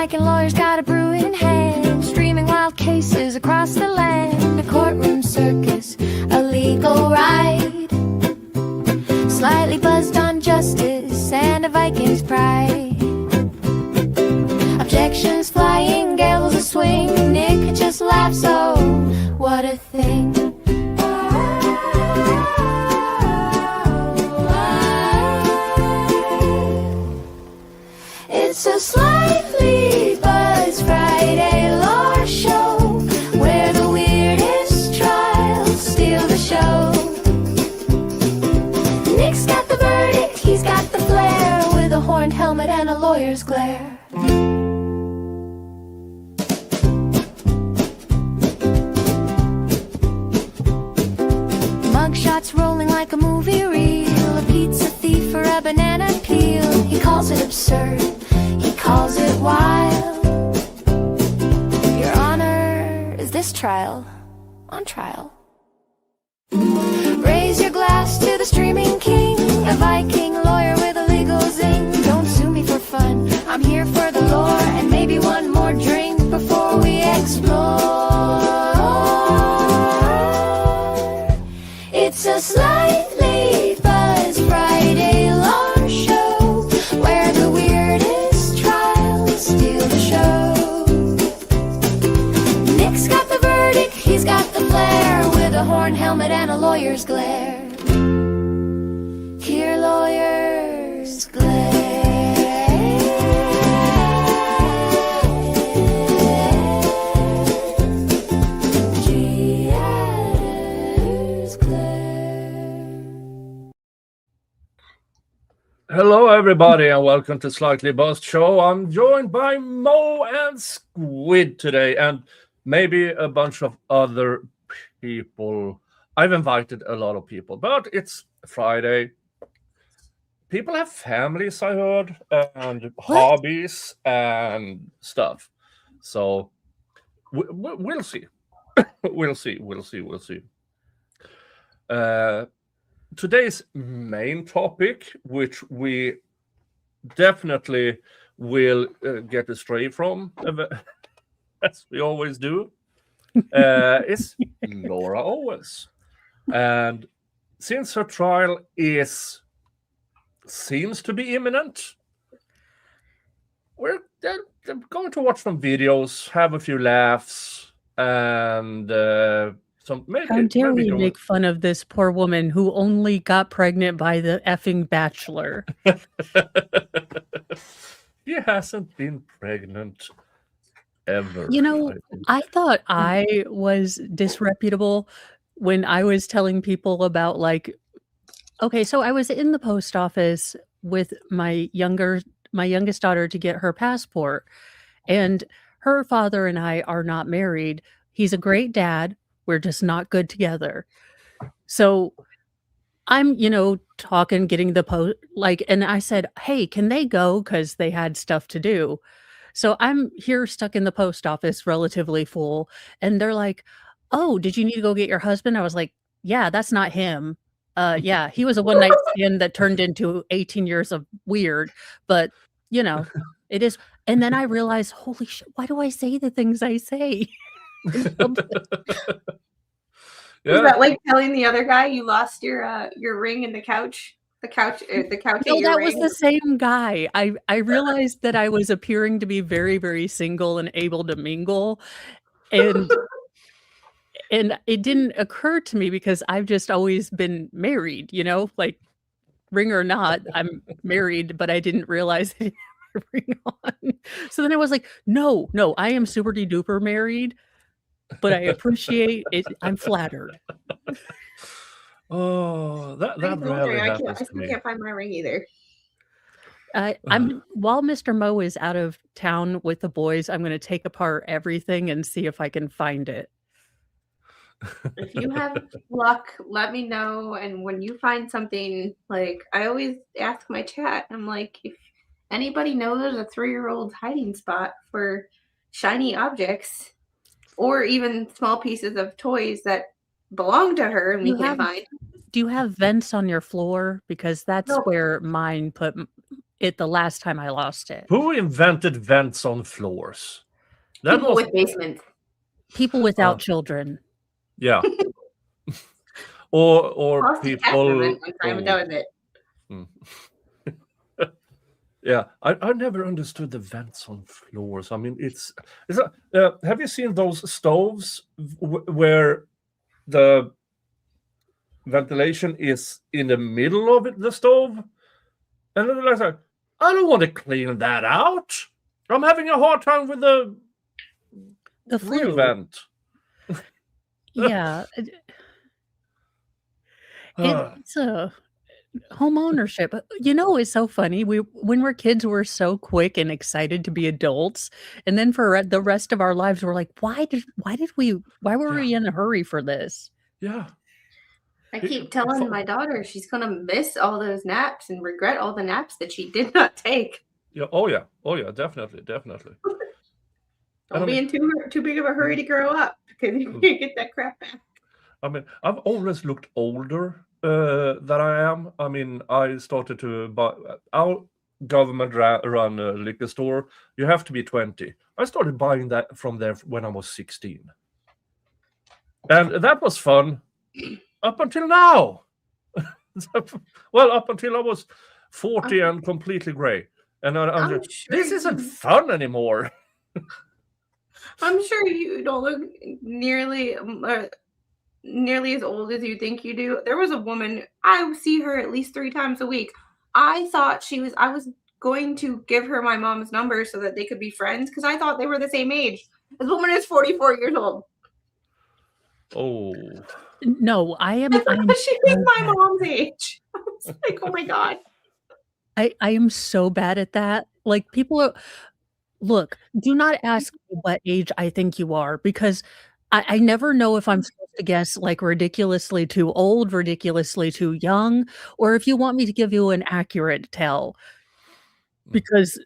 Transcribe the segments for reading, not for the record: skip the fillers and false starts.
Viking lawyer's got a brew in hand, streaming wild cases across the land. A courtroom circus, a legal ride, slightly buzzed on justice and a Viking's pride. Objections flying, gales a swing. Nick just laughs, oh, what a thing. It's a slightly buzz Friday lore show, where the weirdest trials steal the show. Nick's got the verdict, he's got the flair, with a horned helmet and a lawyer's glare. Mugshots rolling like a movie reel, a pizza thief or a banana peel. He calls it absurd, he calls it wild. Your Honor, is this trial on trial? Raise your glass to the streaming king, a Viking lawyer with a legal zing. Don't sue me for fun, I'm here for the lore, and maybe one more drink before we explore. It's a slightly buzz Friday lore show, where the weirdest trials steal the show. Nick's got the verdict, he's got the flair, with a horn helmet and a lawyer's glare. Hear lawyers glare. Hello, everybody, and welcome to Slightly Buzzed Show. I'm joined by Mo and Squid today, and maybe a bunch of other people. I've invited a lot of people, but it's Friday. People have families, I heard, and hobbies and stuff. So we'll see. We'll see. Today's main topic, which we definitely will get astray from, as we always do, is Laura Owens. And since her trial seems to be imminent, we're going to watch some videos, have a few laughs, and How dare we make fun of this poor woman who only got pregnant by the effing bachelor? She hasn't been pregnant ever. You know, I thought I was disreputable when I was telling people about, like, okay, so I was in the post office with my youngest daughter to get her passport, and her father and I are not married. He's a great dad. We're just not good together. So I'm, talking, getting the post, and I said, hey, can they go? Because they had stuff to do. So I'm here stuck in the post office, relatively full. And they're like, oh, did you need to go get your husband? I was like, yeah, that's not him. Yeah, he was a one-night stand that turned into 18 years of weird. But, it is. And then I realized, holy shit, why do I say the things I say? Yeah. Is that like telling the other guy you lost your ring in the couch? The couch. No, that was the same guy. I realized that I was appearing to be very, very single and able to mingle, and it didn't occur to me because I've just always been married. Like ring or not, I'm married, but I didn't realize I didn't have a ring on. So then I was like, no, I am super duper married. But I appreciate it. I'm flattered. Oh, that really happens to me. I can't find my ring either. While Mr. Mo is out of town with the boys, I'm going to take apart everything and see if I can find it. If you have luck, let me know. And when you find something, like, I always ask my chat, I'm like, if anybody knows a 3-year-old's hiding spot for shiny objects, or even small pieces of toys that belong to her and we can't find. Do you have vents on your floor? Because that's where mine put it the last time I lost it. Who invented vents on floors? That People was with basements. People without children. yeah. or Lost a cat people. event one time, but that was it. Yeah, I never understood the vents on floors. I mean, have you seen those stoves where the ventilation is in the middle of the stove? And then like, I don't want to clean that out. I'm having a hard time with the real flue. vent. Yeah. It's a home ownership. It's so funny. When we're kids, we're so quick and excited to be adults, and then for the rest of our lives, we're like, why were we in a hurry for this? Yeah. I keep telling my daughter she's gonna miss all those naps and regret all the naps that she did not take. Yeah. Oh yeah. Definitely. Don't be in too big of a hurry to grow up because you can't get that crap back. I mean, I've always looked older than I am. I mean, I started to buy our government run a liquor store. You have to be 20. I started buying that from there when I was 16, and that was fun up until now. Well, up until I was 40 and completely gray, and I'm just, sure this isn't fun anymore. I'm sure you don't look nearly as old as you think you do. There was a woman, I see her at least 3 times a week. I thought I was going to give her my mom's number so that they could be friends because I thought they were the same age. This woman is 44 years old. Oh. No, I am. She was my mom's age. I was like, oh my God. I am so bad at that. Like look, do not ask me what age I think you are because I never know if I'm supposed to guess like ridiculously too old, ridiculously too young, or if you want me to give you an accurate tell. Because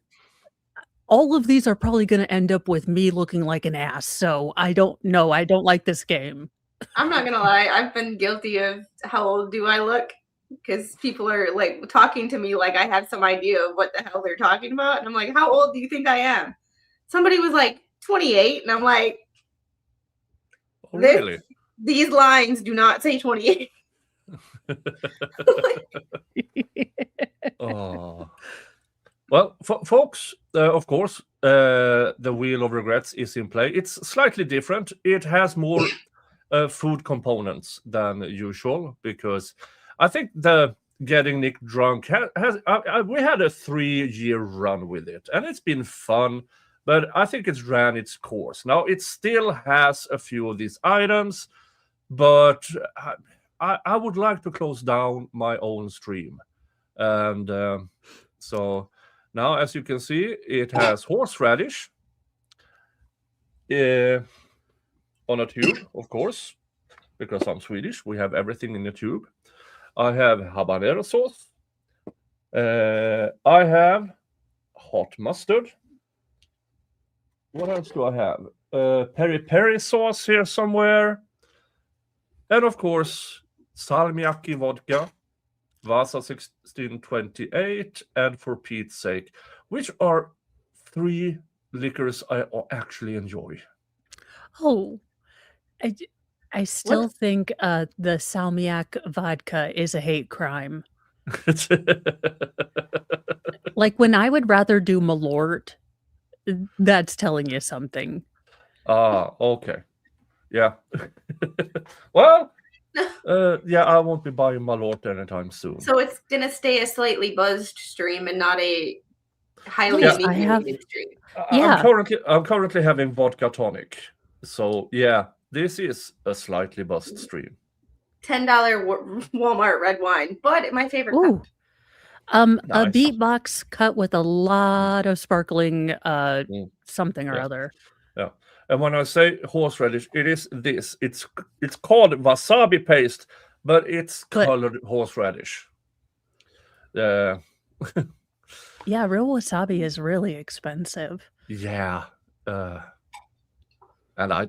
all of these are probably going to end up with me looking like an ass. So I don't know. I don't like this game. I'm not going to lie. I've been guilty of how old do I look? Because people are like talking to me like I have some idea of what the hell they're talking about. And I'm like, how old do you think I am? Somebody was like 28. And I'm like, oh, really? These lines do not say 28. Oh. Well, folks, of course, the Wheel of Regrets is in play. It's slightly different. It has more food components than usual because I think the Getting Nick Drunk we had a 3-year run with it, and it's been fun, but I think it's ran its course. Now, it still has a few of these items, but I would like to close down my own stream. And so now, as you can see, it has horseradish on a tube, of course, because I'm Swedish. We have everything in a tube. I have habanero sauce. I have hot mustard. What else do I have? Peri-peri sauce here somewhere. And of course, salmiakki vodka, Vasa 1628, and For Pete's Sake, which are 3 liquors I actually enjoy. Oh, I still think the salmiak vodka is a hate crime. Like when I would rather do Malort, that's telling you something. Okay. Yeah. Well, yeah, I won't be buying Malort anytime soon. So it's going to stay a slightly buzzed stream and not a highly inebriated stream. I'm currently having vodka tonic. So, yeah, this is a slightly buzzed stream. $10 Walmart red wine, but my favorite cup. Nice. A beatbox cut with a lot of sparkling something or other. Yeah. And when I say horseradish, it is this. It's called wasabi paste, but it's colored horseradish. Yeah, real wasabi is really expensive. Yeah. And I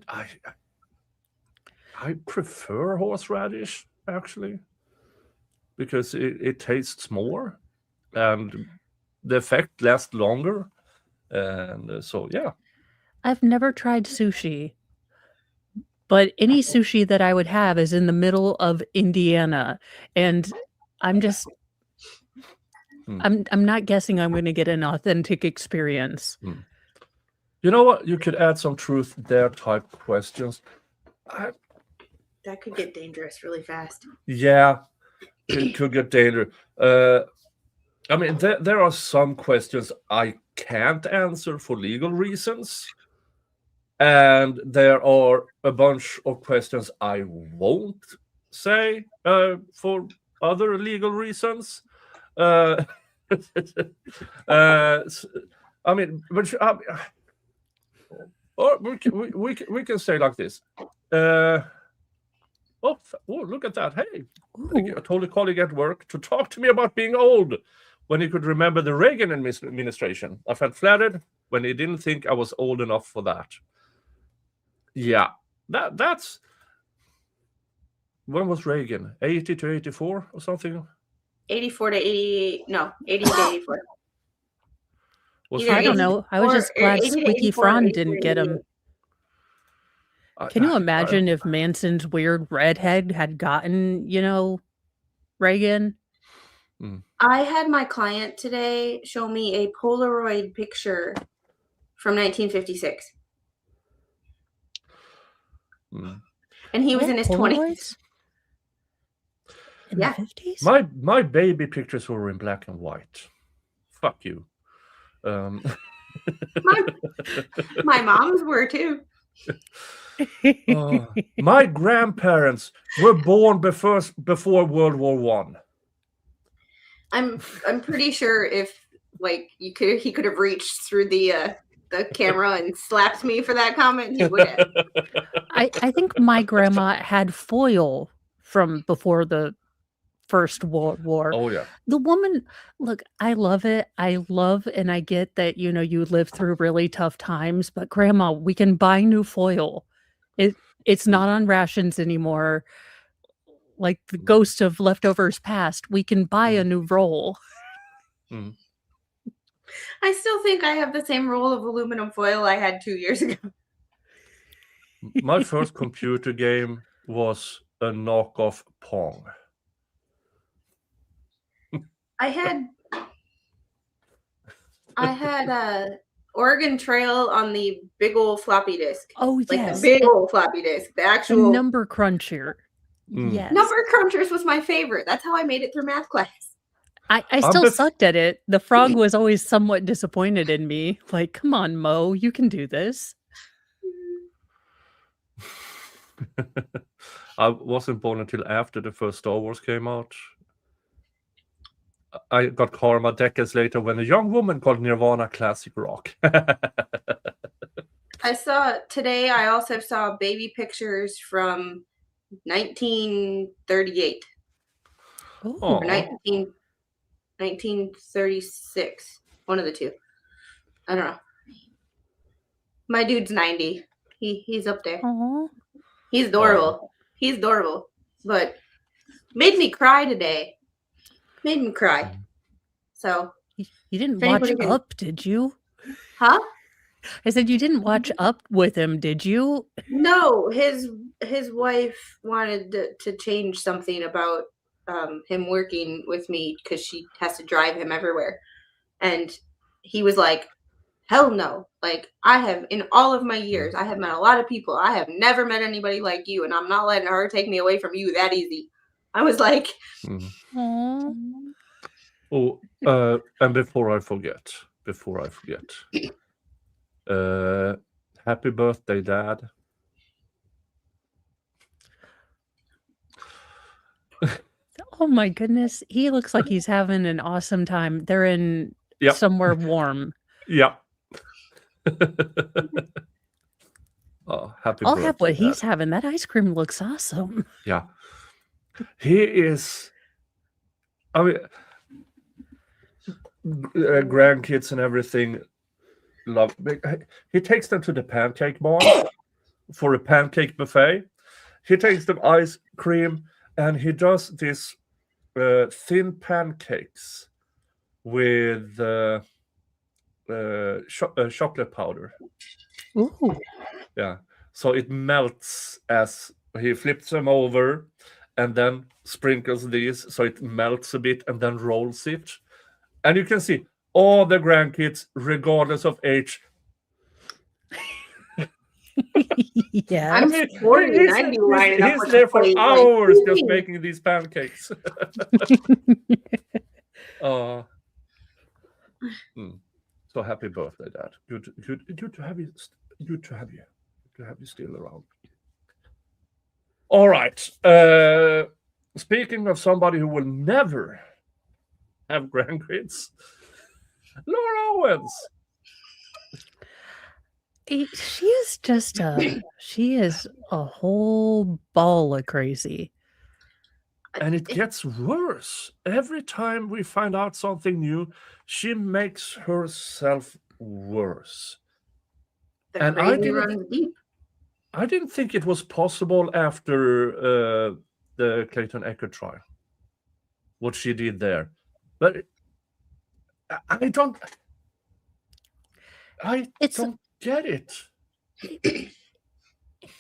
prefer horseradish, actually, because it tastes more. And the effect lasts longer. And so, yeah. I've never tried sushi, but any sushi that I would have is in the middle of Indiana, and I'm just I'm not guessing I'm going to get an authentic experience. You know what? You could add some truth there type questions. That could get dangerous really fast. Yeah, it could get dangerous. I mean, there are some questions I can't answer for legal reasons. And there are a bunch of questions I won't say for other legal reasons. I mean, but or we can say like this. Oh, look at that! Hey, I told a colleague at work to talk to me about being old when he could remember the Reagan administration. I felt flattered when he didn't think I was old enough for that. Yeah, that's when was Reagan? 80 to 84 or something? 84 to 80, no, 80 to 84. I don't know. I was just glad Squeaky Fron didn't get him. Can you imagine if Manson's weird redhead had gotten, Reagan? I had my client today show me a Polaroid picture from 1956. And he was in his 20s. In the 50s? My baby pictures were in black and white. Fuck you. My mom's were too. My grandparents were born before World War One. I'm pretty sure if he could have reached through the camera and slapped me for that comment, he would have. I think my grandma had foil from before the First World War. Oh yeah. The woman, look, I love it. I love and I get that you lived through really tough times, but Grandma, we can buy new foil. It's not on rations anymore. Like the ghost of leftovers past, we can buy a new roll. I still think I have the same roll of aluminum foil I had 2 years ago. My first computer game was a knockoff Pong. I had Oregon Trail on the big old floppy disk. Oh, like yes. The big old floppy disk. The actual number cruncher. Yes. Number crunchers was my favorite. That's how I made it through math class. I still sucked at it. The frog was always somewhat disappointed in me. Like, come on, Mo, you can do this. I wasn't born until after the first Star Wars came out. I got karma decades later when a young woman called Nirvana classic rock. I also saw baby pictures from 1938. Or 1936. One of the two. I don't know. My dude's 90. He's up there. Aww. He's adorable. He's adorable. But made me cry today. Made me cry. So you didn't watch Up, did you? Huh? I said you didn't watch Up with him, did you? No, his wife wanted to change something about him working with me because she has to drive him everywhere. And he was like, hell no. Like, I have, in all of my years, I have met a lot of people. I have never met anybody like you, and I'm not letting her take me away from you that easy. I was like, Aww. Oh, and before I forget, happy birthday, Dad. Oh my goodness. He looks like he's having an awesome time. They're in somewhere warm. Yeah. Oh, happy I'll birthday, have what Dad. he's having. That ice cream looks awesome. Yeah. He is, I mean, grandkids and everything love. He takes them to the pancake bar for a pancake buffet. He takes them ice cream and he does this thin pancakes with chocolate powder. Ooh. Yeah. So it melts as he flips them over and then sprinkles these so it melts a bit and then rolls it. And you can see all the grandkids, regardless of age. Yeah. I'm 40 and I'd be lining up he's with a there for plate, like, hours just "Ooh." making these pancakes. So happy birthday, Dad. Good to have you. Good to have you still around. All right. Speaking of somebody who will never have grandkids, Laura Owens. She is just she is a whole ball of crazy. And it gets worse. Every time we find out something new, she makes herself worse. The And crazy runs deep. I didn't think it was possible after the Clayton Echard trial, what she did there. But I don't get it.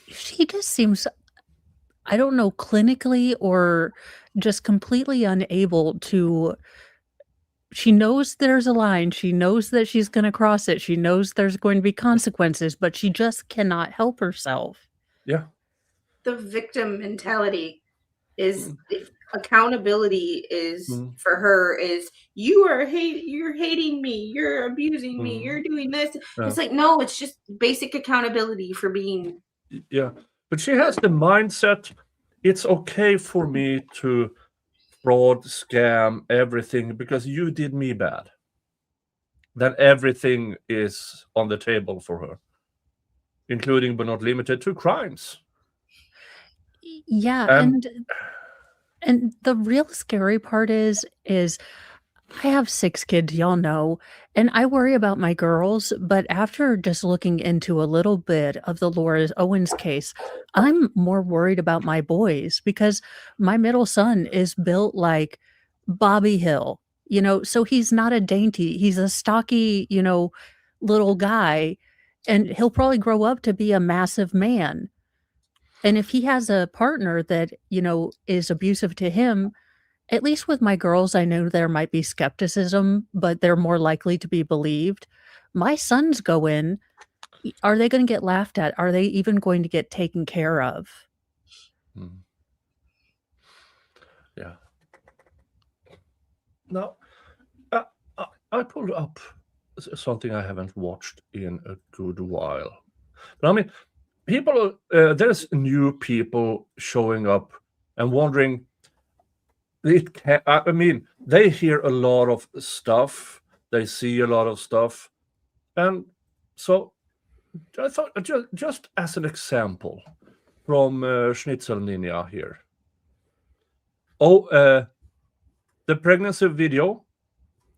She just seems, I don't know, clinically or just completely unable to. She knows there's a line. She knows that she's going to cross it. She knows there's going to be consequences, but she just cannot help herself. Yeah. The victim mentality is accountability is for her is you're hating me, you're abusing me, you're doing this. Yeah. It's like, no, it's just basic accountability for being. Yeah. But she has the mindset, it's okay for me to fraud, scam, everything, because you did me bad. Then everything is on the table for her, including but not limited to crimes. Yeah, and the real scary part is I have 6 kids, y'all know, and I worry about my girls, but after just looking into a little bit of the Laura Owens case, I'm more worried about my boys because my middle son is built like Bobby Hill, so he's not a dainty, he's a stocky, little guy, and he'll probably grow up to be a massive man. And if he has a partner that, is abusive to him, at least with my girls, I know there might be skepticism, but they're more likely to be believed. My sons go in. Are they going to get laughed at? Are they even going to get taken care of? Yeah. Now, I pulled up something I haven't watched in a good while. But I mean, people, there's new people showing up and wondering. I mean, they hear a lot of stuff, they see a lot of stuff, and so I thought just as an example from Schnitzel Ninja here. The pregnancy video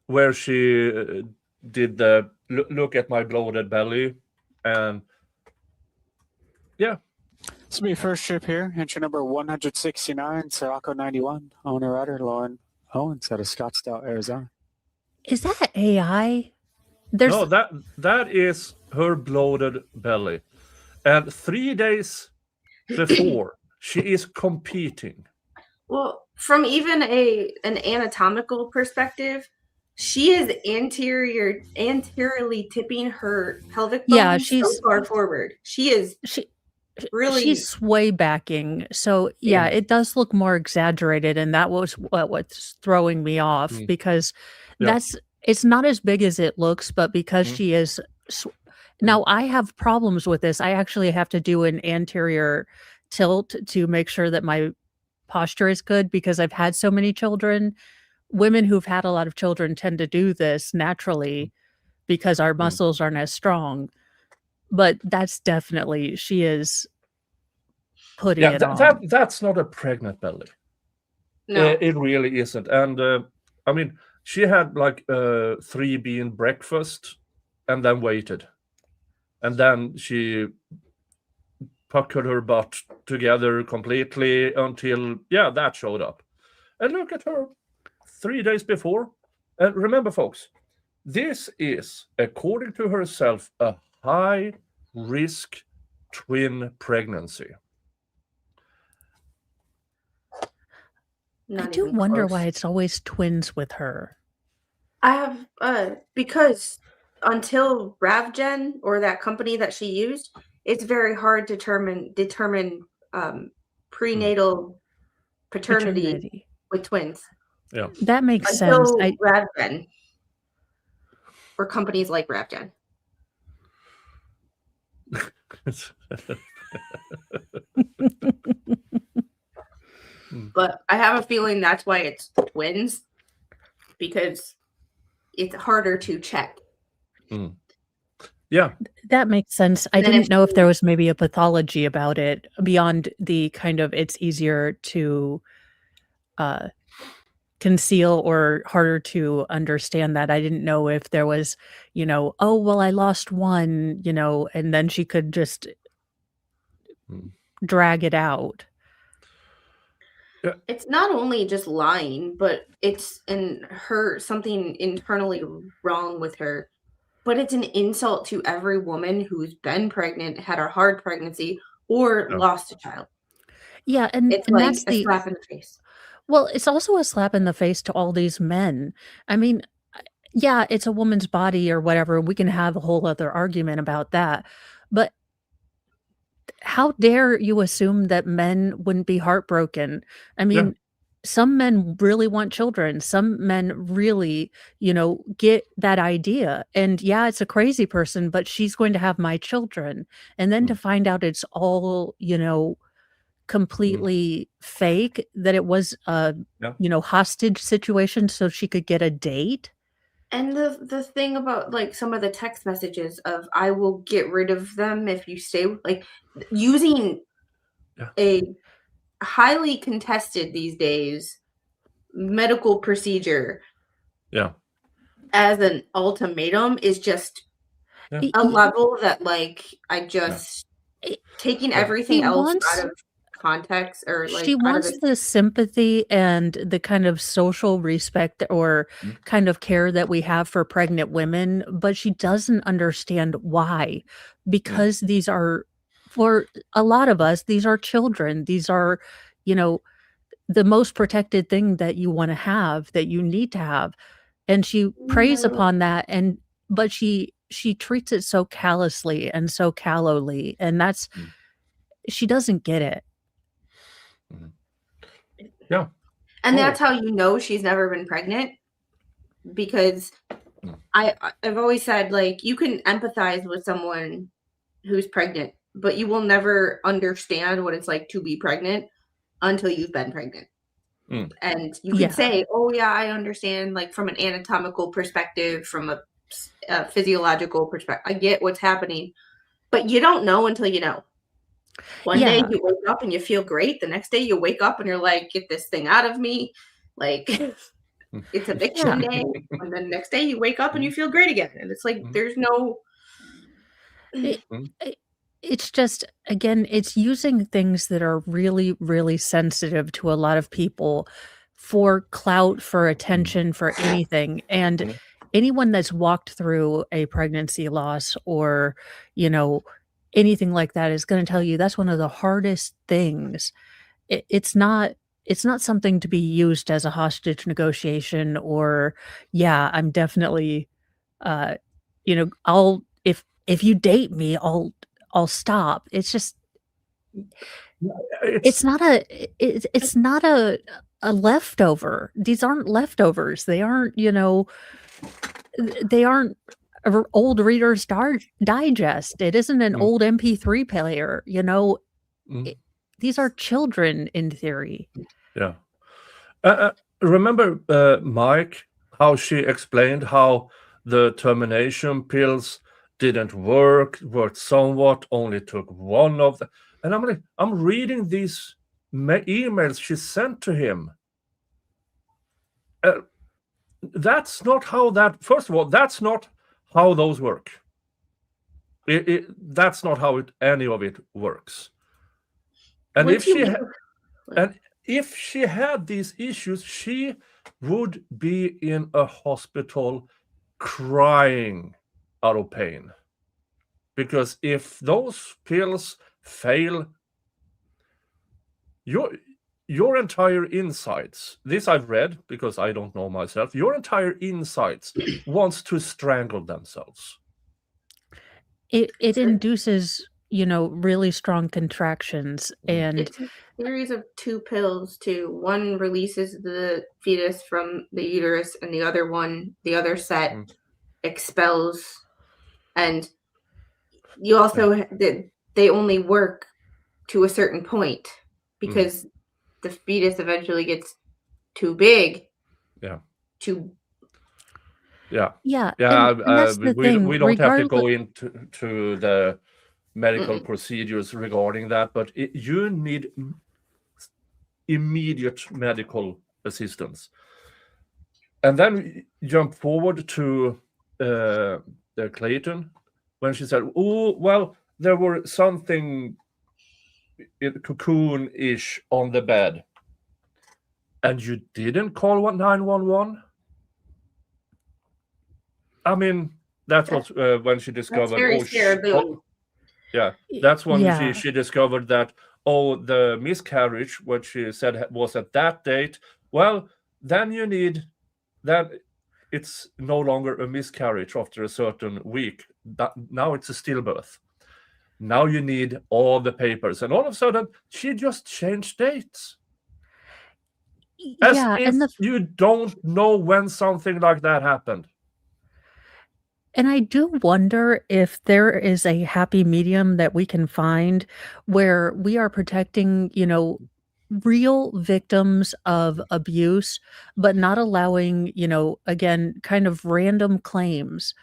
where she did the look at my bloated belly, and yeah. This will be first trip here, entry number 169, Sirocco 91, owner-rider Laura Owens out of Scottsdale, Arizona. Is that AI? No, that is her bloated belly. And 3 days before, she is competing. Well, from even an anatomical perspective, she is anteriorly tipping her pelvic bone so far forward. She's sway backing. So yeah, it does look more exaggerated, and that was what's throwing me off because it's not as big as it looks, but because she is. Now I have problems with this. I actually have to do an anterior tilt to make sure that my posture is good because I've had so many children. Women who've had a lot of children tend to do this naturally because our muscles aren't as strong. But that's definitely, she is putting it on. That's not a pregnant belly. No. It really isn't. And I mean, she had like 3 bean breakfast and then waited. And then she puckered her butt together completely until, that showed up. And look at her 3 days before. And remember, folks, this is, according to herself, a high-risk twin pregnancy. I Not do even wonder close. why it's always twins with her. I have because until Ravgen or that company that she used, it's very hard to determine prenatal paternity with twins. Yeah. That makes sense. Until Ravgen or companies like Ravgen. But I have a feeling that's why it's twins, because it's harder to check. Yeah. That makes sense. I And then didn't if know if there was maybe a pathology about it beyond the kind of it's easier to conceal or harder to understand that. I didn't know if there was, oh, well, I lost one, and then she could just drag it out. It's not only just lying, but it's something internally wrong with her. But it's an insult to every woman who's been pregnant, had a hard pregnancy, or lost a child. Yeah, and It's and like that's a slap in the face. well, it's also a slap in the face to all these men. I mean, yeah, it's a woman's body or whatever. We can have a whole other argument about that. But how dare you assume that men wouldn't be heartbroken? I mean, some men really want children. Some men really, get that idea. And yeah, it's a crazy person, but she's going to have my children. And then to find out it's all, completely fake, that it was a, hostage situation so she could get a date. And the thing about like some of the text messages of I will get rid of them if you stay, like using a highly contested these days medical procedure as an ultimatum is just a level that like I just taking everything else out of context or like she wants the sympathy and the kind of social respect or kind of care that we have for pregnant women, but she doesn't understand why, because these are, for a lot of us, these are children. These are, the most protected thing that you want to have, that you need to have. And she preys upon that, but she treats it so callously and so callowly, and that's she doesn't get it. Yeah. And that's how you know she's never been pregnant, because I've always said, like, you can empathize with someone who's pregnant, but you will never understand what it's like to be pregnant until you've been pregnant. And you can say, oh yeah, I understand, like from an anatomical perspective, from a physiological perspective, I get what's happening, but you don't know until you know. One day you wake up and you feel great. The next day you wake up and you're like, get this thing out of me. Like it's eviction day. And then the next day you wake up and you feel great again. And it's like, there's no. It's just, again, it's using things that are really, really sensitive to a lot of people for clout, for attention, for anything. And anyone that's walked through a pregnancy loss or, anything like that is going to tell you that's one of the hardest things. It's not something to be used as a hostage negotiation or, I'm definitely, I'll, if you date me, I'll stop. It's just, it's not a leftover. These aren't leftovers. They aren't, they aren't old Reader's Digest. It isn't an old MP3 player, these are children in theory. Yeah. Remember, Mike, how she explained how the termination pills didn't worked somewhat, only took one of them. And I'm reading these emails she sent to him. That's not how that, first of all, that's not how those work. That's not how any of it works. And if she had these issues, she would be in a hospital crying out of pain. Because if those pills fail, your entire insides, this I've read because I don't know myself, your entire insides wants to strangle themselves. It induces, really strong contractions, and It's a series of 2 pills too. One releases the fetus from the uterus, and the other set expels. And you also they only work to a certain point because the fetus eventually gets too big. Yeah. and that's the thing. We don't have to go regardless, into the medical procedures regarding that, but you need immediate medical assistance. And then jump forward to Clayton, when she said, "Oh, well, there were something cocoon-ish on the bed, and you didn't call 911." I mean, that's what when she discovered. That's very Sarah Boone. That's when Yeah. she discovered that the miscarriage, what she said was at that date. Well, then you need that. It's no longer a miscarriage after a certain week. Now it's a stillbirth. Now you need all the papers, and all of a sudden she just changed dates. As if you don't know when something like that happened. And I do wonder if there is a happy medium that we can find where we are protecting, real victims of abuse, but not allowing, again, kind of random claims.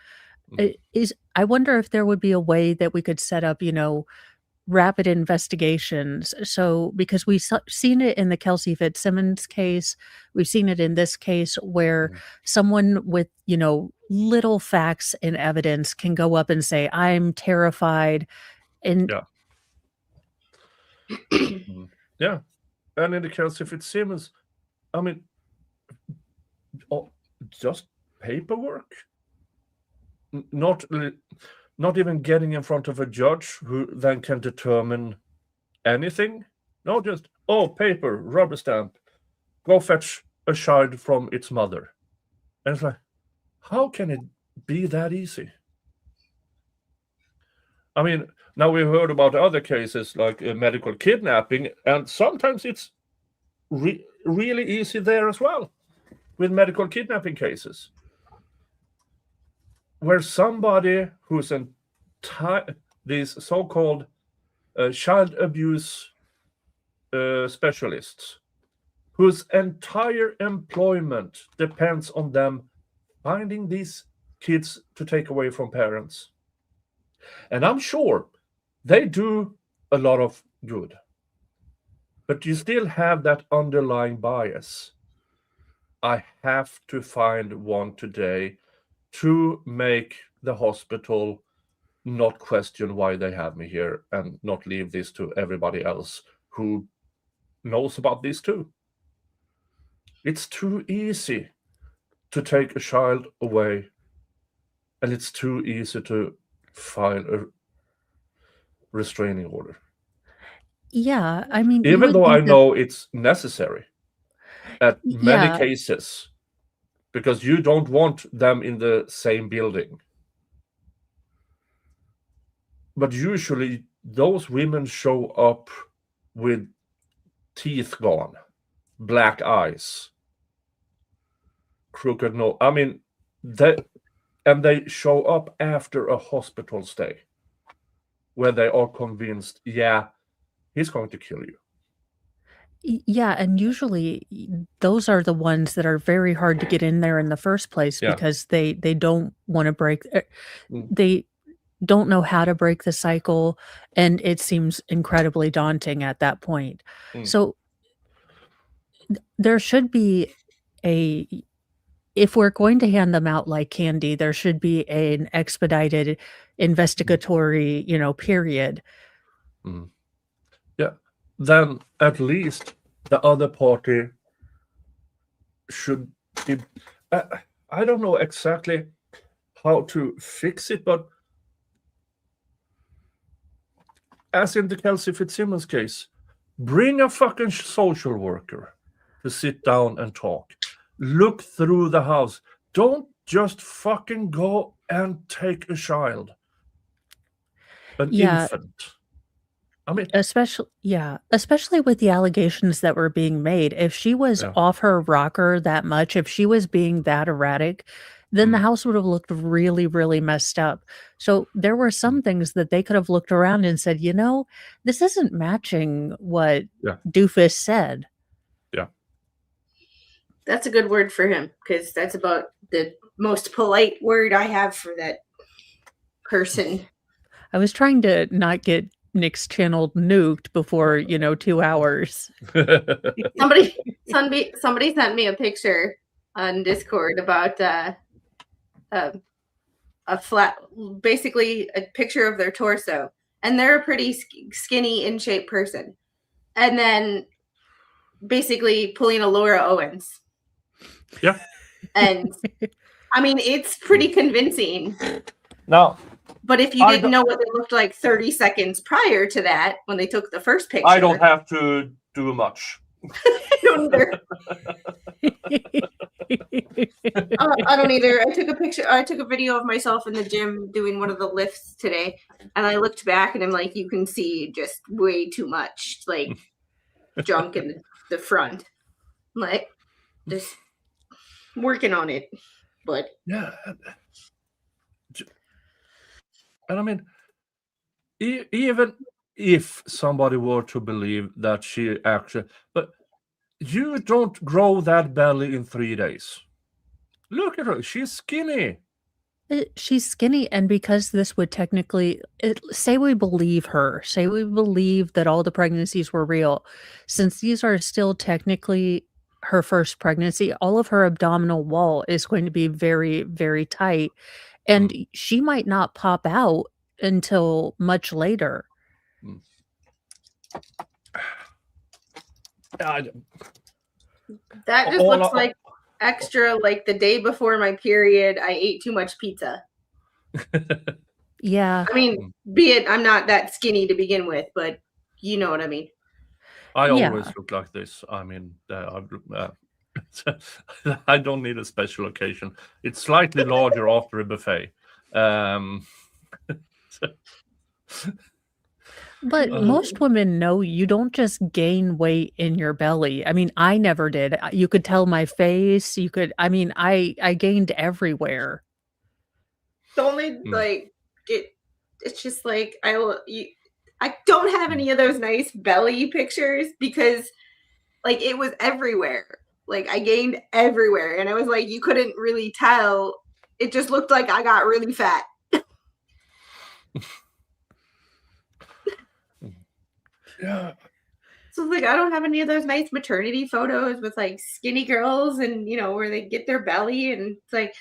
I wonder if there would be a way that we could set up, rapid investigations. So, because we've seen it in the Kelsey Fitzsimmons case, we've seen it in this case where someone with, little facts and evidence can go up and say, "I'm terrified." And yeah. And in the Kelsey Fitzsimmons, I mean, just paperwork. Not even getting in front of a judge who then can determine anything. No, just, paper, rubber stamp. Go fetch a child from its mother. And it's like, how can it be that easy? I mean, now we heard about other cases like medical kidnapping, and sometimes it's really easy there as well with medical kidnapping cases, where somebody who's these so-called child abuse specialists, whose entire employment depends on them finding these kids to take away from parents. And I'm sure they do a lot of good, but you still have that underlying bias. I have to find one today to make the hospital not question why they have me here and not leave this to everybody else who knows about this too. It's too easy to take a child away, and it's too easy to file a restraining order. Yeah, I mean, even though I know it's necessary at many cases, because you don't want them in the same building. But usually those women show up with teeth gone, black eyes, crooked nose. I mean, they show up after a hospital stay where they are convinced, he's going to kill you. Yeah, and usually those are the ones that are very hard to get in there in the first place because they don't want to break. They don't know how to break the cycle, and it seems incredibly daunting at that point. So there should be if we're going to hand them out like candy, there should be an expedited investigatory, period. Yeah. Then at least the other party should be. I don't know exactly how to fix it, but as in the Kelsey Fitzsimmons case, bring a fucking social worker to sit down and talk. Look through the house. Don't just fucking go and take a child, an infant. I mean, especially with the allegations that were being made. If she was Yeah. off her rocker that much, if she was being that erratic, then the house would have looked really, really messed up. So there were some things that they could have looked around and said, you know, this isn't matching what Yeah. Doofus said. Yeah. That's a good word for him, because that's about the most polite word I have for that person. I was trying to not get Nik's channel nuked before, 2 hours. Somebody sent me a picture on Discord about a flat, basically a picture of their torso, and they're a pretty skinny, in shape person, and then basically pulling a Laura Owens. Yeah. And I mean, it's pretty convincing. Now, but if you didn't know what they looked like 30 seconds prior to that, when they took the first picture, I don't have to do much. I don't either. I don't either. I took a video of myself in the gym doing one of the lifts today, and I looked back and I'm like, you can see just way too much like junk in the front. I'm like, just working on it. But yeah. And I mean, even if somebody were to believe that she actually, but you don't grow that belly in 3 days. Look at her. She's skinny. She's skinny, and because this would technically, say we believe her, say we believe that all the pregnancies were real, since these are still technically her first pregnancy, all of her abdominal wall is going to be very, very tight, and she might not pop out until much later. That just looks like extra, like the day before my period, I ate too much pizza. Yeah. I mean, be it I'm not that skinny to begin with, but you know what I mean. I always look like this. I mean, I don't need a special occasion. It's slightly larger after a buffet. But most women know you don't just gain weight in your belly. I mean, I never did. You could tell my face. I gained everywhere. The only it's just like I don't have any of those nice belly pictures because like it was everywhere. Like I gained everywhere, and I was like, you couldn't really tell. It just looked like I got really fat. Yeah. So like I don't have any of those nice maternity photos with like skinny girls and where they get their belly, and it's like,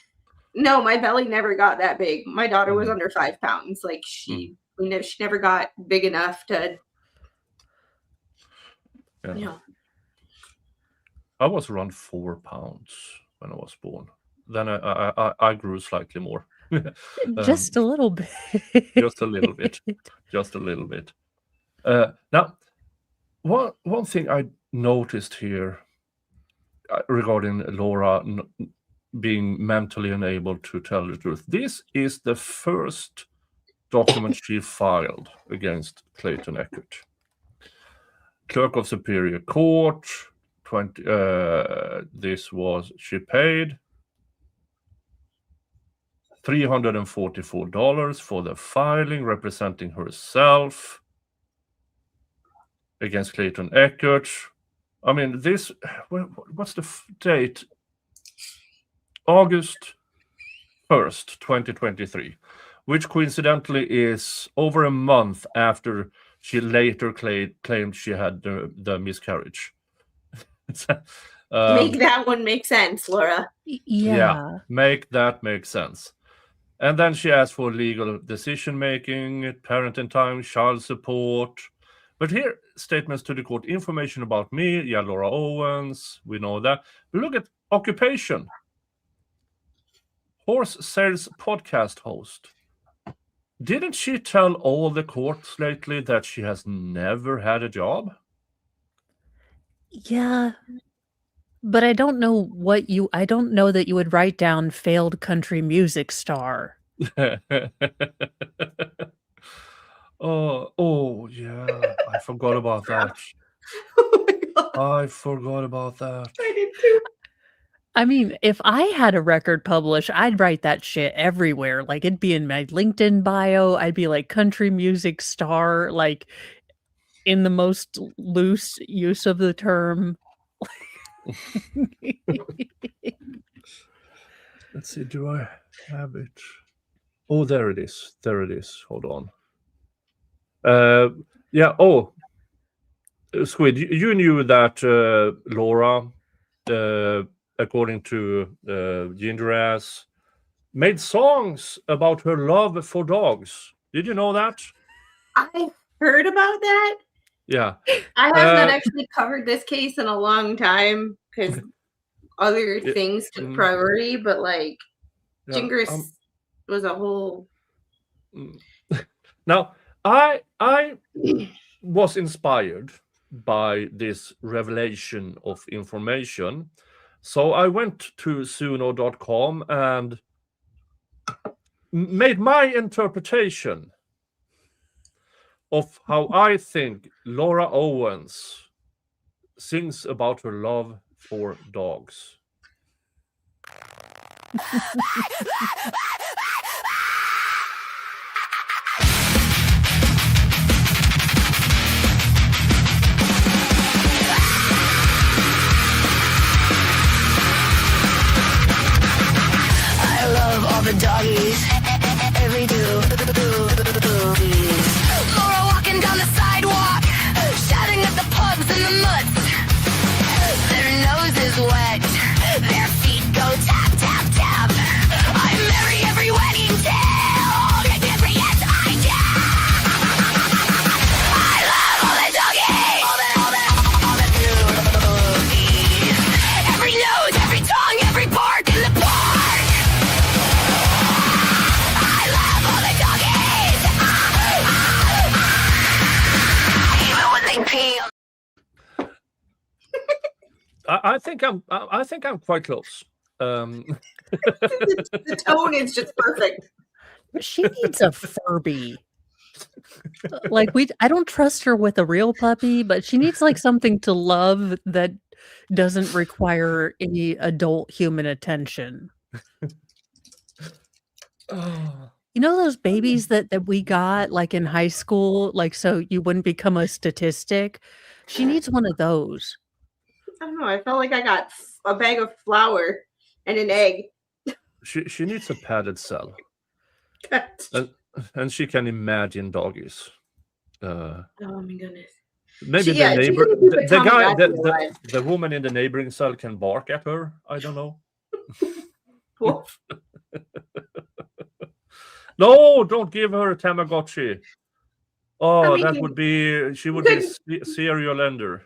no, my belly never got that big. My daughter was under 5 pounds. Like she never got big enough to I was around 4 pounds when I was born. Then I grew slightly more. Just a little bit. Just a little bit. Just a little bit. Now, one thing I noticed here regarding Laura being mentally unable to tell the truth. This is the first document she filed against Clayton Eckert. Clerk of Superior Court. She paid $344 for the filing, representing herself against Clayton Eckert. I mean, what's the date? August 1st, 2023, which coincidentally is over a month after she later claimed she had the miscarriage. Make that one make sense, Laura. Yeah. Make that make sense. And then she asked for legal decision-making, parenting time, child support. But here, statements to the court, information about me, Laura Owens, we know that. But look at Occupation: horse sales podcast host. Didn't she tell all the courts lately that she has never had a job? Yeah, but I don't know that you would write down failed country music star. Oh, yeah. I forgot about that. Oh my god, I forgot about that. I did too. I mean, if I had a record published, I'd write that shit everywhere. Like, it'd be in my LinkedIn bio. I'd be like country music star, like in the most loose use of the term. Let's see, do I have it? Oh, there it is. There it is. Hold on. Yeah. Oh, Squid, you knew that Laura, according to Ginger Ass, made songs about her love for dogs. Did you know that? I've heard about that. Yeah. I have not actually covered this case in a long time because other things took priority, but like Gingras was a whole. Now, I was inspired by this revelation of information. So I went to suno.com and made my interpretation of how I think Laura Owens sings about her love for dogs. All the doggies, every Laura walking down the sidewalk, shouting at the pugs and the mutts. Their noses wet, their feet go tap, tap, tap. I marry every wedding tale, and every yes I do. I love all the doggies, all the doggies. Every nose, every tongue, every bark in the park. I think I'm quite close. The tone is just perfect. She needs a Furby. Like I don't trust her with a real puppy, but she needs like something to love that doesn't require any adult human attention. You know those babies that we got like in high school, like so you wouldn't become a statistic? She needs one of those. I don't know. I felt like I got a bag of flour and an egg. She needs a padded cell, and she can imagine doggies. Oh my goodness! Maybe the neighbor, the guy, the woman in the neighboring cell can bark at her. I don't know. No, don't give her a Tamagotchi. Oh, that would be she would be a serial ender.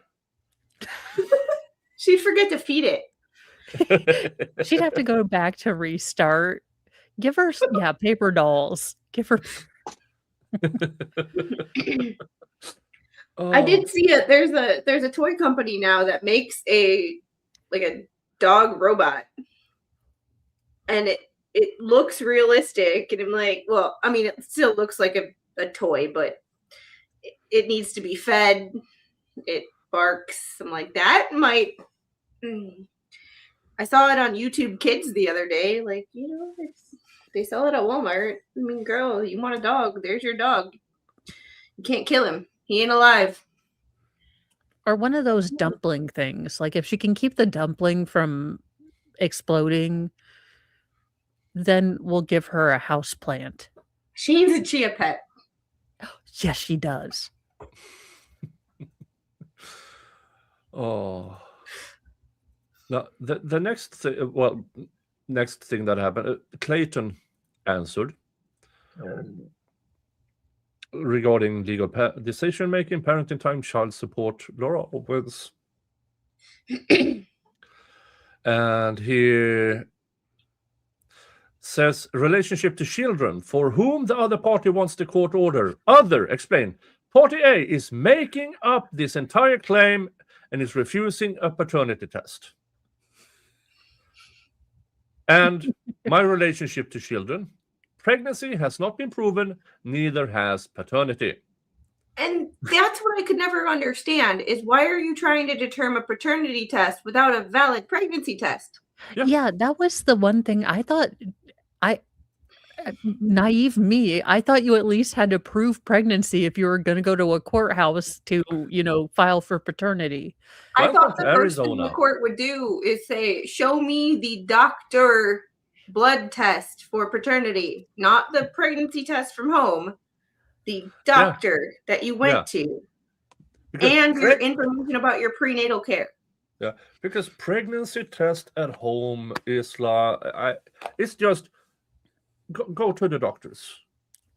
She'd forget to feed it. She'd have to go back to restart. Give her, paper dolls. Give her. I did see it. There's a toy company now that makes a dog robot, and it looks realistic. And I'm like, well, I mean, it still looks like a toy, but it needs to be fed. It barks. I'm like, that might. I saw it on YouTube Kids the other day. Like, they sell it at Walmart. I mean, girl, you want a dog? There's your dog. You can't kill him. He ain't alive. Or one of those dumpling things. Like if she can keep the dumpling from exploding, then we'll give her a house plant. She needs a chia pet. Yes, she does. Oh. Now, the next thing that happened, Clayton answered regarding legal decision making, parenting time, child support. Laura Owens. And he says relationship to children for whom the other party wants the court order. Other, explain. Party A is making up this entire claim and is refusing a paternity test. And my relationship to children. Pregnancy has not been proven, neither has paternity. And that's what I could never understand is why are you trying to determine a paternity test without a valid pregnancy test? Yeah, that was the one thing I thought. Naive me, I thought you at least had to prove pregnancy if you were going to go to a courthouse to, file for paternity. I Welcome thought to the first thing Arizona. the court would do is say, show me the doctor blood test for paternity, not the pregnancy test from home, the doctor that you went to, Because and your information about your prenatal care. Yeah, because pregnancy test at home is like it's just go to the doctors.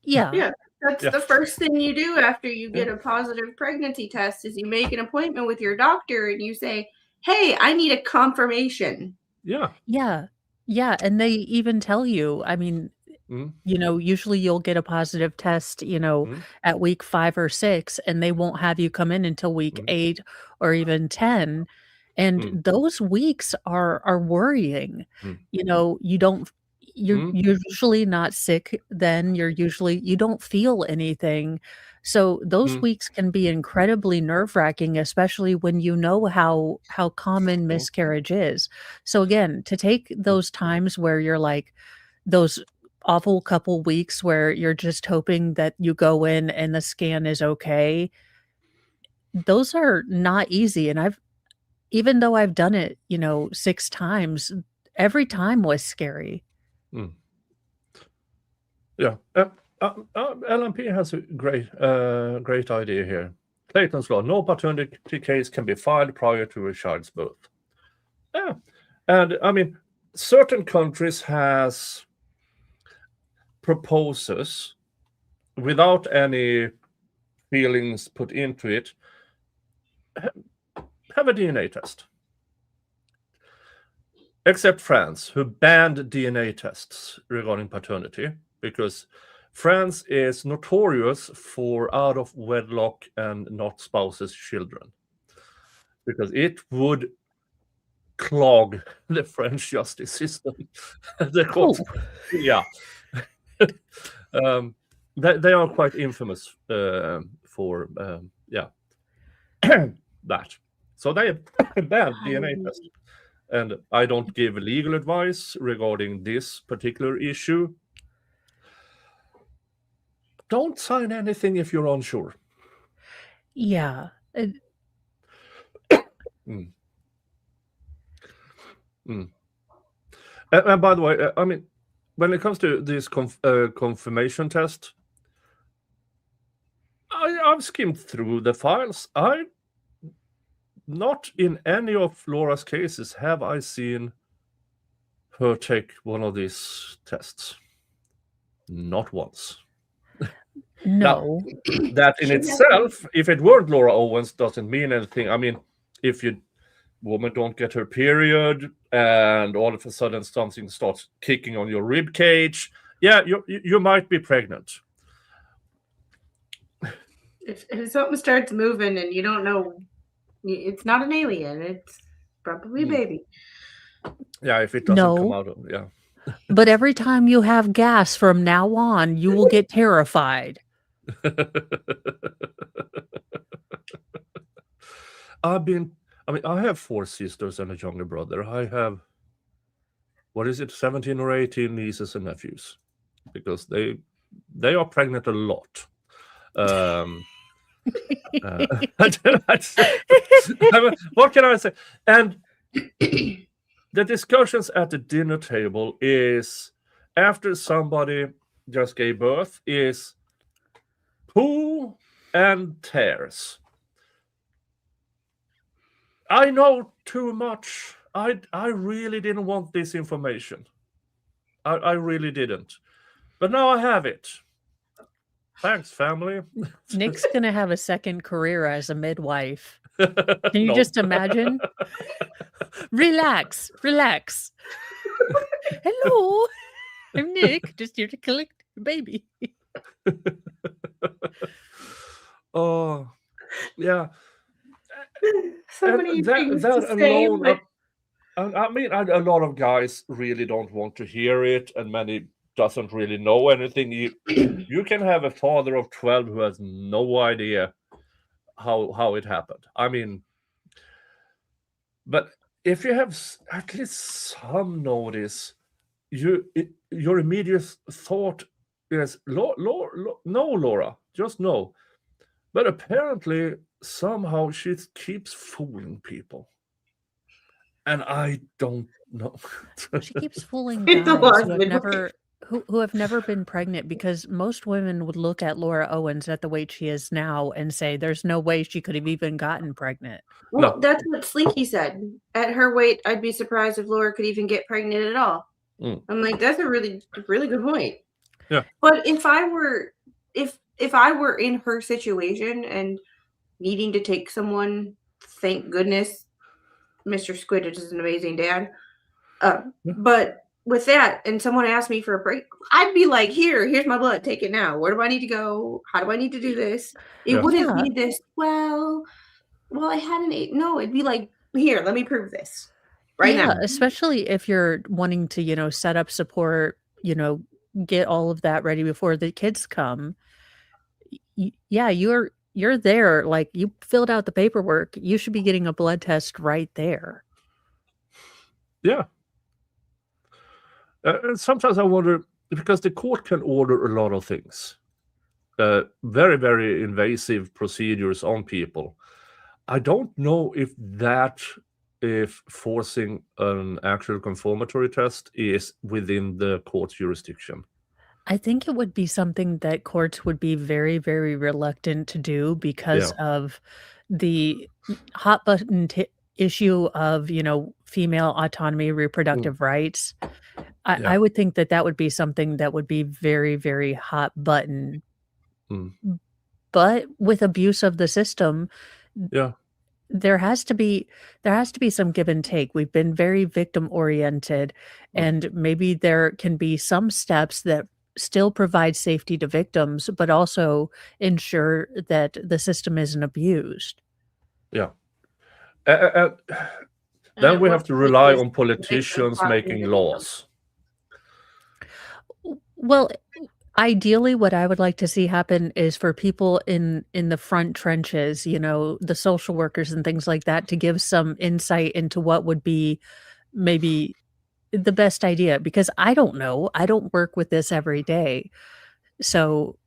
Yeah. That's the first thing you do after you get a positive pregnancy test is you make an appointment with your doctor and you say, hey, I need a confirmation. Yeah, and they even tell you, I mean, usually you'll get a positive test, at week 5 or 6, and they won't have you come in until week 8 or even 10. And those weeks are worrying. You're usually not sick then. You don't feel anything. So those weeks can be incredibly nerve-wracking, especially when you know how common miscarriage is. So again, to take those times where you're like those awful couple weeks where you're just hoping that you go in and the scan is okay, those are not easy. And even though I've done it, 6 times, every time was scary. Yeah. LMP has a great idea here. Clayton's law: no paternity case can be filed prior to a child's birth. Yeah, and I mean, certain countries has proposes without any feelings put into it. Have a DNA test. Except France, who banned DNA tests regarding paternity, because France is notorious for out of wedlock and not spouses children, because it would clog the French justice system. The court, they are quite infamous for that. So they banned DNA tests. And I don't give legal advice regarding this particular issue. Don't sign anything if you're unsure. Yeah. And by the way, I mean, when it comes to this confirmation test, I've skimmed through the files. Not in any of Laura's cases have I seen her take one of these tests. Not once. No. Now, that in itself, if it weren't Laura Owens, doesn't mean anything. I mean, if woman don't get her period and all of a sudden something starts kicking on your rib cage, you might be pregnant. If something starts moving and you don't know, it's not an alien. It's probably a baby. Yeah, if it doesn't come out of But every time you have gas from now on, you will get terrified. I have 4 sisters and a younger brother. I have 17 or 18 nieces and nephews, because they are pregnant a lot. What can I say? And the discussions at the dinner table is after somebody just gave birth is poo and tears. I know too much. I really didn't want this information. I really didn't. But now I have it. Thanks, family. Nick's going to have a second career as a midwife. Can you No. just imagine? Relax. Hello, I'm Nick, just here to collect your baby. Oh, yeah. So And many that things that to say, alone, but I mean, a lot of guys really don't want to hear it, and many doesn't really know anything. You can have a father of 12 who has no idea how it happened. I mean, but if you have at least some notice, your immediate thought is, no, Laura, just no. But apparently, somehow she keeps fooling people, and I don't know. She keeps fooling It's a guys lot who of have midwife. never been pregnant, because most women would look at Laura Owens at the weight she is now and say there's no way she could have even gotten pregnant. Well, No. that's what Slinky said. At her weight, I'd be surprised if Laura could even get pregnant at all. Mm. I'm like, that's a really good point. Yeah. But if I were in her situation and needing to take someone, thank goodness Mr. Squid is an amazing dad. But with that, and someone asked me for a break, I'd be like, here's my blood, take it now. Where do I need to go? How do I need to do this? It Yeah. wouldn't Yeah. be this, well, I had an 8. No, it'd be like, here, let me prove this right Yeah, now. especially if you're wanting to, set up support, get all of that ready before the kids come. Yeah, you're there, like, you filled out the paperwork, you should be getting a blood test right there. Yeah. And sometimes I wonder, because the court can order a lot of things, very, very invasive procedures on people. I don't know if forcing an actual confirmatory test is within the court's jurisdiction. I think it would be something that courts would be very, very reluctant to do because of the hot button issue of, female autonomy, reproductive rights. I Yeah. would think that would be something that would be very, very hot button. Mm. But with abuse of the system, Yeah. there has to be some give and take. We've been very victim oriented, and maybe there can be some steps that still provide safety to victims, but also ensure that the system isn't abused. Yeah. And Then at we what have to point rely is on the victim politicians talking making to laws. Well, ideally, what I would like to see happen is for people in the front trenches, the social workers and things like that, to give some insight into what would be maybe the best idea, because I don't know. I don't work with this every day. So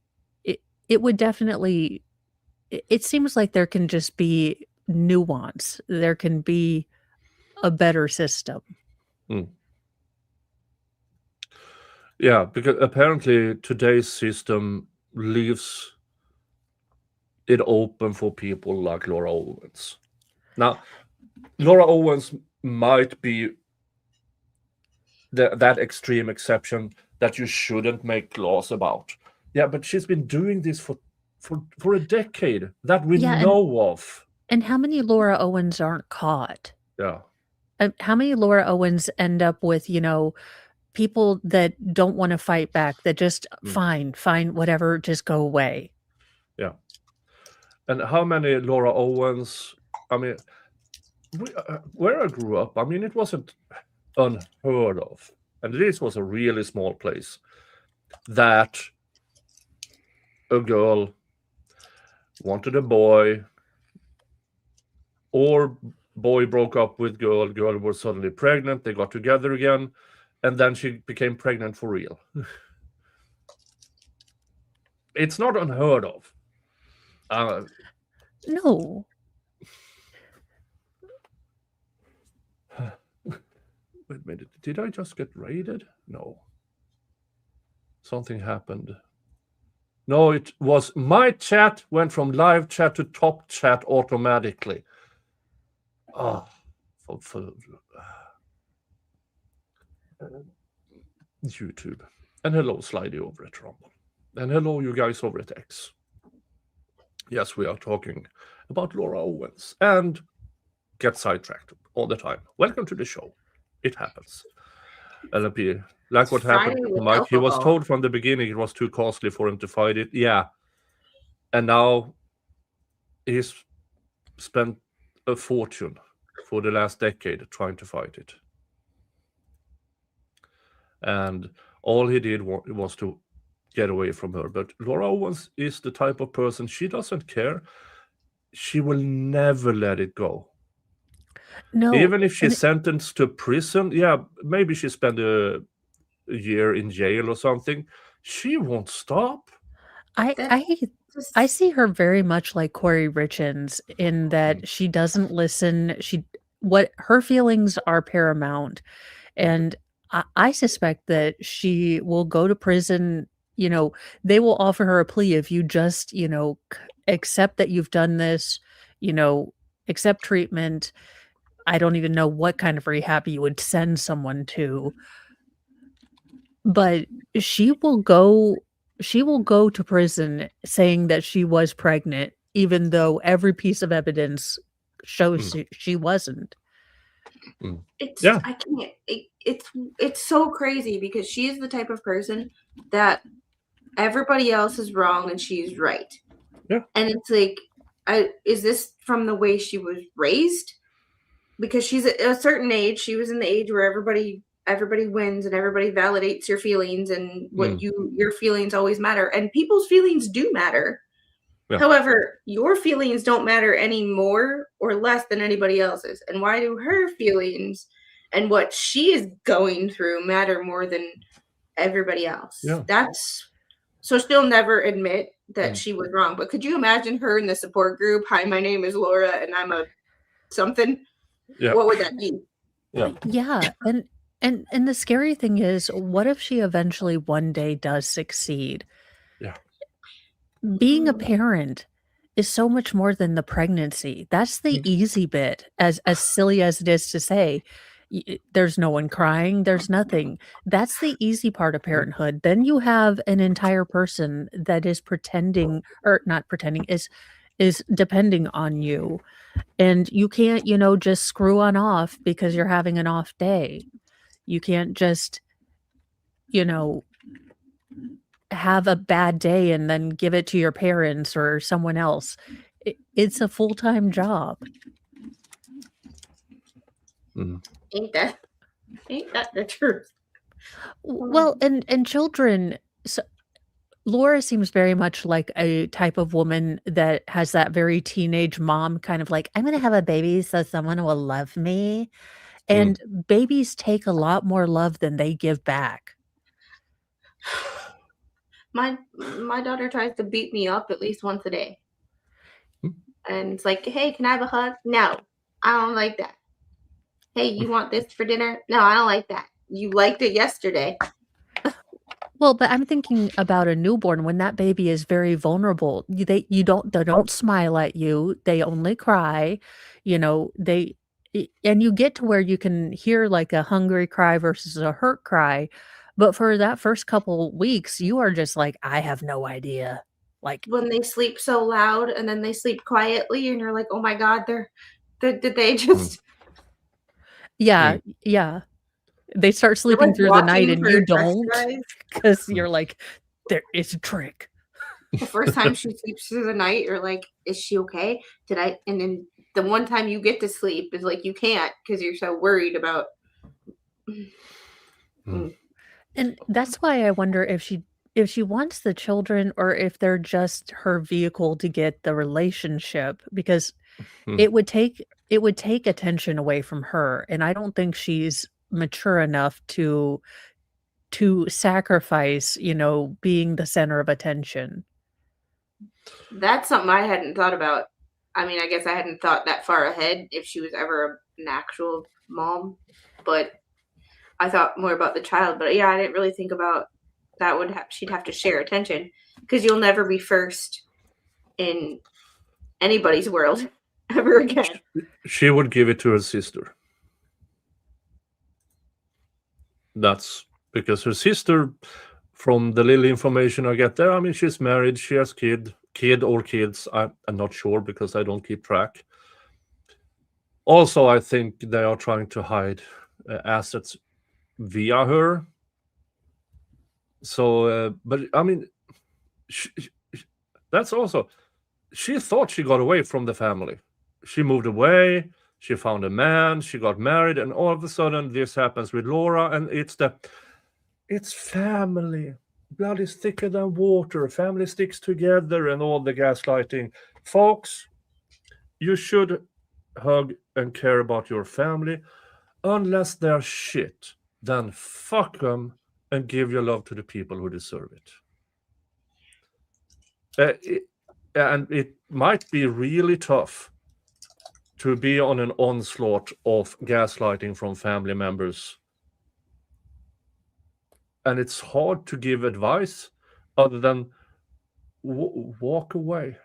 it would definitely, it seems like there can just be nuance. There can be a better system. Yeah, because apparently today's system leaves it open for people like Laura Owens. Now, Laura Owens might be that extreme exception that you shouldn't make laws about. Yeah, but she's been doing this for a decade that we know of. And how many Laura Owens aren't caught? Yeah. How many Laura Owens end up with, people that don't want to fight back, that just fine, whatever, just go away. Yeah. And how many Laura Owens, I mean, where I grew up, I mean, it wasn't unheard of. And this was a really small place that a girl wanted a boy, or boy broke up with girl was suddenly pregnant, they got together again, and then she became pregnant for real. It's not unheard of. No. Wait a minute, did I just get raided? No. Something happened. No, it was my chat went from live chat to top chat automatically. YouTube. And hello, Slidey over at Rumble. And hello, you guys over at X. Yes, we are talking about Laura Owens and get sidetracked all the time. Welcome to the show. It happens. LMP, like what happened Friday to with Mike, he was alcohol. told from the beginning it was too costly for him to fight it. Yeah. And now he's spent a fortune for the last decade trying to fight it. And all he did was to get away from her. But Laura Owens is the type of person, she doesn't care. She will never let it go. No, Even if she's and sentenced to prison, yeah, maybe she spent a year in jail or something, she won't stop. I Just- I see her very much like Corey Richins in that she doesn't listen. What her feelings are paramount, and I suspect that she will go to prison. You know, they will offer her a plea if you just, accept that you've done this, accept treatment. I don't even know what kind of rehab you would send someone to, but she will go to prison saying that she was pregnant, even though every piece of evidence shows she wasn't. It's Yeah. I can't. It's so crazy because she's the type of person that everybody else is wrong and she's right. Yeah. And it's like, is this from the way she was raised? Because she's at a certain age. She was in the age where everybody wins and everybody validates your feelings and what your feelings always matter. And people's feelings do matter. Yeah. However, your feelings don't matter any more or less than anybody else's. And why do her feelings and what she is going through matter more than everybody else? Yeah. That's so she'll never admit that she was wrong. But could you imagine her in the support group? Hi, my name is Laura and I'm a something. Yeah. What would that be? Yeah. Yeah, and the scary thing is, what if she eventually one day does succeed? Yeah. Being a parent is so much more than the pregnancy. That's the easy bit, as silly as it is to say. There's no one crying, there's nothing. That's the easy part of parenthood. Then you have an entire person that is pretending, or not pretending, is depending on you. And you can't, just screw on off because you're having an off day. You can't just, have a bad day and then give it to your parents or someone else. It's a full-time job. Ain't that the truth? Well, and children, so Laura seems very much like a type of woman that has that very teenage mom kind of like, I'm going to have a baby so someone will love me. And babies take a lot more love than they give back. My daughter tries to beat me up at least once a day. And it's like, hey, can I have a hug? No, I don't like that. Hey, you want this for dinner? No, I don't like that. You liked it yesterday. Well, but I'm thinking about a newborn when that baby is very vulnerable. They don't smile at you. They only cry. And you get to where you can hear like a hungry cry versus a hurt cry. But for that first couple weeks, you are just like, I have no idea. Like when they sleep so loud and then they sleep quietly and you're like, oh my God, did they just yeah. They start sleeping like through the night watching and for you don't, exercise? because you're like, it's a trick. The first time she sleeps through the night, you're like, is she okay? And then the one time you get to sleep is like you can't because you're so worried about. And that's why I wonder if she wants the children or if they're just her vehicle to get the relationship, because it would take attention away from her, and I don't think she's mature enough to sacrifice, being the center of attention. That's something I hadn't thought about. I mean, I guess I hadn't thought that far ahead if she was ever an actual mom, but I thought more about the child. But yeah, I didn't really think about that. She'd have to share attention because you'll never be first in anybody's world ever again. She would give it to her sister. That's because her sister, from the little information I get there, I mean, she's married, she has kid, kid or kids. I'm not sure because I don't keep track. Also, I think they are trying to hide assets via her. So, but I mean, that's also, she thought she got away from the family. She moved away, she found a man, she got married, and all of a sudden this happens with Laura, and it's family. Blood is thicker than water. Family sticks together, and all the gaslighting. Folks, you should hug and care about your family. Unless they're shit, then fuck them and give your love to the people who deserve it. And it might be really tough to be on an onslaught of gaslighting from family members. And it's hard to give advice other than walk away.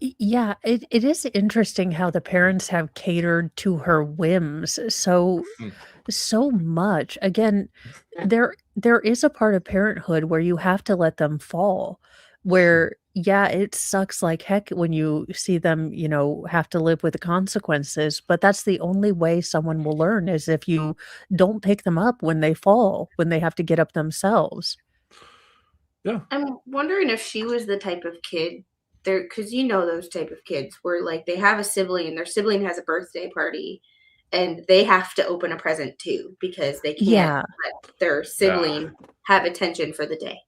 Yeah, it is interesting how the parents have catered to her whims so much. Again, there is a part of parenthood where you have to let them fall. Where, yeah, it sucks like heck when you see them, have to live with the consequences, but that's the only way someone will learn is if you don't pick them up when they fall, when they have to get up themselves. Yeah. I'm wondering if she was the type of kid there, because those type of kids where like they have a sibling and their sibling has a birthday party and they have to open a present too because they can't let their sibling have attention for the day.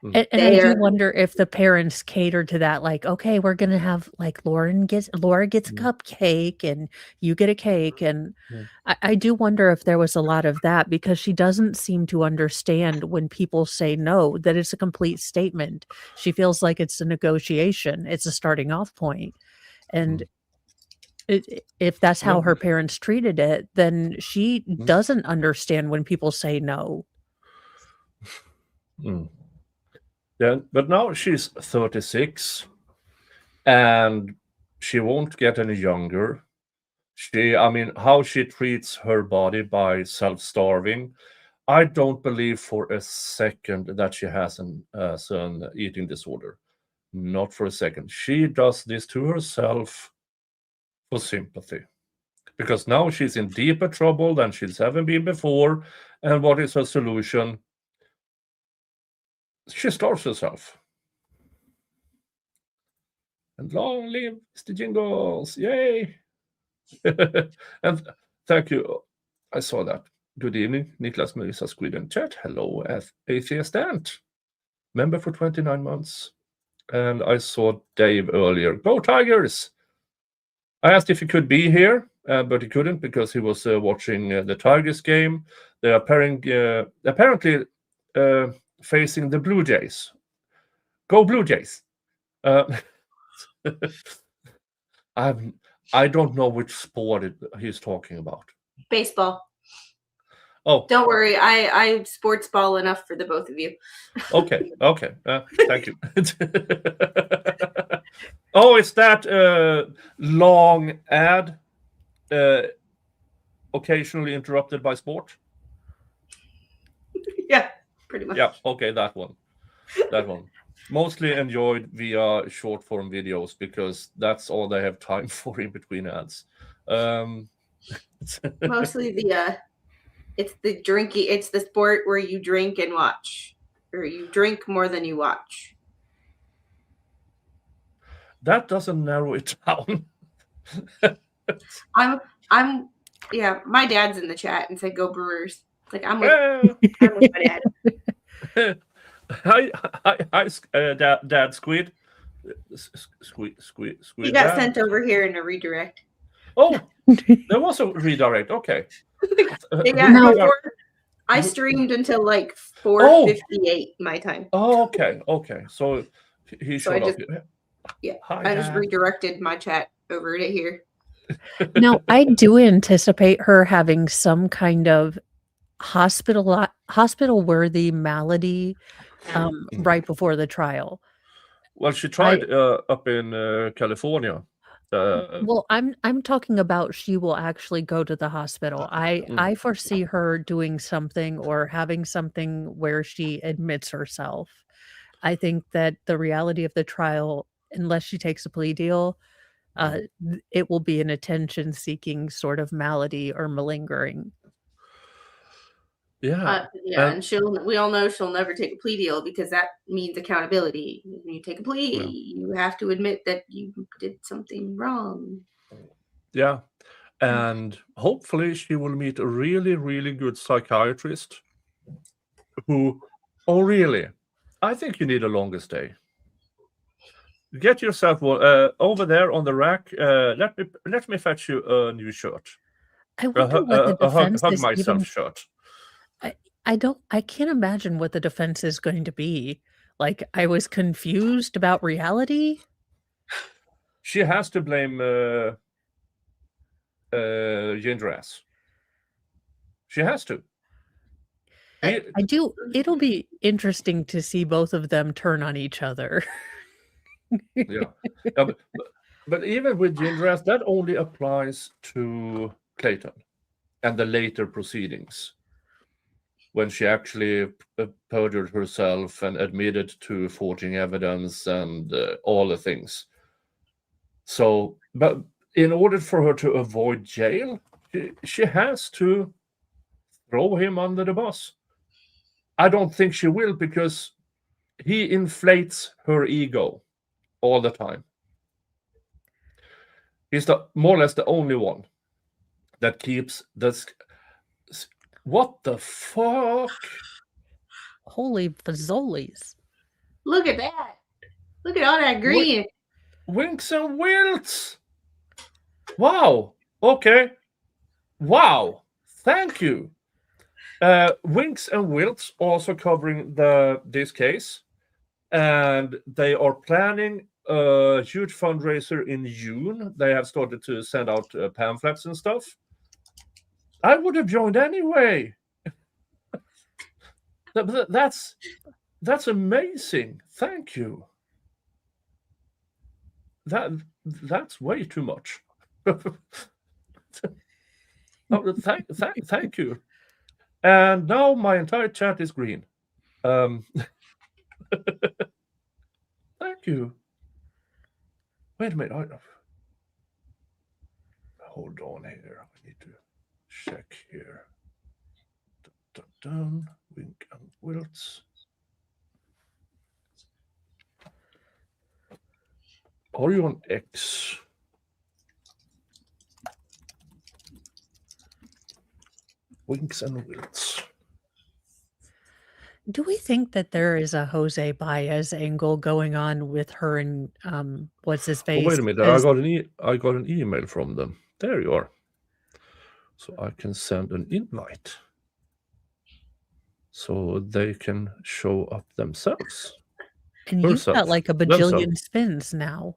And I do wonder if the parents cater to that, like, okay, we're gonna have like Laura gets a cupcake and you get a cake. And I do wonder if there was a lot of that because she doesn't seem to understand when people say no, that it's a complete statement. She feels like it's a negotiation, it's a starting off point. And if that's how her parents treated it, then she doesn't understand when people say no. Yeah, but now she's 36 and she won't get any younger. How she treats her body by self-starving, I don't believe for a second that she has an eating disorder. Not for a second. She does this to herself for sympathy. Because now she's in deeper trouble than she's ever been before. And what is her solution? She starves herself. And long live the jingles! Yay! And thank you. I saw that. Good evening, Niklas Melissa Squid in chat. Hello, Atheist Ant. Member for 29 months. And I saw Dave earlier. Go Tigers! I asked if he could be here, but he couldn't because he was watching the Tigers game. They are apparently facing the Blue Jays. Go Blue Jays! I don't know which sport he's talking about. Baseball. Oh, don't worry. I sports ball enough for the both of you. Okay. Thank you. Oh, is that long ad occasionally interrupted by sport? Yeah, pretty much. Yeah. Okay, that one. Mostly enjoyed via short form videos because that's all they have time for in between ads. Mostly it's the drinking. It's the sport where you drink and watch, or you drink more than you watch. That doesn't narrow it down. Yeah. My dad's in the chat and said, "Go Brewers!" Like I'm with my dad. Hi, Dad Squid. Squid. He got sent over here in a redirect. Oh, there was a redirect. Okay. I streamed until like 4:58 my time. Oh, okay. So he showed up. Yeah. I just redirected my chat over to here. Now, I do anticipate her having some kind of hospital-worthy malady right before the trial. Well, she tried up in California. Well, I'm talking about she will actually go to the hospital. I foresee her doing something or having something where she admits herself. I think that the reality of the trial, unless she takes a plea deal, it will be an attention-seeking sort of malady or malingering. Yeah. And we all know she'll never take a plea deal because that means accountability. When you take a plea, you have to admit that you did something wrong. Yeah. And hopefully she will meet a really, really good psychiatrist who, oh, really? I think you need a longer stay. Get yourself over there on the rack. Let me fetch you a new shirt. I wonder what the defense hug is myself even. shirt. I can't imagine what the defense is going to be. Like, I was confused about reality. She has to blame Ginger ass. She has to. I do. It'll be interesting to see both of them turn on each other. Yeah. But even with Ginger ass, that only applies to Clayton and the later proceedings, when she actually perjured herself and admitted to forging evidence and all the things. So, but in order for her to avoid jail, she has to throw him under the bus. I don't think she will, because he inflates her ego all the time. He's more or less the only one that keeps this. What the fuck? Holy fazolies. Look at that. Look at all that green. Winks and wilts. Wow. Okay. Wow. Thank you. Winks and Wilts also covering this case, and they are planning a huge fundraiser in June. They have started to send out pamphlets and stuff. I would have joined anyway. That's amazing. Thank you. That's way too much. Thank you. And now my entire chat is green. Thank you. Wait a minute. Hold on here. I need to check here. Dun, Wink and Wilts. Are you on X? Winks and Wilts. Do we think that there is a Jose Baez angle going on with her and what's his face? Oh, wait a minute. I got an email from them. There you are. So I can send an invite, so they can show up themselves. And you've got like a bajillion spins now.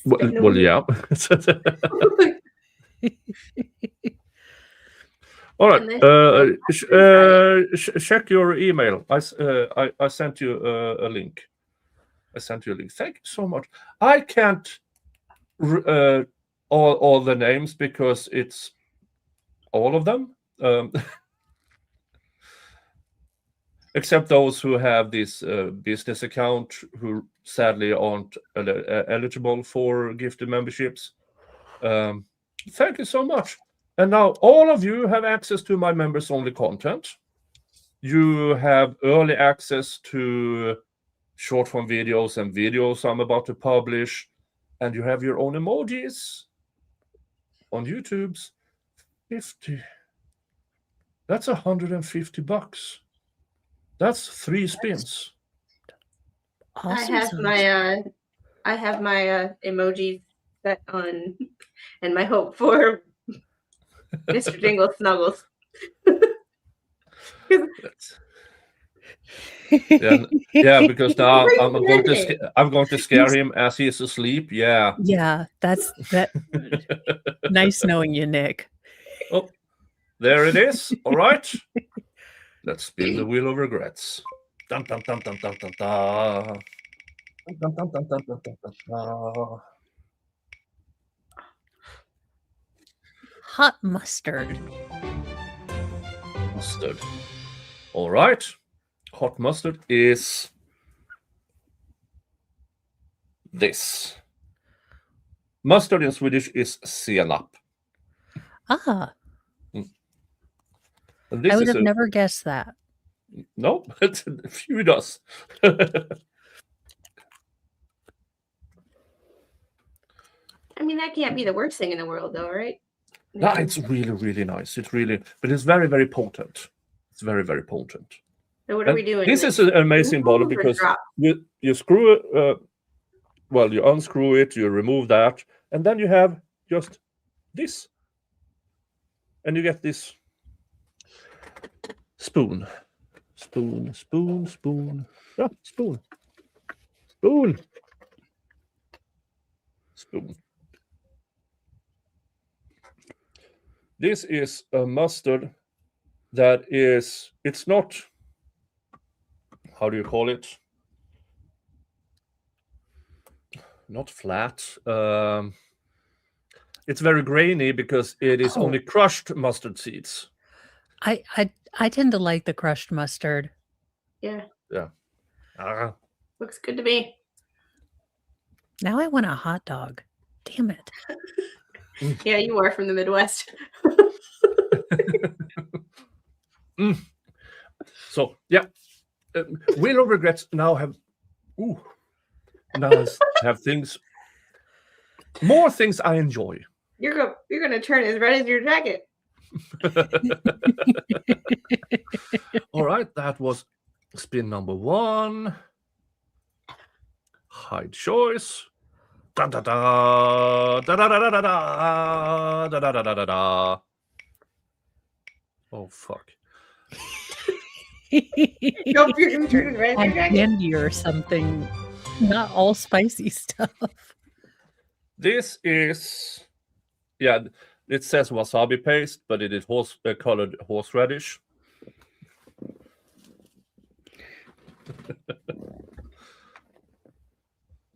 Well, yeah. All right. Check your email. I sent you a link. Thank you so much. I can't all the names because it's all of them, except those who have this business account, who sadly aren't eligible for gifted memberships. Thank you so much. And now all of you have access to my members-only content. You have early access to short-form videos and videos I'm about to publish. And you have your own emojis on YouTube's 50. That's $150. That's 3 spins. Awesome. I have my emojis set on, and my hope for Mr. Jingle Snuggles. yeah, because now I'm going to scare him as he's asleep. Yeah. Yeah, that's that. Nice knowing you, Nick. Oh, there it is. All right. Let's spin the wheel of regrets. Dun, dun, dun, dun, dun, dun, dun. Dun, dun, dun, dun, dun, dun, dun. Hot mustard. Mustard. All right. Hot mustard is this. Mustard in Swedish is senap. Ah, And I this would is have never guessed that. no, but a few does. I mean, that can't be the worst thing in the world, though, right? No, it's really, really nice. It's really, but it's very, very potent. It's very, very potent. So what are we doing? This Like, is an amazing bottle remove or because drop? you screw it, well, you unscrew it, you remove that, and then you have just this. And you get this spoon. Spoon, spoon, spoon. Yeah, spoon. Spoon. Spoon. This is a mustard that is, it's not, how do you call it? Not flat. It's very grainy because it is only crushed mustard seeds. I tend to like the crushed mustard. Yeah, Yeah. Ah. looks good to me. Now I want a hot dog. Damn it. Yeah, you are from the Midwest. So yeah, Wheel of Regrets now have have things, more things I enjoy. You're gonna turn as red as your jacket. All right, that was spin number 1. Hide choice. Da da da da da da da da da da da da da da da. Oh fuck. Nope, you're gonna turn as red as Add your jacket. candy or something. Not all spicy stuff. This is, yeah, it says wasabi paste, but it is colored horseradish.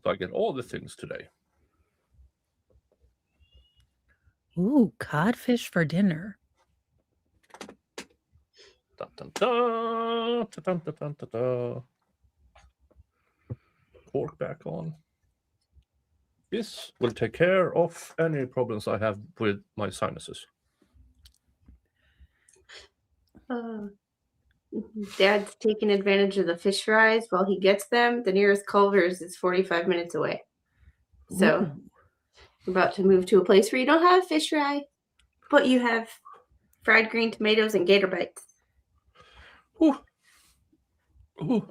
So I get all the things today. Ooh, codfish for dinner. Dun, dun, dun, dun, dun, dun, dun, dun. Cork back on. This will take care of any problems I have with my sinuses. Dad's taking advantage of the fish fries while he gets them. The nearest Culver's is 45 minutes away. So we're about to move to a place where you don't have fish fry, but you have fried green tomatoes and gator bites. Ooh. Ooh.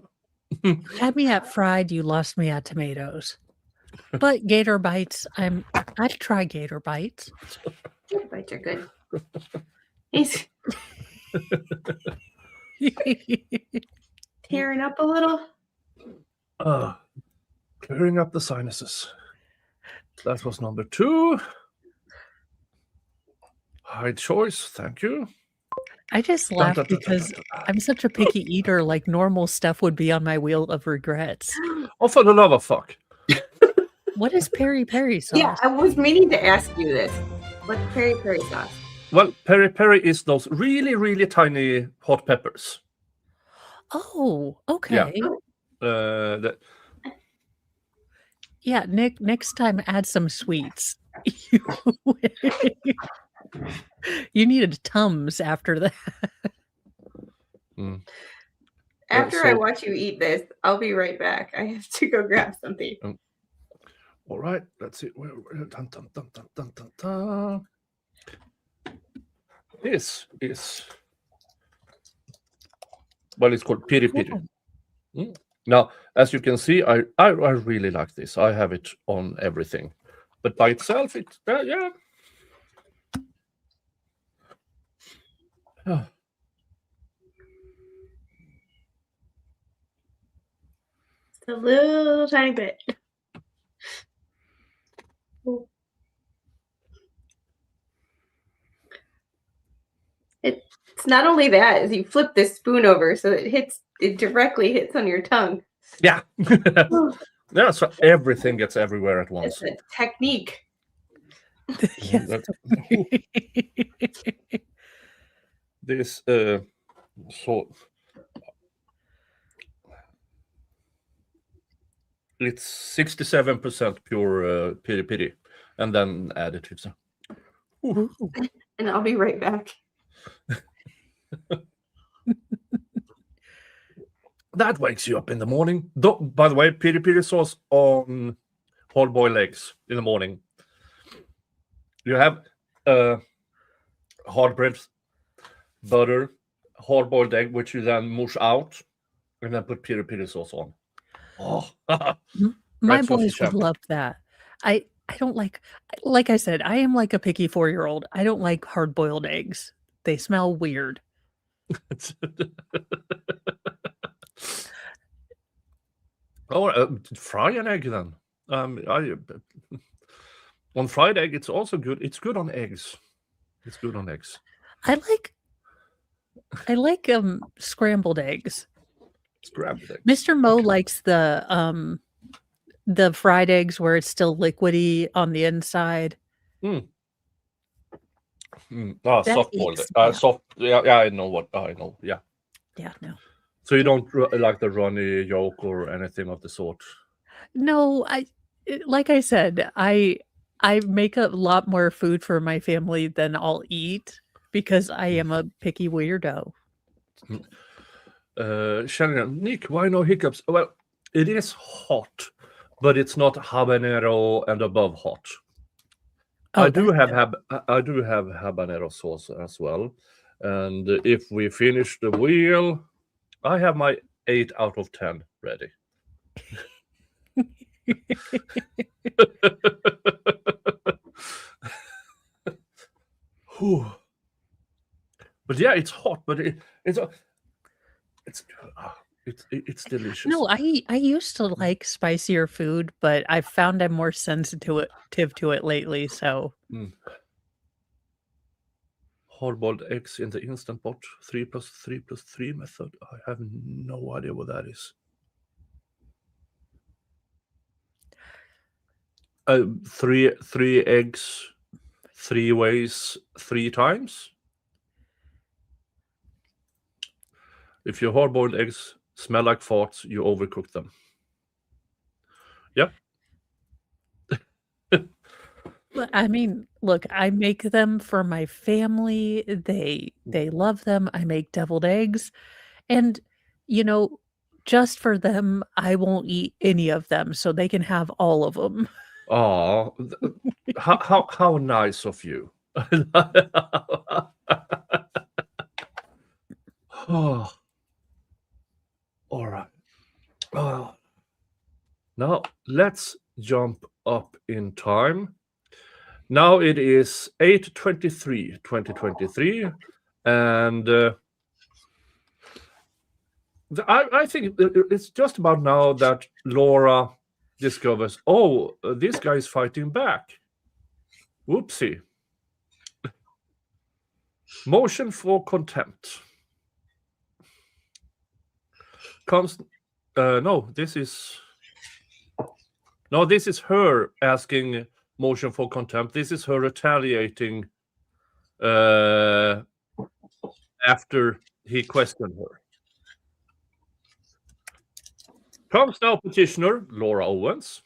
Had me at fried, you lost me at tomatoes. But gator bites, I'd try gator bites. Gator bites are good. He's tearing up a little. Clearing up the sinuses. That was number 2. High choice, thank you. I just laugh because I'm such a picky eater, like normal stuff would be on my wheel of regrets. Oh, for the love of fuck. What is peri peri sauce? Yeah, I was meaning to ask you this. What's peri peri sauce? Well, peri peri is those really, really tiny hot peppers. Oh, okay. Yeah. Yeah, Nick, next time add some sweets. You needed Tums after that. After I watch you eat this, I'll be right back. I have to go grab something. All right, let's see. Dun, dun, dun, dun, dun, dun, dun. This is, well, it's called piri piri. Now, as you can see, I really like this. I have it on everything, but by itself, it's yeah. Just a little tiny bit. It's not only that, as you flip this spoon over so it directly hits on your tongue. Yeah. Yeah, so everything gets everywhere at once. It's a technique. Yes. This so It's 67% pure piri piri, and then additives. Ooh. And I'll be right back. That wakes you up in the morning. By the way, piri piri sauce on hard-boiled eggs in the morning. You have hard bread, butter, hard-boiled egg, which you then mush out, and then put piri piri sauce on. Oh, My Right, Sophie boys would Champ. love that. I don't like I said, I am like a picky 4-year-old. I don't like hard-boiled eggs. They smell weird. Fry an egg then. On fried egg, it's also good. It's good on eggs. It's good on eggs. I like scrambled eggs. Scrambled egg. Mr. Mo likes the fried eggs where it's still liquidy on the inside. That Soft boiled. is- yeah. Soft. Yeah, I know what I know. Yeah. Yeah, no. So you don't like the runny yolk or anything of the sort. No, like I said, I make a lot more food for my family than I'll eat because I am a picky weirdo. Shannon, Nick, why no hiccups? Well, it is hot, but it's not habanero and above hot. Oh, I do have habanero sauce as well, and if we finish the wheel, I have my 8 out of 10 ready. Whew. But yeah, it's hot, but it's delicious. No, I used to like spicier food, but I've found I'm more sensitive to it lately. So Hard-boiled eggs in the Instant Pot 3+3+3 method. I have no idea what that is. 3 eggs, 3 ways, 3 times. If your hard-boiled eggs smell like farts, you overcook them. Yep. I mean, look, I make them for my family. They love them. I make deviled eggs, and just for them, I won't eat any of them, so they can have all of them. Oh, how nice of you. Oh. All right. Now let's jump up in time. Now it is 8/23/2023, and I think it's just about now that Laura discovers, oh, this guy is fighting back. Whoopsie. Motion for contempt. This is her asking motion for contempt. This is her retaliating after he questioned her. Comes now petitioner Laura Owens,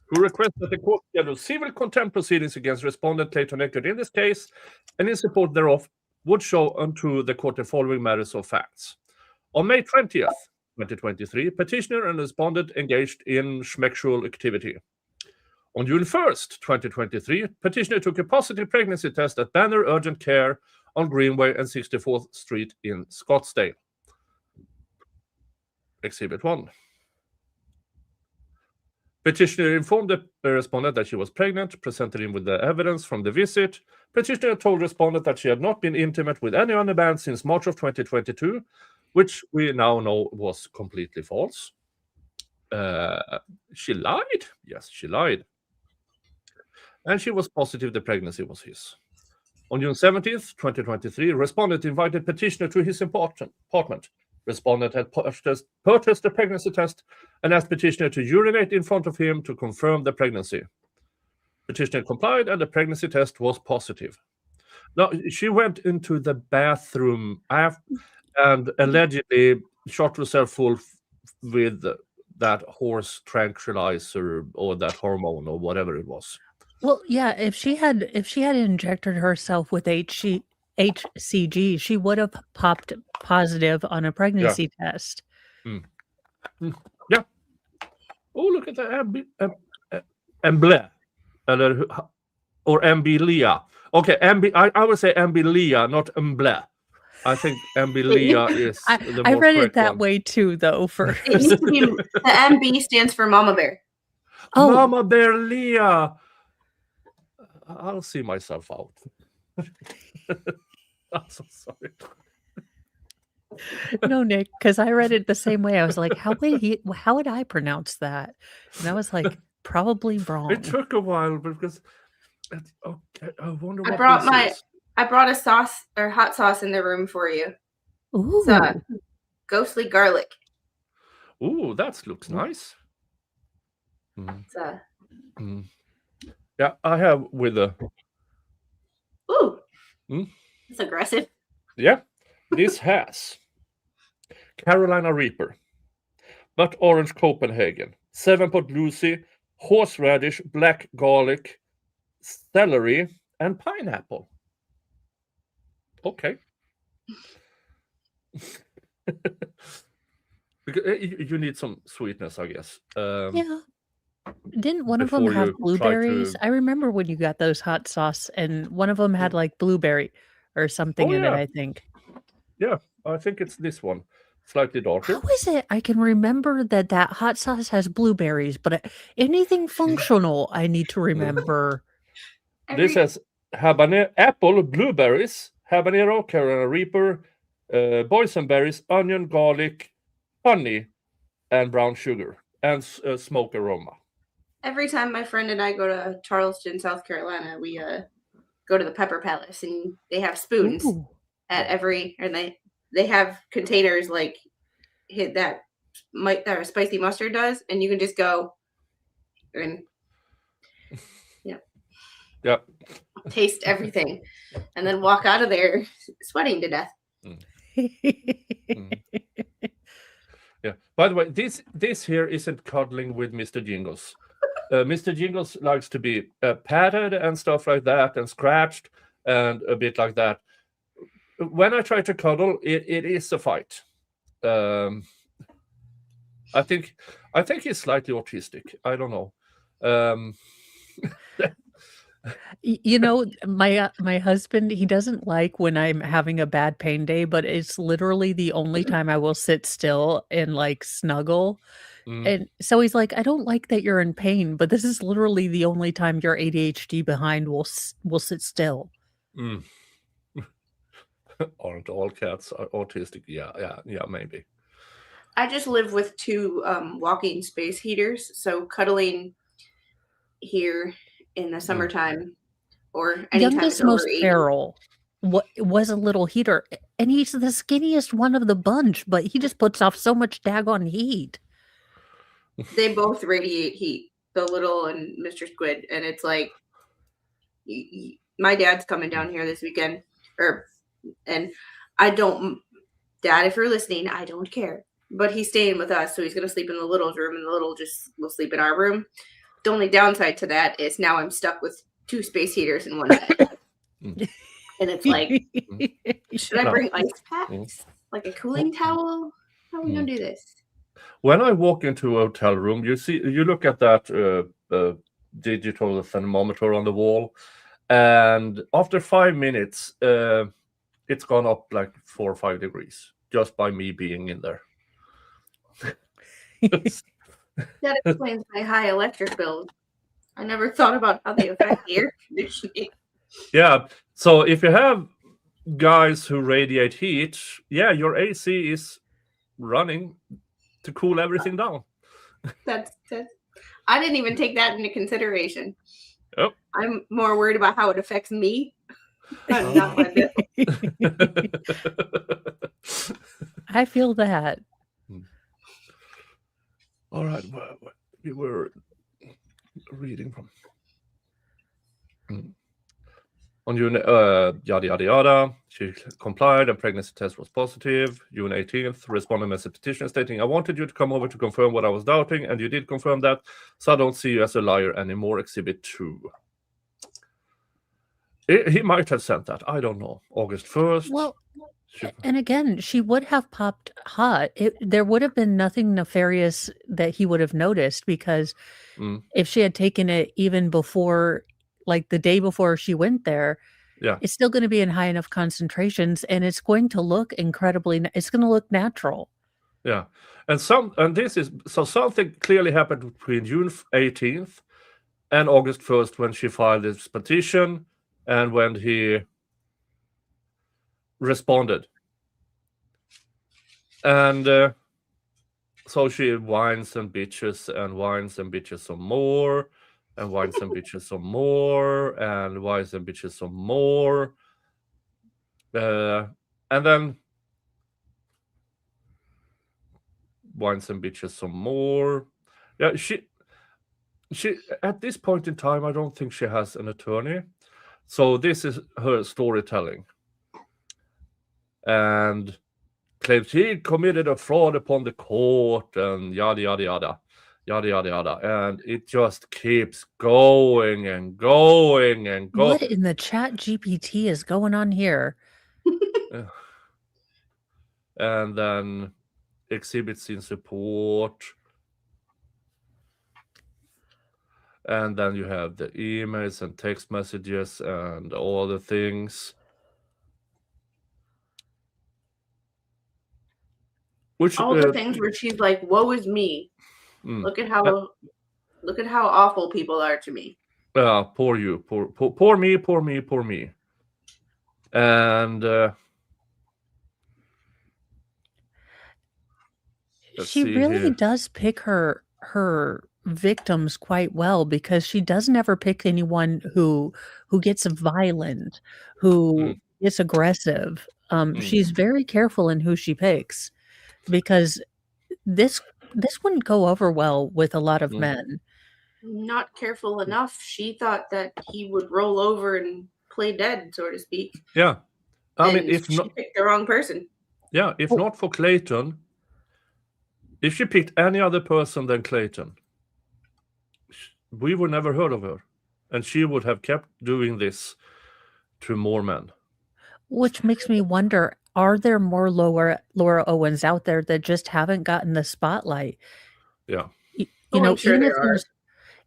who requests that the court schedule civil contempt proceedings against respondent Clayton Eckert in this case, and in support thereof would show unto the court the following matters of facts. On May 20th, 2023, petitioner and respondent engaged in sexual activity. On June 1st, 2023, petitioner took a positive pregnancy test at Banner Urgent Care on Greenway and 64th Street in Scottsdale. Exhibit 1. Petitioner informed the respondent that she was pregnant, presented him with the evidence from the visit. Petitioner told respondent that she had not been intimate with anyone in the band since March of 2022, which we now know was completely false. She lied. Yes, she lied. And she was positive the pregnancy was his. On June 17th, 2023, respondent invited petitioner to his apartment. Respondent had purchased the pregnancy test and asked petitioner to urinate in front of him to confirm the pregnancy. Petitioner complied and the pregnancy test was positive. Now, she went into the bathroom and allegedly shot herself full with that horse tranquilizer or that hormone or whatever it was. Well, yeah, if she had injected herself with HCG, she would have popped positive on a pregnancy test. Yeah. Oh, look at the Emble. Or Embilia. Okay, I would say Embilia, not Emble. I think Embilia is the I more read it correct that one. way too, though. For It needs to be the MB stands for Mama Bear. Oh. Mama Bear Leah. I'll see myself out. I'm so sorry. No, Nick, because I read it the same way. I was like, how would I pronounce that? And I was like, probably wrong. It took a while because okay, I wonder what I is. brought a sauce or hot sauce in the room for you. Ooh. It's ghostly garlic. Ooh, that looks nice. It's Yeah, I have with a. ooh, it's aggressive. Yeah, this has Carolina Reaper, but Orange Copenhagen, 7-pot Lucy, horseradish, black garlic, celery, and pineapple. Okay. Because you need some sweetness, I guess. Yeah. Didn't one of them before have you try blueberries? to- I remember when you got those hot sauce, and one of them had like blueberry or something in it, yeah. I think. Yeah, I think it's this one. Slightly darker. How is it I can remember that hot sauce has blueberries, but anything functional I need to remember? This has habanero, apple, blueberries, habanero, Carolina Reaper, boysenberries, onion, garlic, honey, and brown sugar, and smoke aroma. Every time my friend and I go to Charleston, South Carolina, we go to the Pepper Palace, and they have spoons Ooh. at every, and they have containers like hit that spicy mustard does, and you can just go and Yeah. taste everything, and then walk out of there sweating to death. Yeah. By the way, this here isn't cuddling with Mr. Jingles. Mr. Jingles likes to be patted and stuff like that, and scratched and a bit like that. When I try to cuddle, it is a fight. I think he's slightly autistic. I don't know. You know, my husband, he doesn't like when I'm having a bad pain day, but it's literally the only time I will sit still and like snuggle. And so he's like, I don't like that you're in pain, but this is literally the only time your ADHD behind will sit still. Aren't all cats autistic? Yeah, maybe. I just live with 2 walking space heaters, so cuddling here in the summertime or anytime Youngest, it's over most 80. feral was a little heater, and he's the skinniest one of the bunch, but he just puts off so much daggone heat. They both radiate heat, the little and Mr. Squid, and it's like my dad's coming down here this weekend, and Dad, if you're listening, I don't care, but he's staying with us, so he's gonna sleep in the little's room, and the little just will sleep in our room. The only downside to that is now I'm stuck with 2 space heaters in one bed. And it's like, should I bring ice packs? Like a cooling towel? How are we gonna do this? When I walk into a hotel room, you look at that digital thermometer on the wall, and after 5 minutes, it's gone up like 4 or 5 degrees just by me being in there. That explains my high electric bill. I never thought about how they affect the air conditioning. Yeah, so if you have guys who radiate heat, yeah, your AC is running to cool everything down. That's I didn't even take that into consideration. Oh. I'm more worried about how it affects me. Not my bill. I feel that. All right, we were reading from. On June, yada yada yada, she complied and pregnancy test was positive. June 18th, responded message petition stating, I wanted you to come over to confirm what I was doubting, and you did confirm that, so I don't see you as a liar anymore, Exhibit 2. He might have sent that, I don't know. August 1st. Well, and again, she would have popped hot. There would have been nothing nefarious that he would have noticed, because if she had taken it even before, like the day before she went there, yeah, it's still going to be in high enough concentrations, and it's going to look it's going to look natural. Yeah, and this is so something clearly happened between June 18th and August 1st when she filed this petition and when he responded. And so she whines and bitches some more, and whines and bitches some more, and whines and bitches some more. And then whines and bitches some more. Yeah, she at this point in time, I don't think she has an attorney. So this is her storytelling. And claims he committed a fraud upon the court and yada yada yada. Yada yada yada. And it just keeps going and going and going. What in the chat GPT is going on here? And then exhibits in support. And then you have the emails and text messages and all the things. All the things where she's like, woe is me. Look at how awful people are to me. Poor you. Poor me. And she really does pick her victims quite well, because she doesn't ever pick anyone who gets violent, who gets aggressive. She's very careful in who she picks, because this wouldn't go over well with a lot of men. Not careful enough. She thought that he would roll over and play dead, so to speak. Yeah. I mean, if she picked the wrong person. Yeah, if not for Clayton, if she picked any other person than Clayton, we would never heard of her. And she would have kept doing this to more men. Which makes me wonder, are there more Laura Owens out there that just haven't gotten the spotlight? Yeah. I'm sure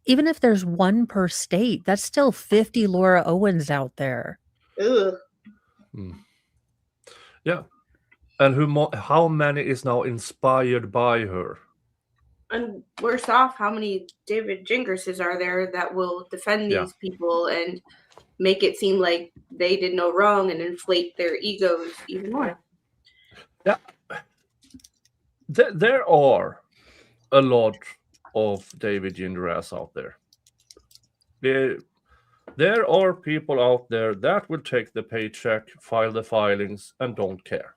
even if there's one per state, that's still 50 Laura Owens out there. Ugh. Yeah. And how many is now inspired by her? And worse off, how many David Gingerses are there that will defend these people and make it seem like they did no wrong and inflate their egos even more? Yeah. There are a lot of David Gingers out there. There are people out there that will take the paycheck, file the filings, and don't care.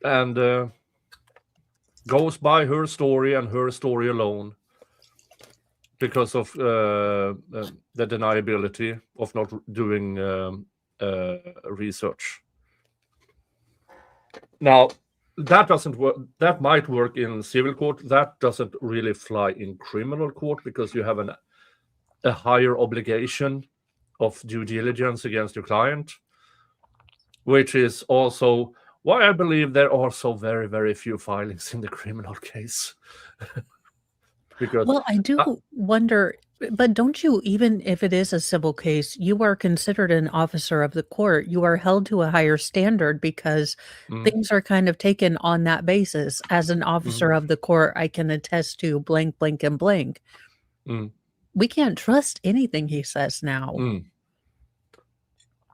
And goes by her story and her story alone because of the deniability of not doing research. Now, that doesn't work. That might work in civil court. That doesn't really fly in criminal court because you have a higher obligation of due diligence against your client, which is also why I believe there are so very, very few filings in the criminal case. Because I do wonder, but don't you, even if it is a civil case, you are considered an officer of the court. You are held to a higher standard because things are kind of taken on that basis. As an officer of the court, I can attest to blank, blank, and blank. We can't trust anything he says now.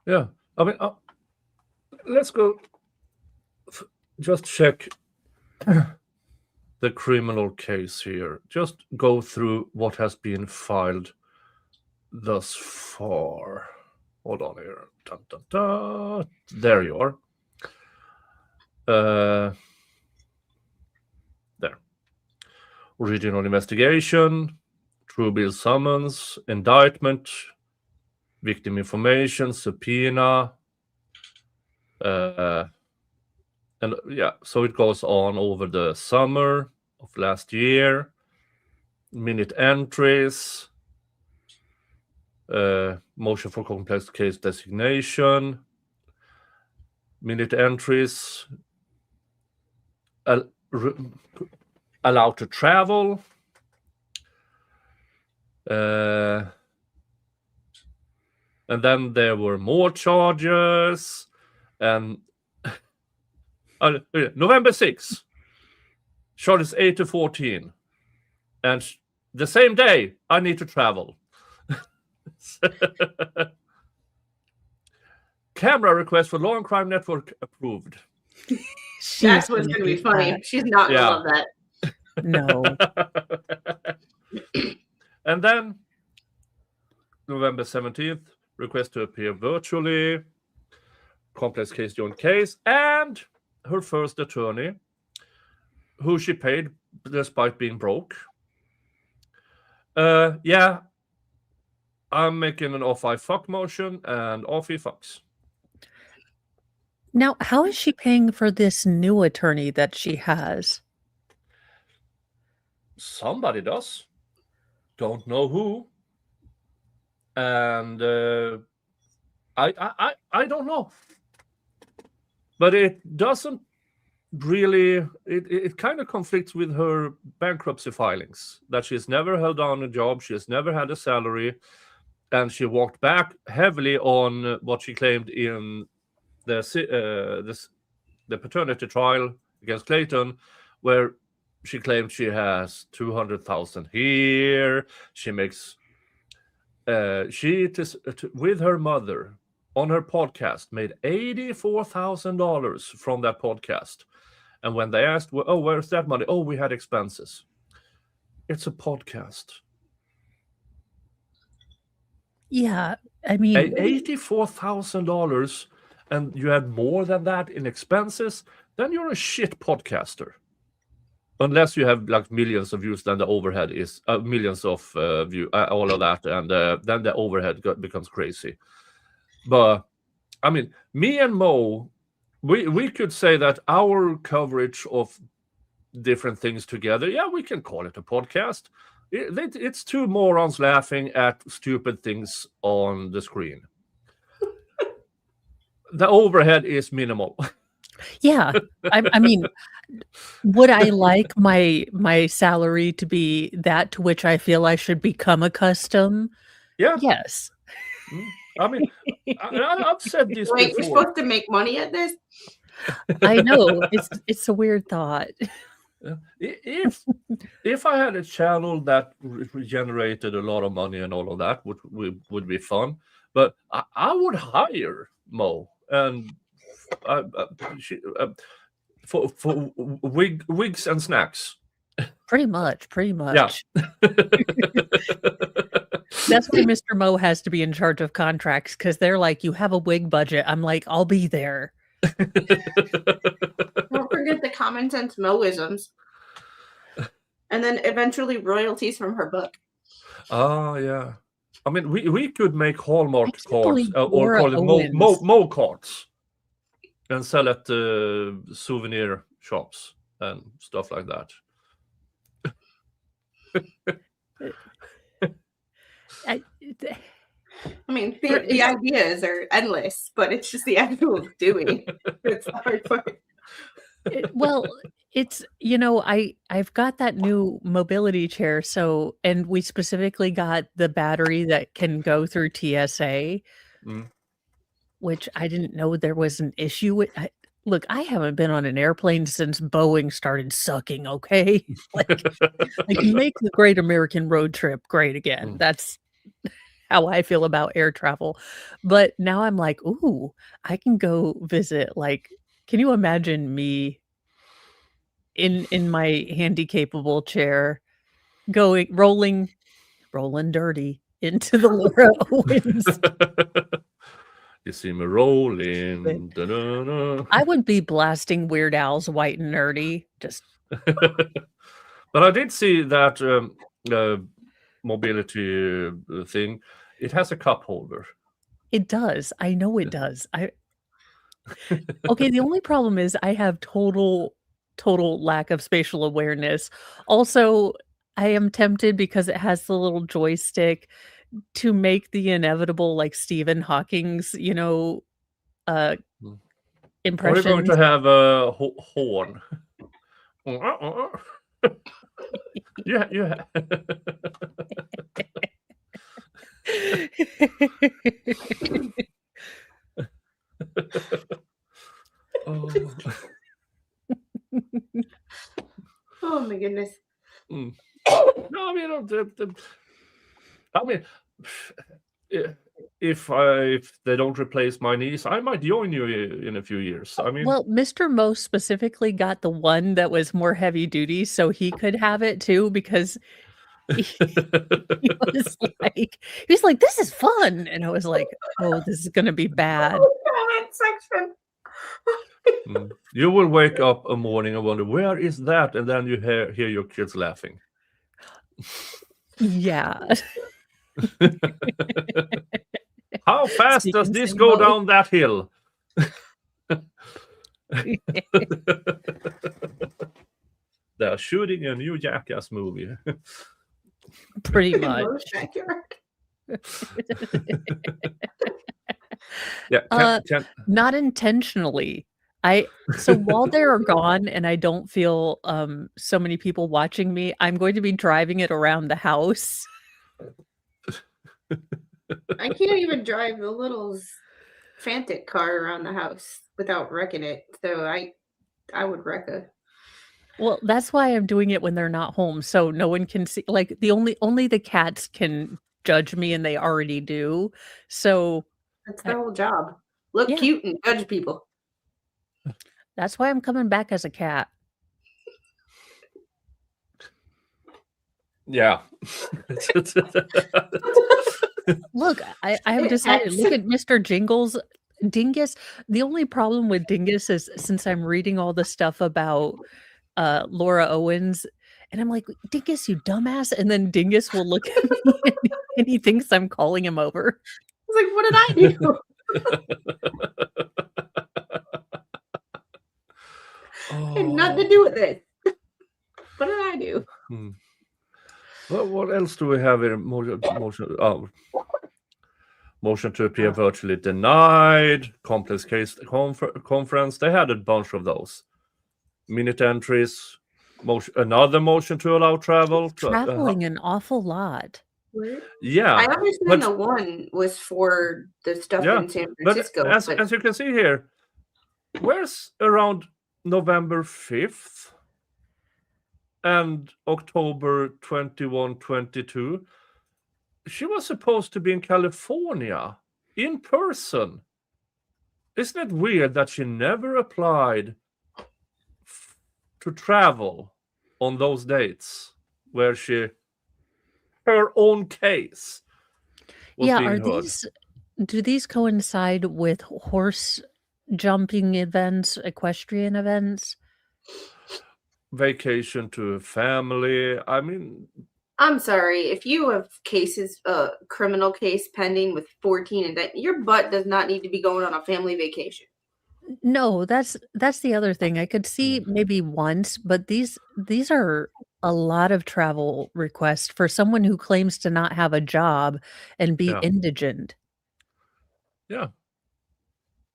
Yeah. I mean, let's go just check the criminal case here. Just go through what has been filed thus far. Hold on here. Dun, dun, dun. There you are. There. Original investigation, true bill summons, indictment, victim information, subpoena, and so it goes on over the summer of last year. Minute entries, motion for complex case designation, minute entries, allowed to travel, and then there were more charges, and November 6th, charges 8 to 14, and the same day I need to travel. Camera request for Law and Crime Network approved. That's what's going to be funny. She's not going to love that. No. And then November 17th, request to appear virtually, complex case, joint case, and her first attorney, who she paid despite being broke. I'm making an off I fuck motion, and off he fucks. Now, how is she paying for this new attorney that she has? Somebody does. Don't know who. And I don't know. But it doesn't really, it kind of conflicts with her bankruptcy filings, that she's never held down a job, she has never had a salary, and she walked back heavily on what she claimed in the paternity trial against Clayton, where she claimed she has $200,000 here. She makes with her mother on her podcast made $84,000 from that podcast. And when they asked, "Oh, where's that money?" "Oh, we had expenses." It's a podcast. Yeah, I mean, $84,000, and you had more than that in expenses, then you're a shit podcaster. Unless you have like millions of views, then the overhead is millions of view, all of that, and then the overhead becomes crazy. But I mean, me and Mo, we could say that our coverage of different things together, we can call it a podcast. It's two morons laughing at stupid things on the screen. The overhead is minimal. yeah. I mean, would I like my salary to be that to which I feel I should become accustomed? Yeah. Yes. I mean, I've said this Wait, before. you're supposed to make money at this? I know. It's a weird thought. If I had a channel that generated a lot of money and all of that, would be fun. But I would hire Mo and for wigs and snacks. Pretty much. Yeah. That's why Mr. Mo has to be in charge of contracts, because they're like, you have a wig budget. I'm like, I'll be there. Don't forget the common sense Moisms. And then eventually royalties from her book. Oh, yeah. I mean, we could make Hallmark cards believe or Laura call it Owens. Mo cards and sell at souvenir shops and stuff like that. I mean, the ideas are endless, but it's just the actual doing. It's the hard part. Well, it's, I've got that new mobility chair. So, and we specifically got the battery that can go through TSA, which I didn't know there was an issue with. Look, I haven't been on an airplane since Boeing started sucking. Okay. like make the great American road trip great again. That's how I feel about air travel. But now I'm like, ooh, I can go visit. Like, can you imagine me in my handy capable chair rolling dirty into the Laura Owens? You see me rolling. Da-da-da. I would be blasting Weird Al's White and Nerdy. Just. But I did see that mobility thing. It has a cup holder. It does. I know it does. Okay, the only problem is I have total lack of spatial awareness. Also, I am tempted because it has the little joystick to make the inevitable, like, Stephen Hawking's, uh, Are you going impressions. to have a horn? Yeah. Oh. Oh my goodness. No, I mean, I mean, if they don't replace my niece, I might join you in a few years. I mean, Well, Mr. Most specifically got the one that was more heavy duty, so he could have it too because he was like, "This is fun," and I was like, "Oh, this is gonna be bad." Comment section. you will wake up a morning and wonder, where is that? And then you hear your kids laughing. Yeah. How fast does Speaking this Simbo. go down that hill? They're shooting a new Jackass movie. Pretty much. Most accurate. Yeah, Not intentionally. So while they're gone and I don't feel so many people watching me, I'm going to be driving it around the house. I can't even drive the little Fantic car around the house without wrecking it. So I would wreck a. Well, that's why I'm doing it when they're not home, so no one can see. Like only the cats can judge me, and they already do. So That's their whole job. Look Yeah. cute and judge people. that's why I'm coming back as a cat. Yeah. Look, I have decided. Look at Mr. Dingus. The only problem with Dingus is since I'm reading all the stuff about Laura Owens, and I'm like, Dingus, you dumbass. And then Dingus will look at me and he thinks I'm calling him over. I was like, what did I do? Had nothing to do with it. What did I do? Well, what else do we have here? Motion to appear virtually denied. Complex case conference. They had a bunch of those. Minute entries. Another motion to allow travel. Traveling an awful lot. Yeah. I understand the one was for the stuff in San Francisco. But as you can see here, where's around November 5th and October 21, 22, she was supposed to be in California in person. Isn't it weird that she never applied to travel on those dates where her own case was being heard? Do these coincide with horse jumping events, equestrian events? Vacation to family. I mean, I'm sorry, if you have cases, criminal case pending with 14 and that, your butt does not need to be going on a family vacation. No, that's the other thing. I could see maybe once, but these are a lot of travel requests for someone who claims to not have a job and be indigent. Yeah.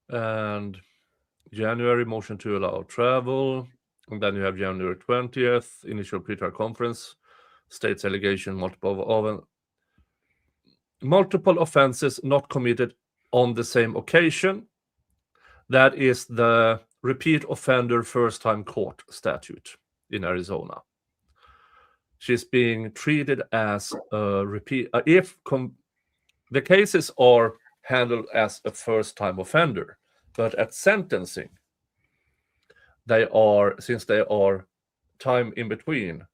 And January, motion to allow travel. And then you have January 20th, initial pretrial conference, state's allegation, multiple offenses not committed on the same occasion. That is the repeat offender first time court statute in Arizona. She's being treated as a repeat. The cases are handled as a first time offender, but at sentencing, since they are time in between,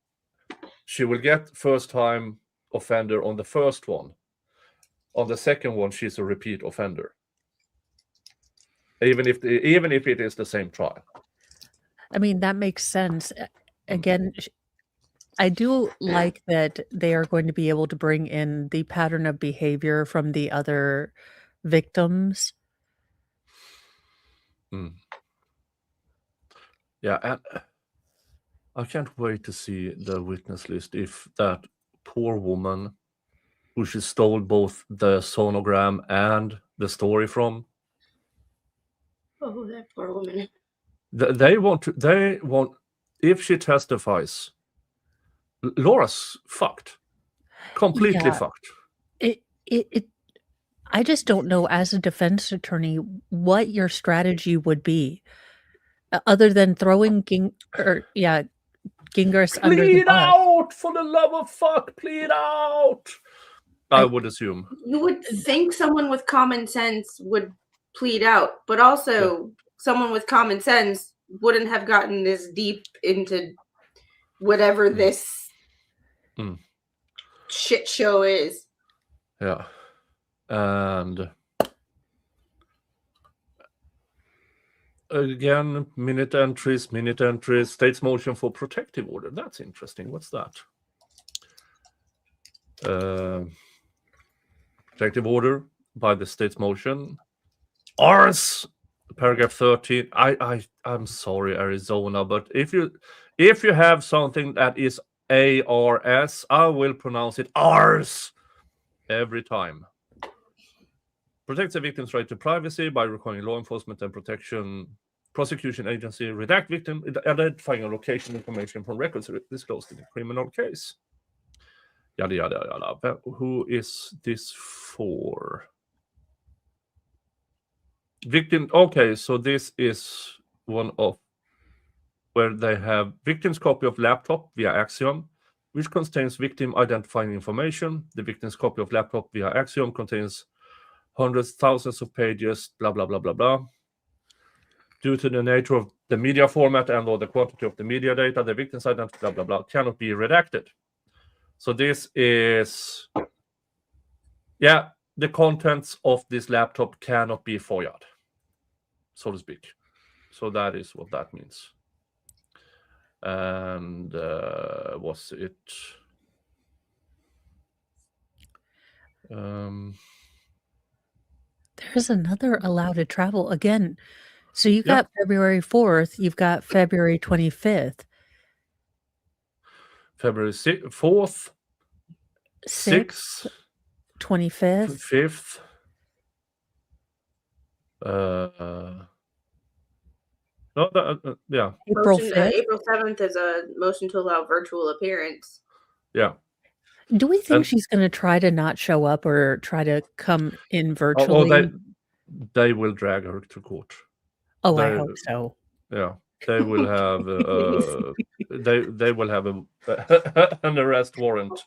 she will get first time offender on the first one. On the second one, she's a repeat offender. Even if it is the same trial. I mean, that makes sense. Again, I do like that they are going to be able to bring in the pattern of behavior from the other victims. Yeah, and I can't wait to see the witness list if that poor woman who she stole both the sonogram and the story from. Oh, that poor woman. They want if she testifies, Laura's fucked. Completely Yeah. fucked. I just don't know as a defense attorney what your strategy would be other than throwing Gingras under the Plead bus. out, for the love of fuck, plead out. I would assume. You would think someone with common sense would plead out, but also someone with common sense wouldn't have gotten this deep into whatever this shit show is. Yeah. And again, minute entries, state's motion for protective order. That's interesting. What's that? Protective order by the state's motion. Ars, paragraph 13. I'm sorry, Arizona, but if you have something that is ARS, I will pronounce it Ars every time. Protects the victim's right to privacy by requiring law enforcement and prosecution agency redact victim identifying a location information from records disclosed in a criminal case. Yada yada yada. Who is this for? Victim. Okay, so this is one of where they have victim's copy of laptop via Axiom, which contains victim identifying information. The victim's copy of laptop via Axiom contains hundreds, thousands of pages, blah, blah, blah, blah, blah. Due to the nature of the media format and or the quantity of the media data, the victim's identity, blah, blah, blah, cannot be redacted. So this is, the contents of this laptop cannot be FOIA'd, so to speak. So that is what that means. And was it... There's another allowed to travel again. So you got February 4th, you've got February 25th. February 4th, 6th, 25th. 5th. April 5th. April 7th is a motion to allow virtual appearance. Yeah. Do we think she's going to try to not show up or try to come in virtually? They will drag her to court. Oh, I hope so. Yeah, they will have they will have an arrest warrant.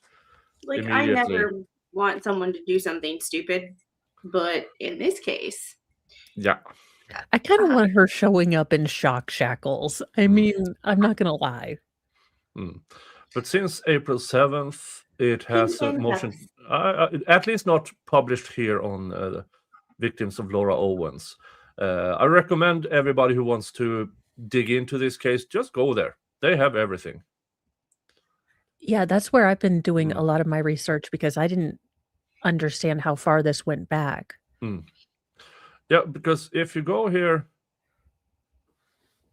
Like, I never want someone to do something stupid, but in this case, yeah, I kind of want her showing up in shock shackles. I mean, I'm not gonna lie. But since April 7th, it has a motion, at least not published here on the victims of Laura Owens. I recommend everybody who wants to dig into this case, just go there. They have everything. Yeah, that's where I've been doing a lot of my research because I didn't understand how far this went back. Yeah, because if you go here,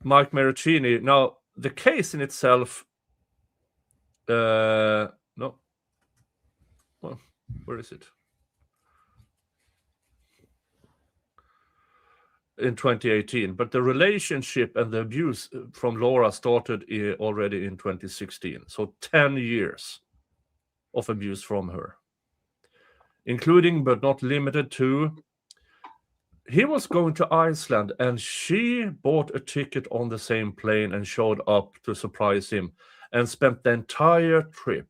Mike Maricini, now the case in itself, no, well, where is it? In 2018, but the relationship and the abuse from Laura started already in 2016. So 10 years of abuse from her, including but not limited to, he was going to Iceland and she bought a ticket on the same plane and showed up to surprise him and spent the entire trip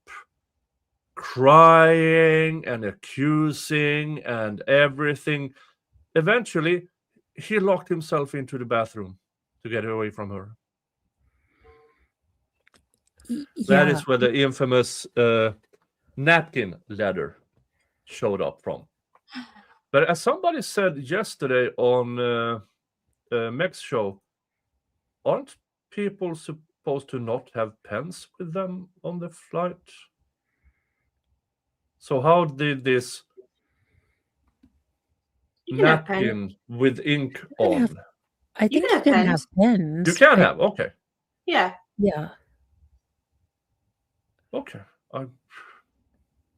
crying and accusing and everything. Eventually, he locked himself into the bathroom to get away from her. Yeah. That is where the infamous napkin letter showed up from. But as somebody said yesterday on Meg's show, aren't people supposed to not have pens with them on the flight? So how did this You can have pens. napkin with ink can on. have- I think can you have can have pens. You can have, okay. Yeah. Yeah. Okay.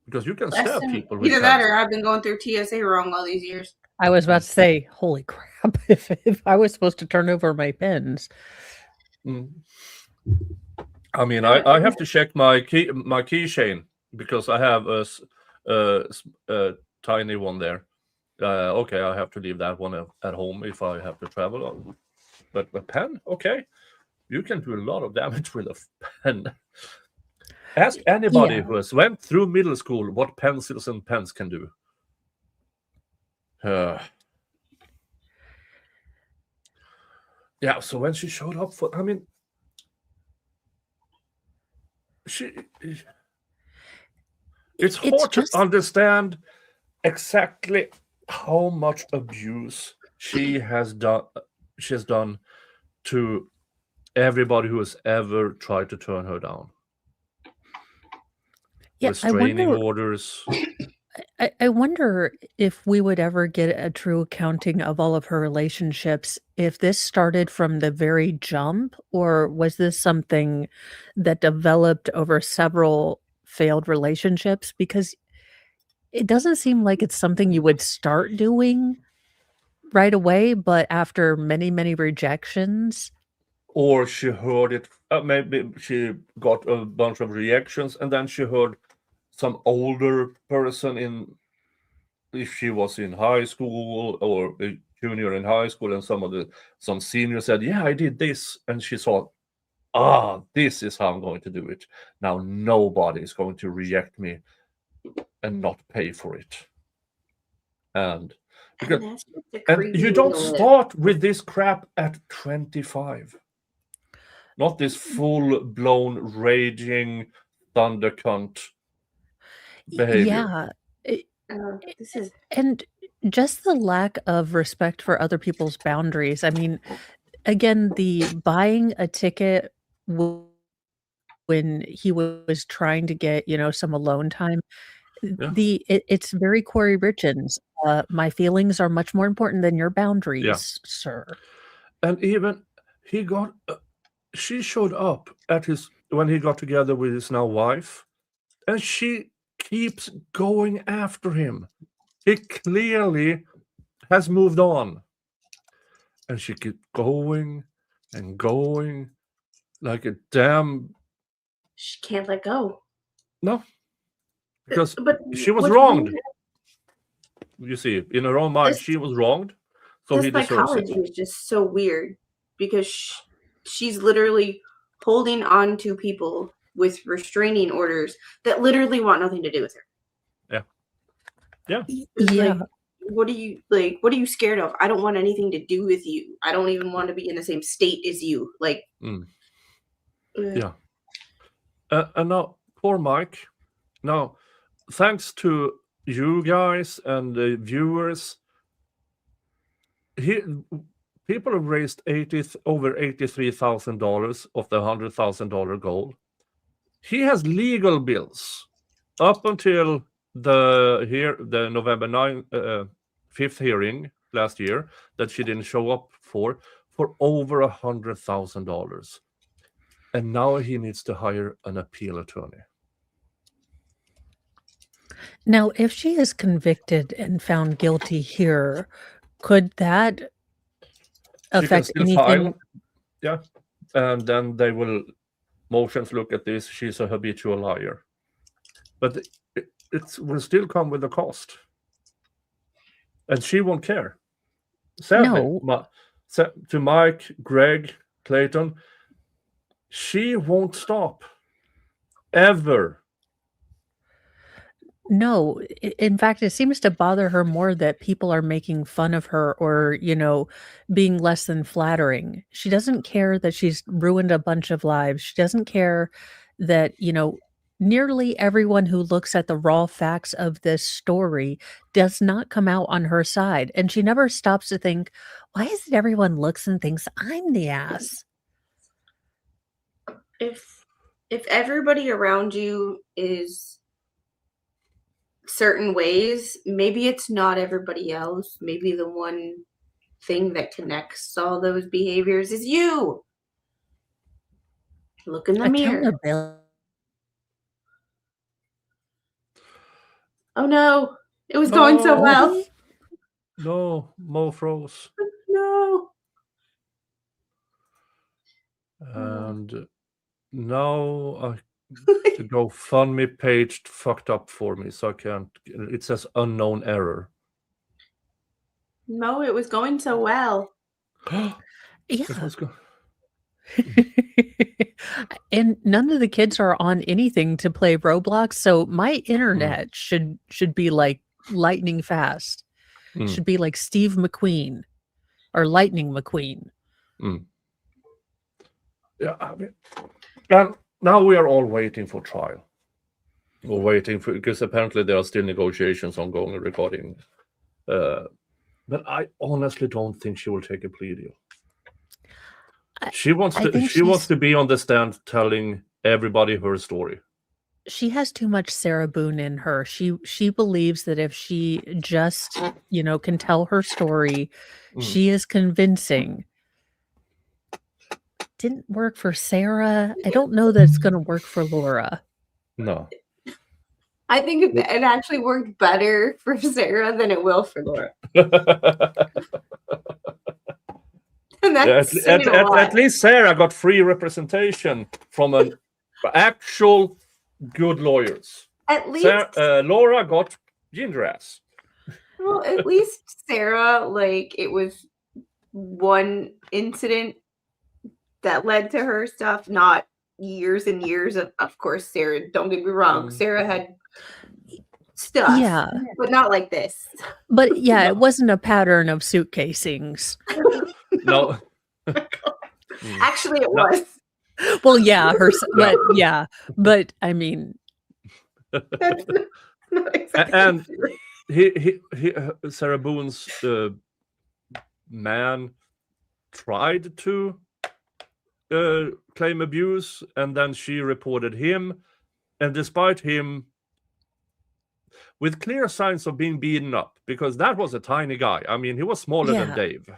Because you can Less stab than- people with Either that pens. or I've been going through TSA wrong all these years. I was about to say, holy crap, if I was supposed to turn over my pens. Mm. I mean, I have to check my keychain because I have a tiny one there. Okay, I have to leave that one at home if I have to travel. But a pen, okay, you can do a lot of damage with a pen. Ask anybody Yeah. who has went through middle school what pencils and pens can do. Yeah, so when she showed up for, I mean, it's hard to understand exactly how much abuse she has done to everybody who has ever tried to turn her down. Yeah, Restraining orders. I wonder if we would ever get a true accounting of all of her relationships, if this started from the very jump, or was this something that developed over several failed relationships? Because it doesn't seem like it's something you would start doing right away, but after many, many rejections. Or she heard it, maybe she got a bunch of reactions, and then she heard some older person if she was in high school or a junior in high school, and some senior said, yeah, I did this, and she thought, this is how I'm going to do it. Now nobody is going to reject me and not pay for it. And you don't start with this crap at 25. Not this full-blown raging thunder cunt behavior. Yeah. And just the lack of respect for other people's boundaries. I mean, again, the buying a ticket when he was trying to get, some alone time. Yeah. It's very Corey Richins. My feelings are much more important than your boundaries, sir. And even she showed up when he got together with his now wife, and she keeps going after him. He clearly has moved on, and she keeps going and going like a damn. She can't let go. No, because she was wronged. You see, in her own mind, she was wronged, so he deserves it. This psychology is just so weird because she's literally holding on to people with restraining orders that literally want nothing to do with her. Yeah. Yeah. What are you scared of? I don't want anything to do with you. I don't even want to be in the same state as you. Yeah. And now, poor Mike. Now, thanks to you guys and the viewers, people have raised over $83,000 of the $100,000 goal. He has legal bills up until the November 5th hearing last year that she didn't show up for over $100,000. And now he needs to hire an appeal attorney. Now, if she is convicted and found guilty here, could that affect anything? Yeah, and then they will motions look at this. She's a habitual liar, but it will still come with a cost, and she won't care. Sadly, to Mike, Greg, Clayton, she won't stop ever. No, in fact, it seems to bother her more that people are making fun of her or, being less than flattering. She doesn't care that she's ruined a bunch of lives. She doesn't care that, nearly everyone who looks at the raw facts of this story does not come out on her side. And she never stops to think, why is it everyone looks and thinks I'm the ass? If everybody around you is certain ways, maybe it's not everybody else. Maybe the one thing that connects all those behaviors is you. Look in the mirror. Accountability. Oh no, it was going so No. well. No, Mo froze. No. And now the GoFundMe page fucked up for me, so I can't. It says unknown error. No, it was going so well. It Yeah. was go- And none of the kids are on anything to play Roblox, so my internet should be like lightning fast. Mm. Should be like Steve McQueen or Lightning McQueen. Yeah, I mean, and now we are all waiting for trial. We're waiting for, because apparently there are still negotiations ongoing regarding. But I honestly don't think she will take a plea deal. She wants I to. think She wants she's- to be on the stand telling everybody her story. She has too much Sarah Boone in her. She believes that if she just, can tell her story, she is convincing. Didn't work for Sarah. I don't know that it's going to work for Laura. No. I think it actually worked better for Sarah than it will for Laura. And that's saying a lot. At least Sarah got free representation from an actual good lawyers. At least, Laura got ginger ass. well, at least Sarah, like, it was one incident that led to her stuff, not years and years of course, Sarah, don't get me wrong, Sarah had stuff, Yeah. but not like this. But yeah, it wasn't a pattern of suit casings. No. Actually, it was. Well, yeah, but I mean, That's not exactly And true. he Sarah Boone's man tried to claim abuse, and then she reported him, and despite him with clear signs of being beaten up, because that was a tiny guy. I mean, he was smaller than Yeah. Dave,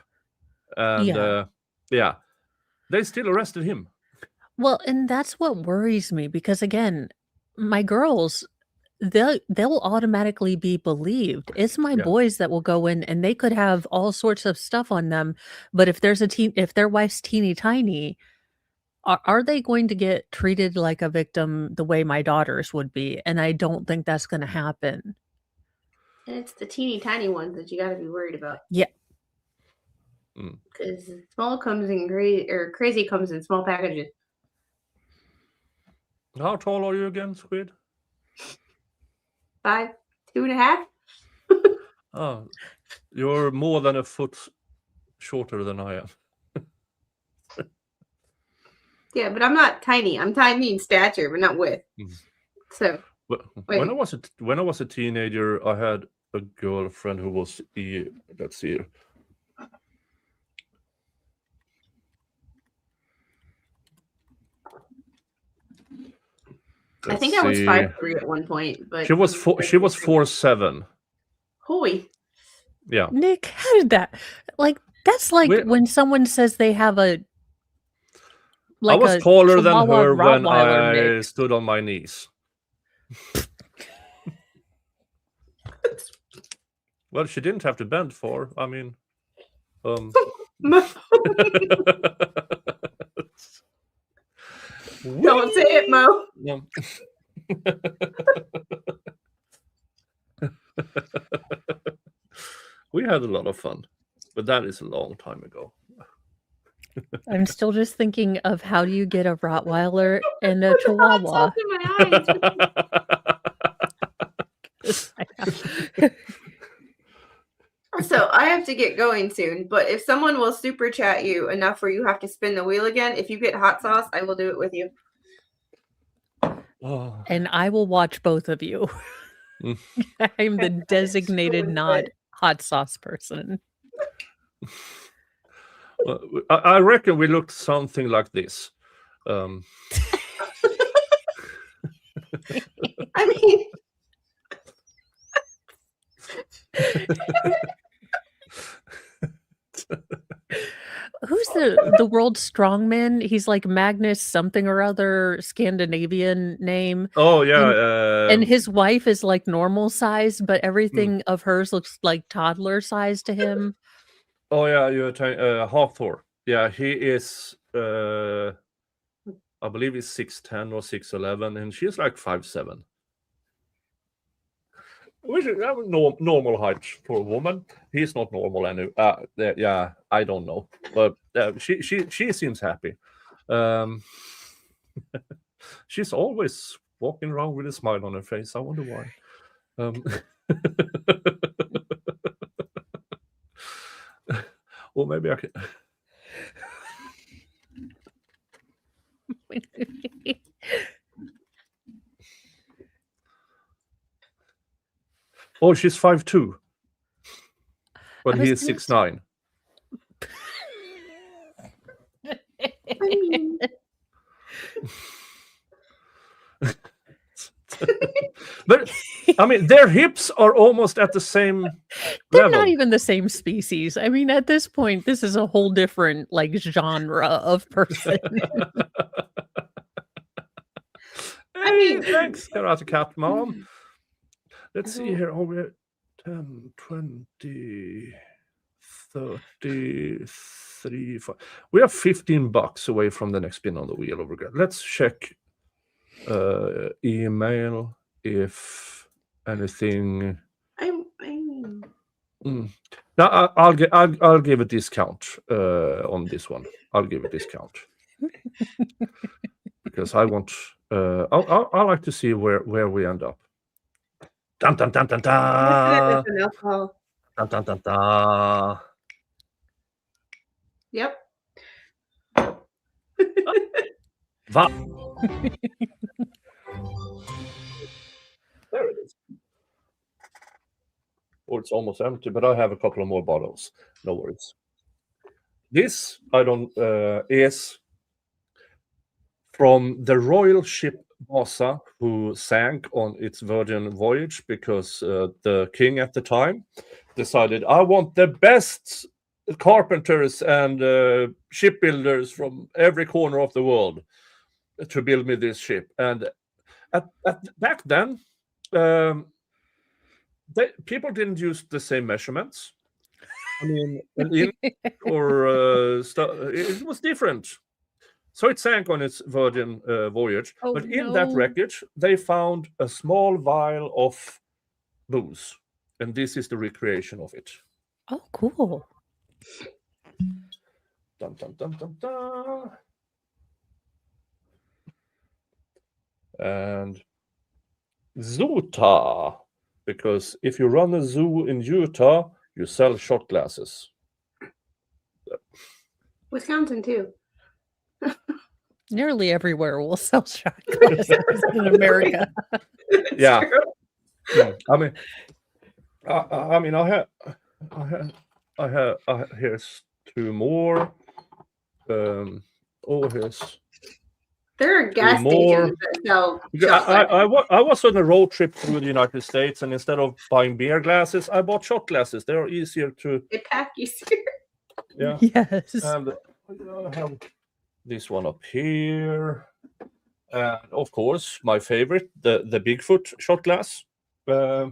and they still arrested him. well, and that's what worries me because again, my girls, they'll automatically be believed. It's my Yeah. boys that will go in and they could have all sorts of stuff on them, but if if their wife's teeny tiny, are they going to get treated like a victim the way my daughters would be? And I don't think that's going to happen. And it's the teeny tiny ones that you got to be worried about. Yeah. Because small comes in crazy comes in small packages. How tall are you again, Squid? 5, 2.5. Oh, you're more than a foot shorter than I am. Yeah, but I'm not tiny. I'm tiny in stature, but not width. So But Wait. when I was a teenager, I had a girlfriend who was let's see. I think I was 5'3" at one point, but She was 4'7". Holy. Yeah. Nick, how did that that's like Wait. when someone says they have a I was a taller than Chihuahua her when Rottweiler, I Nick. stood on my knees. Well, she didn't have to bend for. I mean, Don't say it, Mo. No. We had a lot of fun, but that is a long time ago. I'm still just thinking of how do you get a Rottweiler and a Chihuahua? It's in my eyes. So I have to get going soon, but if someone will super chat you enough where you have to spin the wheel again, if you get hot sauce, I will do it with you. Oh. And I will watch both of you. I'm the designated really not good. hot sauce person. Well, I reckon we looked something like this. I mean, Who's the world strongman? He's like Magnus something or other, Scandinavian name. Oh yeah, And his wife is like normal size, but everything of hers looks like toddler size to him. oh yeah, you're Hathor. Yeah, he is. I believe he's 6'10" or 6'11", and she's like 5'7". Which is normal height for a woman. He's not normal anyway. Yeah, I don't know, but she seems happy. She's always walking around with a smile on her face. I wonder why. Or maybe I can. Oh, she's 5'2", but he is 6'9". But I mean, their hips are almost at the same They're level. not even the same species. I mean, at this point, this is a whole different like genre of person. I mean, Thanks, Karate Cat Mom. Let's see here. Oh, we're 10, 20, 30, 3, 4. We are $15 away from the next spin on the wheel of regret. Let's check email if anything. Now I'll give a discount on this one. I'll give a discount because I want. I like to see where we end up. Dun dun dun dun dun. Dun dun dun dun. Yep. Va? There it is. Oh, it's almost empty, but I have a couple of more bottles. No worries. This I don't is from the royal ship Vasa, who sank on its Virgin voyage because the king at the time decided, I want the best carpenters and shipbuilders from every corner of the world to build me this ship. And back then, people didn't use the same measurements. I mean, it was different. So it sank on its Virgin voyage. Oh, but in that wreckage, they found a small vial of booze. And this is the recreation of it. Oh, cool. Dun, dun, dun, dun, dun. And Zuta. Because if you run a zoo in Utah, you sell shot glasses. Wisconsin, too. Nearly everywhere will sell shot glasses in America. Yeah. I mean, I have here's two more. Here's there are gas stations that sell shot glasses. I was on a road trip through the United States, and instead of buying beer glasses, I bought shot glasses. They are easier to. They pack easier. Yeah. Yes. And I have this one up here, and of course, my favorite, the Bigfoot shot glass. Yeah,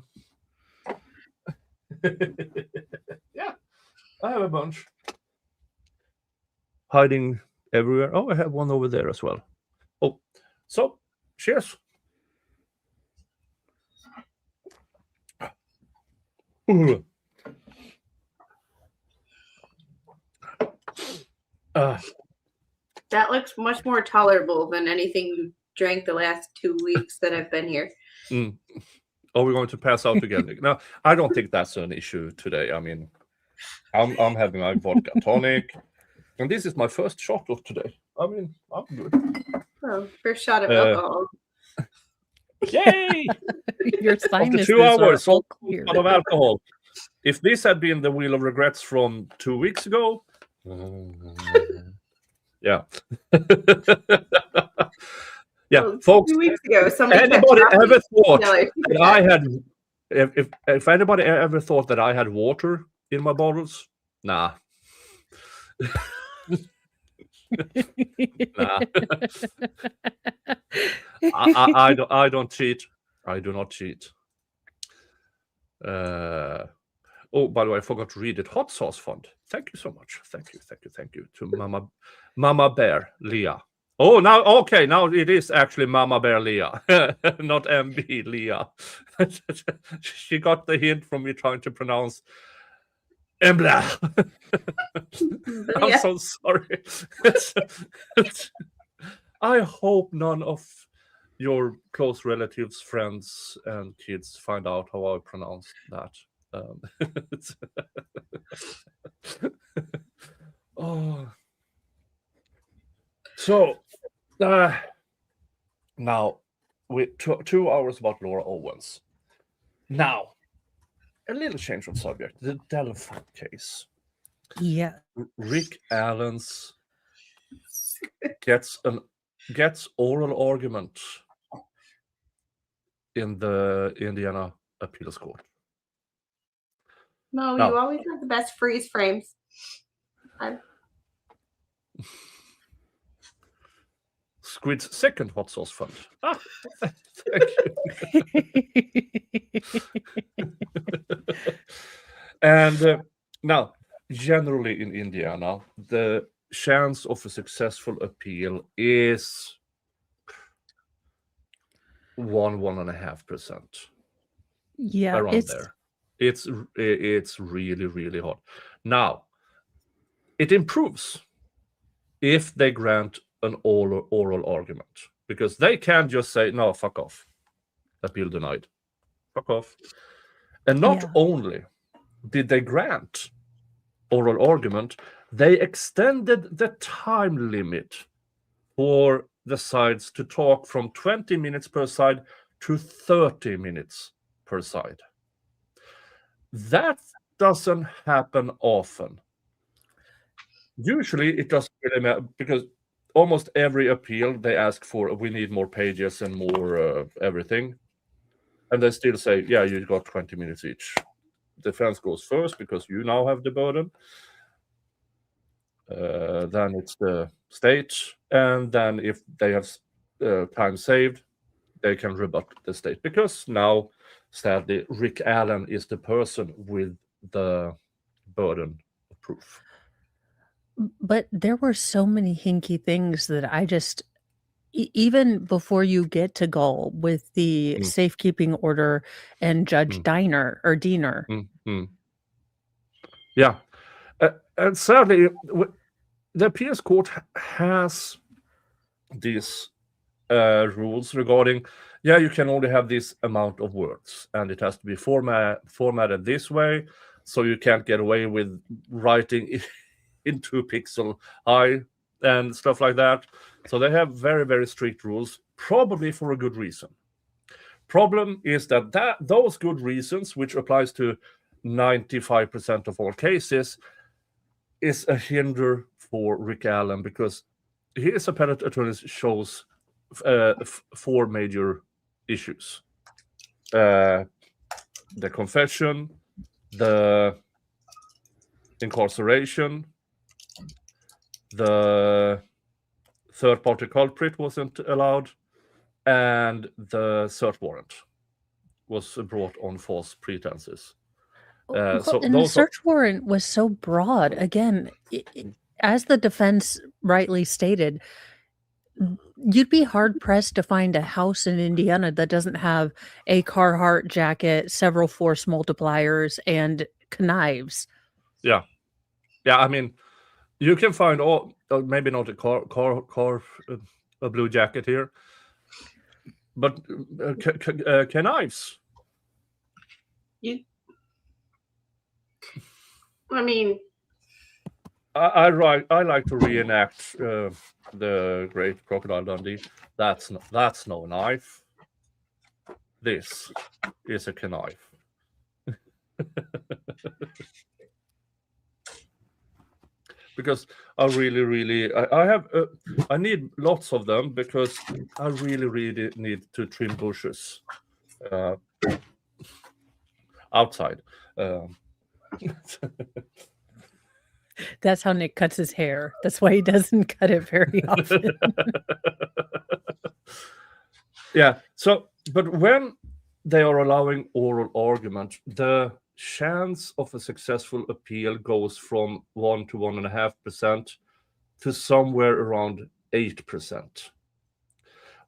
I have a bunch hiding everywhere. Oh, I have one over there as well. Oh, so cheers. Ooh. That looks much more tolerable than anything you drank the last 2 weeks that I've been here. Are we going to pass out again? No, I don't think that's an issue today. I mean, I'm having my vodka tonic, and this is my first shot of today. I mean, I'm good. Oh, first shot of alcohol. Yay! Your sinuses After 2 hours are all of clear. alcohol. If this had been the Wheel of Regrets from 2 weeks ago, yeah. Yeah, Well, folks. 2 weeks ago, somebody Anybody kept ever thought dropping that I had if anybody ever thought that I had water in my bottles, nah. Nah. I don't cheat. I do not cheat. Oh, by the way, I forgot to read it. Hot Sauce Fund. Thank you so much. Thank you to Mama Bear Leah. Oh, now okay, now it is actually Mama Bear Leah, not MB Leah. She got the hint from me trying to pronounce Embla. I'm so sorry. I hope none of your close relatives, friends, and kids find out how I pronounce that. Oh, so now with 2 hours about Laura Owens. Now, a little change of subject. The Delphi case. Yeah. Rick Allen's gets oral argument in the Indiana Appeals Court. No, No. you always have the best freeze frames. Squid's second hot sauce fund. Thank you. And now, generally in Indiana, the chance of a successful appeal is 1.5%. Yeah, around there. It's really, really hard. Now, it improves if they grant an oral argument, because they can just say, no, fuck off. Appeal denied. Fuck off. And not only did they grant oral argument, they extended the time limit for the sides to talk from 20 minutes per side to 30 minutes per side. That doesn't happen often. Usually it doesn't really matter, because almost every appeal they ask for, we need more pages and more everything. And they still say, yeah, you got 20 minutes each. Defense goes first because you now have the burden. Then it's the state. And then if they have time saved, they can rebut the state. Because now, sadly, Rick Allen is the person with the burden of proof. But there were so many hinky things that I just, even before you get to Gull with the safekeeping order and Judge Diener. Yeah. And sadly, the appeals court has these rules regarding, you can only have this amount of words, and it has to be formatted this way, so you can't get away with writing in 2 pixel high and stuff like that. So they have very, very strict rules, probably for a good reason. Problem is that those good reasons, which applies to 95% of all cases, is a hinder for Rick Allen, because his appellate attorney shows 4 major issues. The confession, the incarceration, the third-party culprit wasn't allowed, and the search warrant was brought on false pretenses. And the search warrant was so broad. Again, as the defense rightly stated, you'd be hard-pressed to find a house in Indiana that doesn't have a Carhartt jacket, several force multipliers, and knives. Yeah. I mean, you can find all, maybe not a blue jacket here, but knives. I mean, I like to reenact the great Crocodile Dundee. That's no knife. This is a knife. Because I really I need lots of them, because I really need to trim bushes. outside. That's how Nik cuts his hair. That's why he doesn't cut it very often. Yeah. So, but when they are allowing oral argument, the chance of a successful appeal goes from 1 to 1.5% to somewhere around 8%,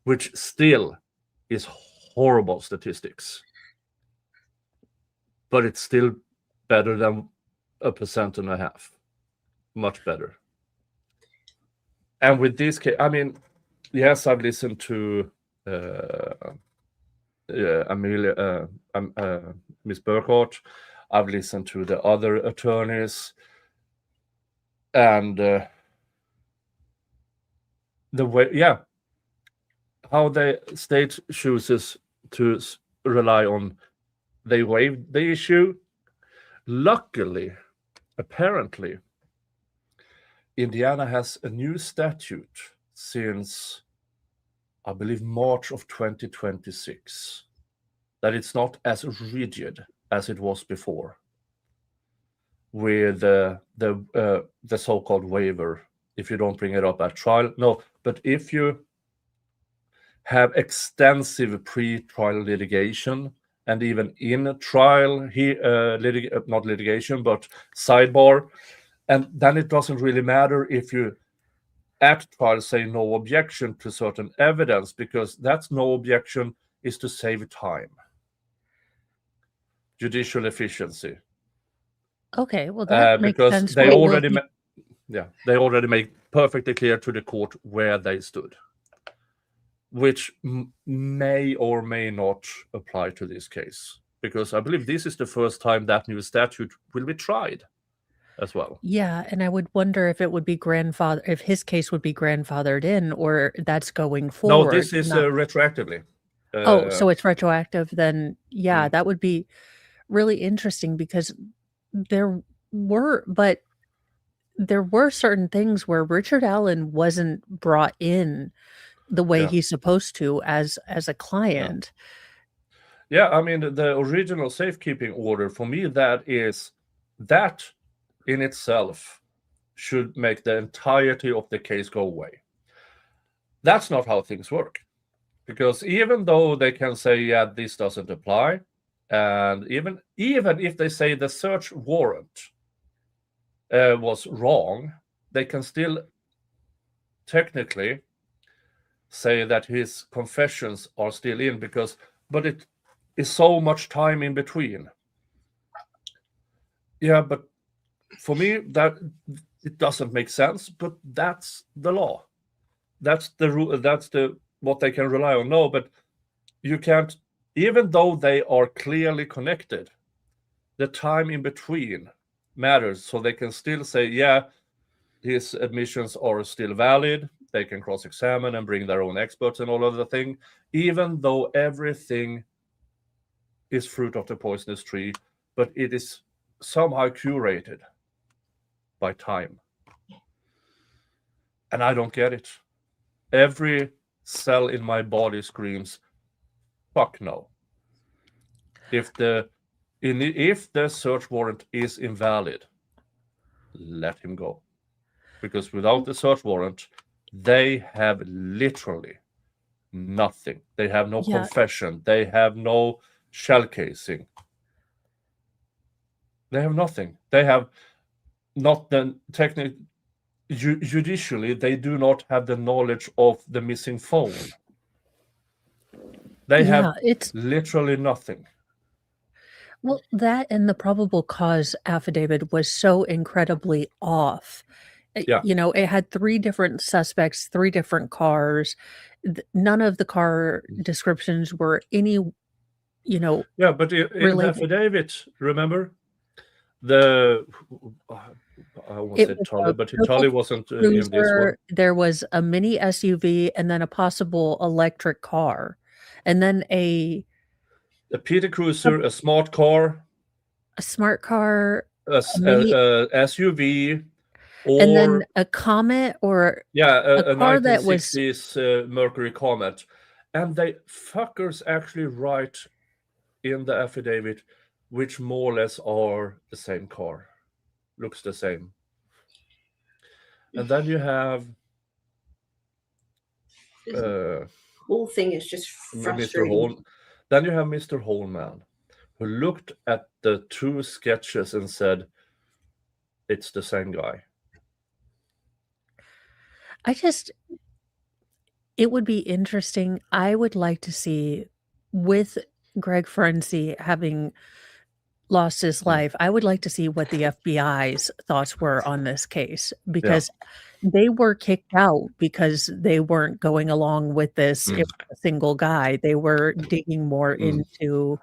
which still is horrible statistics. But it's still better than 1.5%. Much better. And with this case, I mean, yes, I've listened to Amelia, Miss Burkhardt. I've listened to the other attorneys, and the way, how the state chooses to rely on, they waived the issue. Luckily, apparently, Indiana has a new statute since, I believe, March of 2026, that it's not as rigid as it was before with the so-called waiver if you don't bring it up at trial. No, but if you have extensive pre-trial litigation and even in trial, not litigation, but sidebar, and then it doesn't really matter if you at trial say no objection to certain evidence, because that's no objection is to save time. Judicial efficiency. Okay, well that makes because sense. they Well, already they already made perfectly clear to the court where they stood, which may or may not apply to this case, because I believe this is the first time that new statute will be tried as well. Yeah, and I would wonder if it would be if his case would be grandfathered in, or that's going forward. No, this is retroactively. So it's retroactive. Then that would be really interesting, because there were certain things where Richard Allen wasn't brought in the way he's supposed to as a client. Yeah, I mean, the original safekeeping order, for me, that in itself should make the entirety of the case go away. That's not how things work. Because even though they can say, this doesn't apply, and even if they say the search warrant was wrong, they can still technically say that his confessions are still in, but it is so much time in between. Yeah, but for me, that it doesn't make sense, but that's the law. That's the rule. That's what they can rely on. No, but you can't, even though they are clearly connected, the time in between matters. So they can still say, his admissions are still valid. They can cross-examine and bring their own experts and all of the thing, even though everything is fruit of the poisonous tree, but it is somehow curated by time. And I don't get it. Every cell in my body screams, fuck no. If the search warrant is invalid, let him go. Because without the search warrant, they have literally nothing. They have no confession. They have no shell casing. They have nothing. They have not the technique. Judicially, they do not have the knowledge of the missing phone. They have literally nothing. Well, that and the probable cause affidavit was so incredibly off. You know, it had 3 different suspects, 3 different cars. None of the car descriptions were any, but in the affidavit, remember? I won't say Tully, but Tully wasn't in this one. There was a mini SUV and then a possible electric car. And then a Peter Cruiser, a smart car. A smart car. A SUV. And then a Comet or a car 1960s Mercury Comet. And they fuckers actually write in the affidavit, which more or less are the same car, looks the same. And then you have This whole thing is just Mr. frustrating. Hall. Then you have Mr. Hallman, who looked at the two sketches and said, "It's the same guy." It would be interesting. I would like to see, with Greg Frenzy having lost his life, I would like to see what the FBI's thoughts were on this case, because they were kicked out because they weren't going along with this a single guy. They were digging more into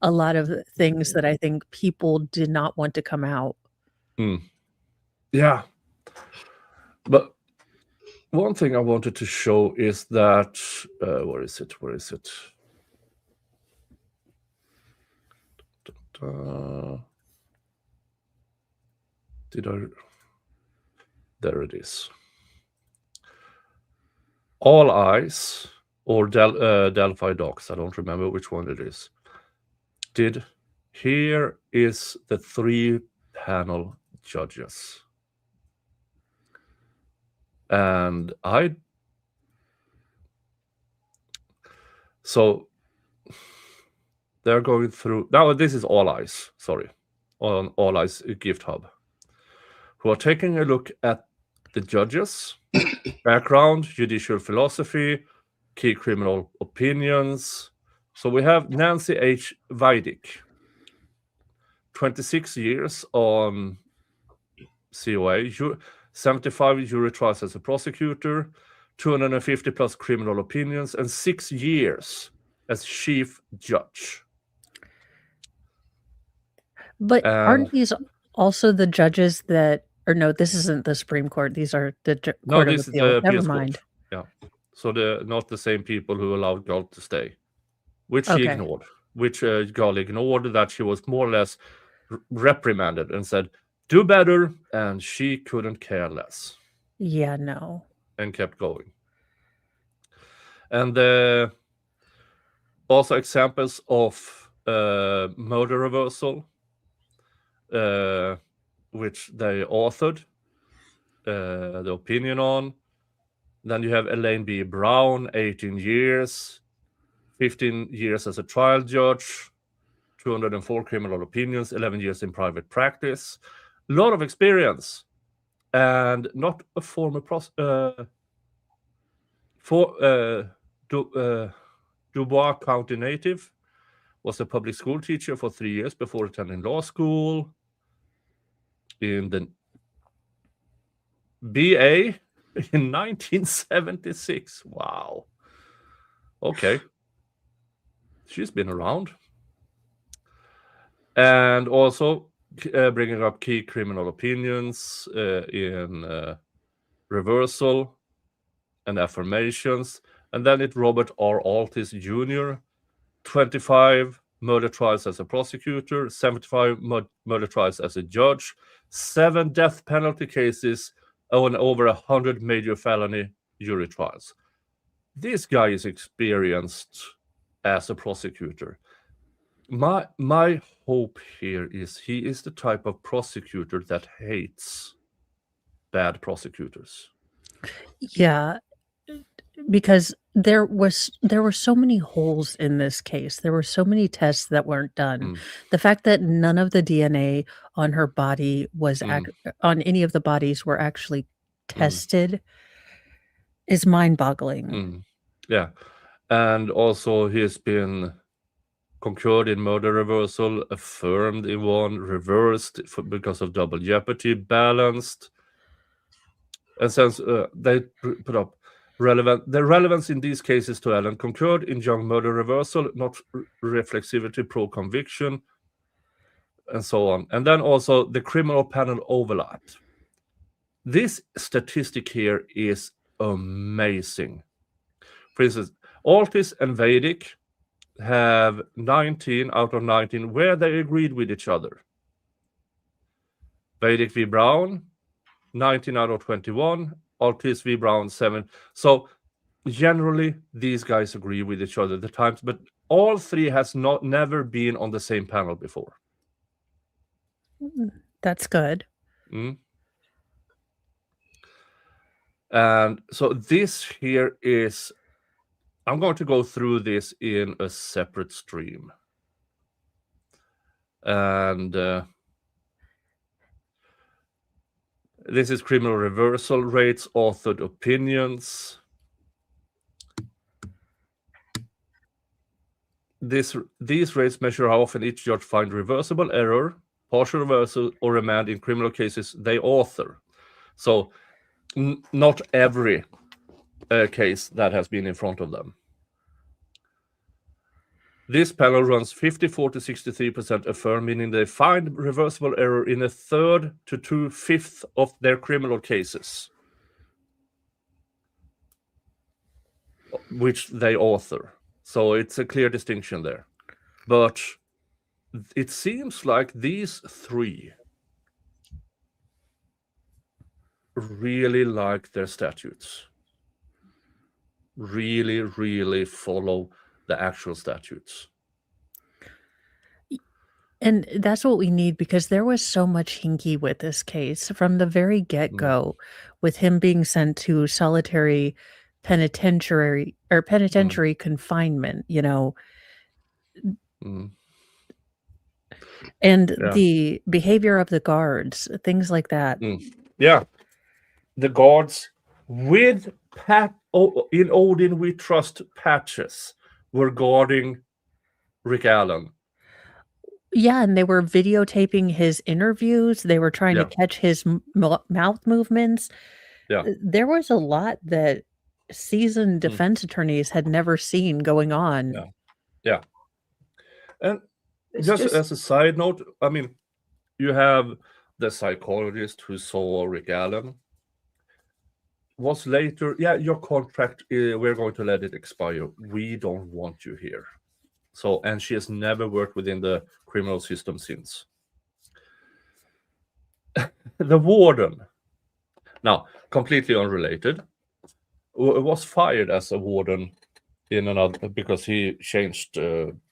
a lot of things that I think people did not want to come out. Yeah. But one thing I wanted to show is that, where is it? There it is. All Eyes, or Delphi Docs, I don't remember which one it is. Here is the 3-panel judges. And so they're going through, now this is All Eyes, sorry, on All Eyes Gift Hub, who are taking a look at the judges, background, judicial philosophy, key criminal opinions. So we have Nancy H. Vidic, 26 years on COA, 75 jury trials as a prosecutor, 250 plus criminal opinions, and 6 years as chief judge. But aren't these also the judges that, or no, this isn't the Supreme Court. These are the Court of Appeal. Never mind. Yeah. So they're not the same people who allowed Gull to stay, which he ignored. Gull ignored, that she was more or less reprimanded and said, "Do better," and she couldn't care less. Yeah, no. And kept going. And also examples of murder reversal, which they authored the opinion on. Then you have Elaine B. Brown, 18 years, 15 years as a trial judge, 204 criminal opinions, 11 years in private practice. A lot of experience, and not a former Dubois County native, was a public school teacher for 3 years before attending law school. In the BA in 1976. Wow. Okay. She's been around. And also bringing up key criminal opinions in reversal and affirmations. And then it's Robert R. Altis Jr., 25 murder trials as a prosecutor, 75 murder trials as a judge, 7 death penalty cases, and over 100 major felony jury trials. This guy is experienced as a prosecutor. My hope here is he is the type of prosecutor that hates bad prosecutors. Yeah, because there were so many holes in this case. There were so many tests that weren't done. The fact that none of the DNA on her body was on any of the bodies were actually tested is mind-boggling. Yeah, and also he's been concurred in murder reversal, affirmed in one, reversed because of double jeopardy, balanced. And since they put up the relevance in these cases to Allen, concurred in young murder reversal, not reflexivity pro conviction, and so on. And then also the criminal panel overlap. This statistic here is amazing. For instance, Altis and Vedic have 19 out of 19 where they agreed with each other. Vedic v. Brown, 19 out of 21. Altis v. Brown, 7. So generally, these guys agree with each other at the times, but all three has never been on the same panel before. That's good. Mm. And so this here is, I'm going to go through this in a separate stream. And this is criminal reversal rates, authored opinions. These rates measure how often each judge finds reversible error, partial reversal, or remand in criminal cases they author. So not every case that has been in front of them. This panel runs 54 to 63% affirm, meaning they find reversible error in 1/3 to 2/5 of their criminal cases, which they author. So it's a clear distinction there. But it seems like these three really like their statutes. Really, really follow the actual statutes. And that's what we need, because there was so much hinky with this case from the very get-go, with him being sent to solitary penitentiary confinement, you know. Mm. And Yeah. the behavior of the guards, things like that. Yeah. The guards with in Odin We Trust patches were guarding Rick Allen. Yeah, and they were videotaping his interviews. They were trying to catch his mouth movements. Yeah. There was a lot that seasoned defense attorneys had never seen going on. Yeah. And It's just just- as a side note, I mean, you have the psychologist who saw Rick Allen. Was later, your contract, we're going to let it expire. We don't want you here. So, and she has never worked within the criminal system since. The warden, now completely unrelated, was fired as a warden in another, because he changed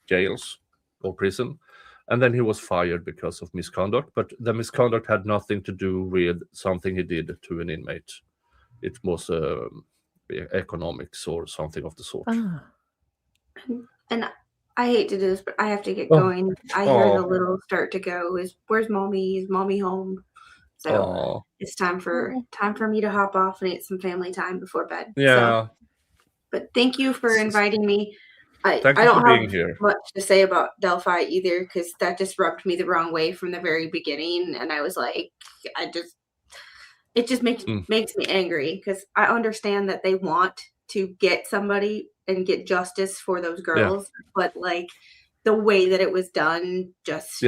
jails or prison, and then he was fired because of misconduct. But the misconduct had nothing to do with something he did to an inmate. It was economics or something of the sort. And I hate to do this, but I have to get going. I hear the little start to go. Where's mommy? Is mommy home? So it's time for me to hop off and eat some family time before bed. Yeah. So, but thank you for inviting me. I Thank you don't for being have here. much to say about Delphi either, because that just rubbed me the wrong way from the very beginning, and I was like, it just makes me angry, because I understand that they want to get somebody and get justice for those girls, but like the way that it was done, just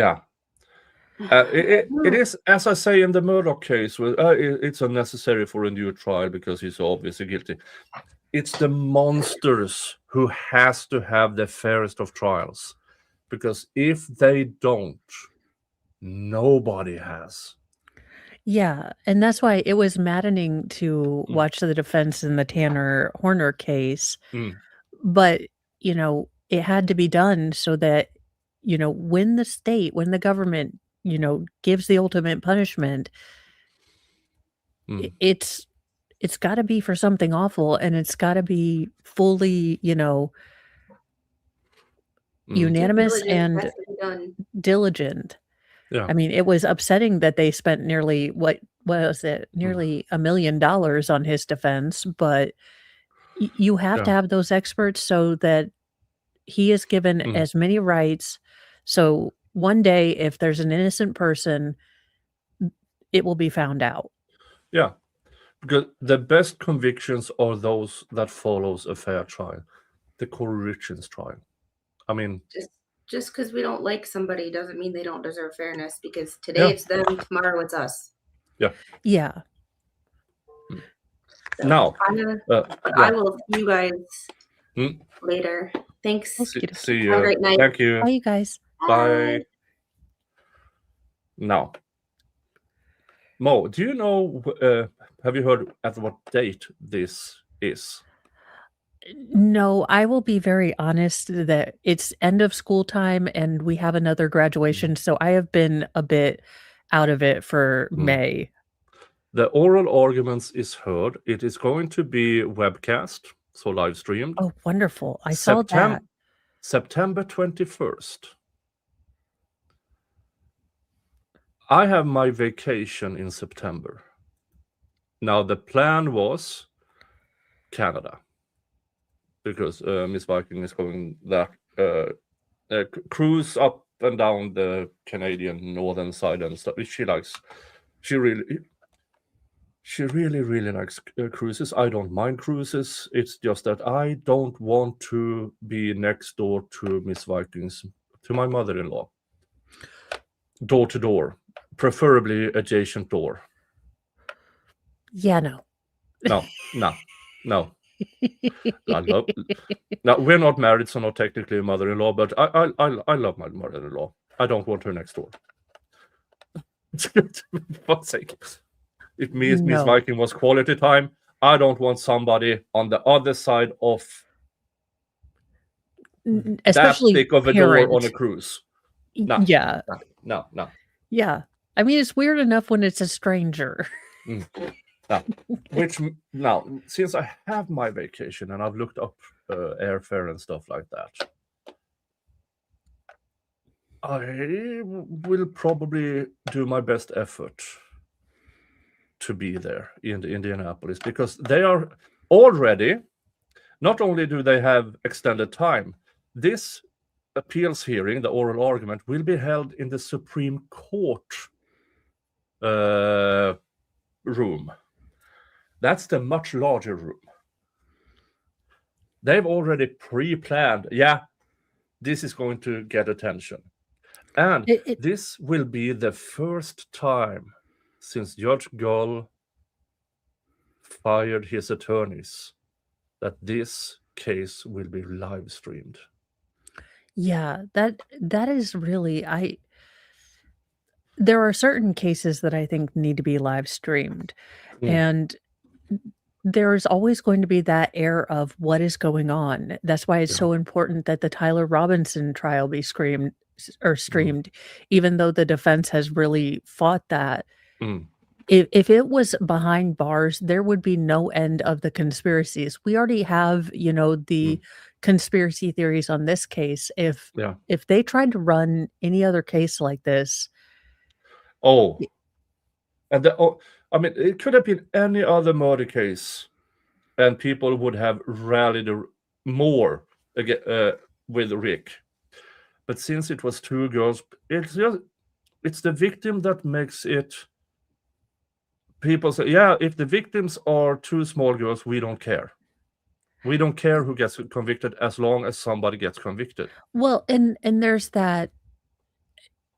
it is, as I say in the Murdoch case, it's unnecessary for a new trial because he's obviously guilty. It's the monsters who has to have the fairest of trials, because if they don't, nobody has. Yeah, and that's why it was maddening to watch the defense in the Tanner Horner case. But, you know, it had to be done so that, you know, when the government, you know, gives the ultimate punishment, it's got to be for something awful, and it's got to be fully, you know, unanimous and diligent. Yeah. I mean, it was upsetting that they spent nearly, what was it, nearly $1 million on his defense, but you have to have those experts so that he is given as many rights. So one day, if there's an innocent person, it will be found out. Yeah, because the best convictions are those that follows a fair trial, the Corey Richards trial. I mean, just because we don't like somebody doesn't mean they don't deserve fairness, because today it's them, tomorrow it's us. Yeah. So now, I will see you guys later. Thanks. See you. Have a great night. Thank you. Bye, you guys. Bye. Now, Mo, do you know, have you heard at what date this is? No, I will be very honest that it's end of school time and we have another graduation. So I have been a bit out of it for May. The oral arguments is heard. It is going to be webcast, so live streamed. Oh, wonderful. I saw that. September 21st. I have my vacation in September. Now, the plan was Canada, because Miss Viking is going that cruise up and down the Canadian northern side and stuff. She really likes cruises. I don't mind cruises. It's just that I don't want to be next door to Miss Vikings, to my mother-in-law, door to door, preferably adjacent door. Yeah, no. No. Now, we're not married, so not technically a mother-in-law, but I love my mother-in-law. I don't want her next door. For fuck's sake. It means Miss Viking was quality time. I don't want somebody on the other side of especially that thick of a door on a cruise. No. Yeah. No. Yeah. I mean, it's weird enough when it's a stranger. Now, since I have my vacation and I've looked up airfare and stuff like that, I will probably do my best effort to be there in Indianapolis, because they are already, not only do they have extended time, this appeals hearing, the oral argument, will be held in the Supreme Court room. That's the much larger room. They've already pre-planned, this is going to get attention. And this will be the first time since Judge Gull fired his attorneys that this case will be live streamed. Yeah, that is really, there are certain cases that I think need to be live streamed. And there's always going to be that air of what is going on. That's why it's so important that the Tyler Robinson trial be streamed, even though the defense has really fought that. If it was behind bars, there would be no end of the conspiracies. We already have, the conspiracy theories on this case. If they tried to run any other case like this. It could have been any other murder case, and people would have rallied more with Rick. But since it was two girls, it's the victim that makes it. People say, if the victims are two small girls, we don't care. We don't care who gets convicted as long as somebody gets convicted. Well, and there's that.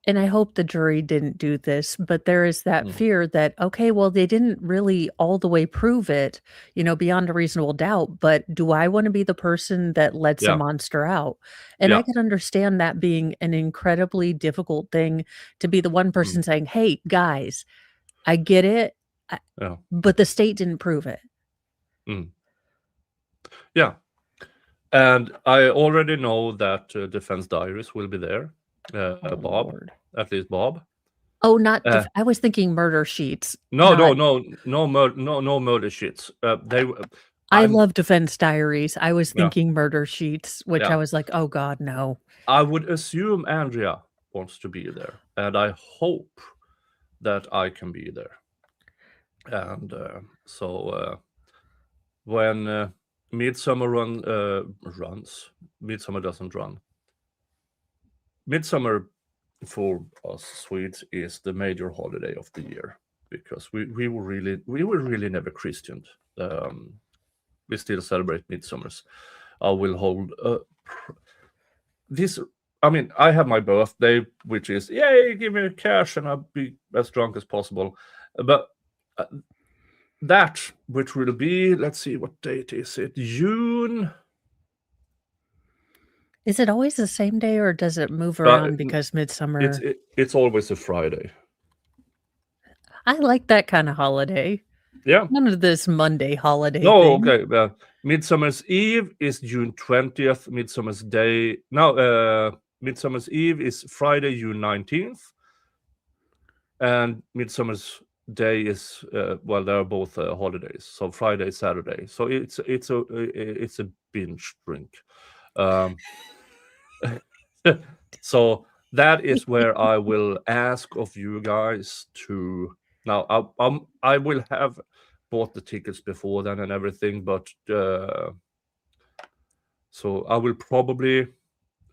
And I hope the jury didn't do this, but there is that fear that, okay, well, they didn't really all the way prove it, beyond a reasonable doubt. But do I want to be the person that lets a monster out? And I can understand that being an incredibly difficult thing to be the one person saying, hey, guys, I get it, but the state didn't prove it. Yeah. And I already know that Defense Diaries will be there. Bob, Lord. At least Bob. Oh, not. I was thinking murder sheets. No murder sheets. I love Defense Diaries. I was thinking murder sheets, which I was like, oh God, no. I would assume Andrea wants to be there, and I hope that I can be there. And so when Midsummer runs, Midsummer doesn't run. Midsummer for us Swedes is the major holiday of the year, because we were really never Christianed. We still celebrate Midsummers. I will hold this. I have my birthday, which is give me cash and I'll be as drunk as possible. But that, which will be, let's see, what date is it? June. Is it always the same day, or does it move around because Midsummer? It's always a Friday. I like that kind of holiday. Yeah. None of this Monday holiday No, thing. okay. Midsummer's Eve is June 20th. Midsummer's Eve is Friday, June 19th. and Midsummer's Day is well, they are both holidays, so Friday, Saturday. So it's a binge drink. So that is where I will ask of you guys to now. I will have bought the tickets before then and everything, but so I will probably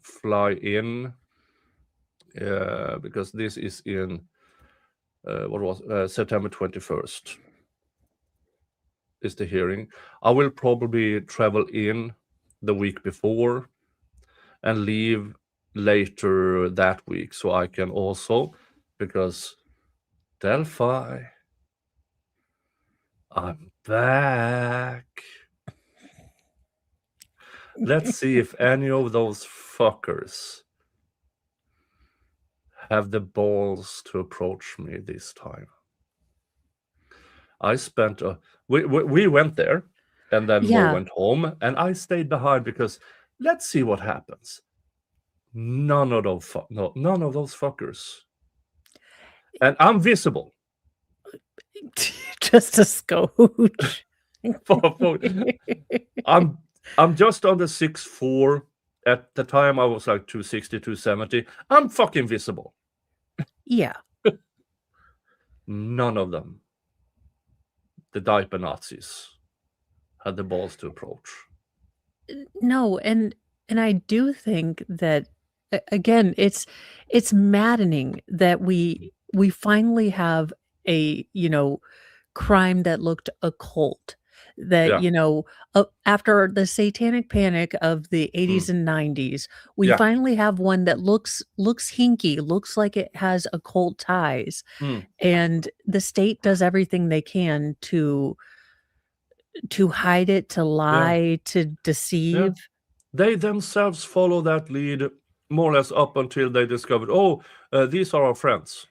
fly in because this is in September 21st is the hearing. I will probably travel in the week before and leave later that week, so I can also, because Delphi, I'm back. Let's see if any of those fuckers have the balls to approach me this time. I spent we went there, and then Yeah. Mo went home, and I stayed behind because let's see what happens. None of those fuckers, and I'm visible. Just a scooch. I'm just on the 6'4". At the time, I was like 260, 270. I'm fucking visible. Yeah. None of them, the diaper Nazis, had the balls to approach. No, and I do think that again, it's maddening that we finally have a, crime that looked occult. That, Yeah. after the satanic panic of the 80s and 90s, we Yeah. finally have one that looks hinky, looks like it has occult ties. And the state does everything they can to hide it, to lie, to deceive. They themselves follow that lead more or less up until they discovered, these are our friends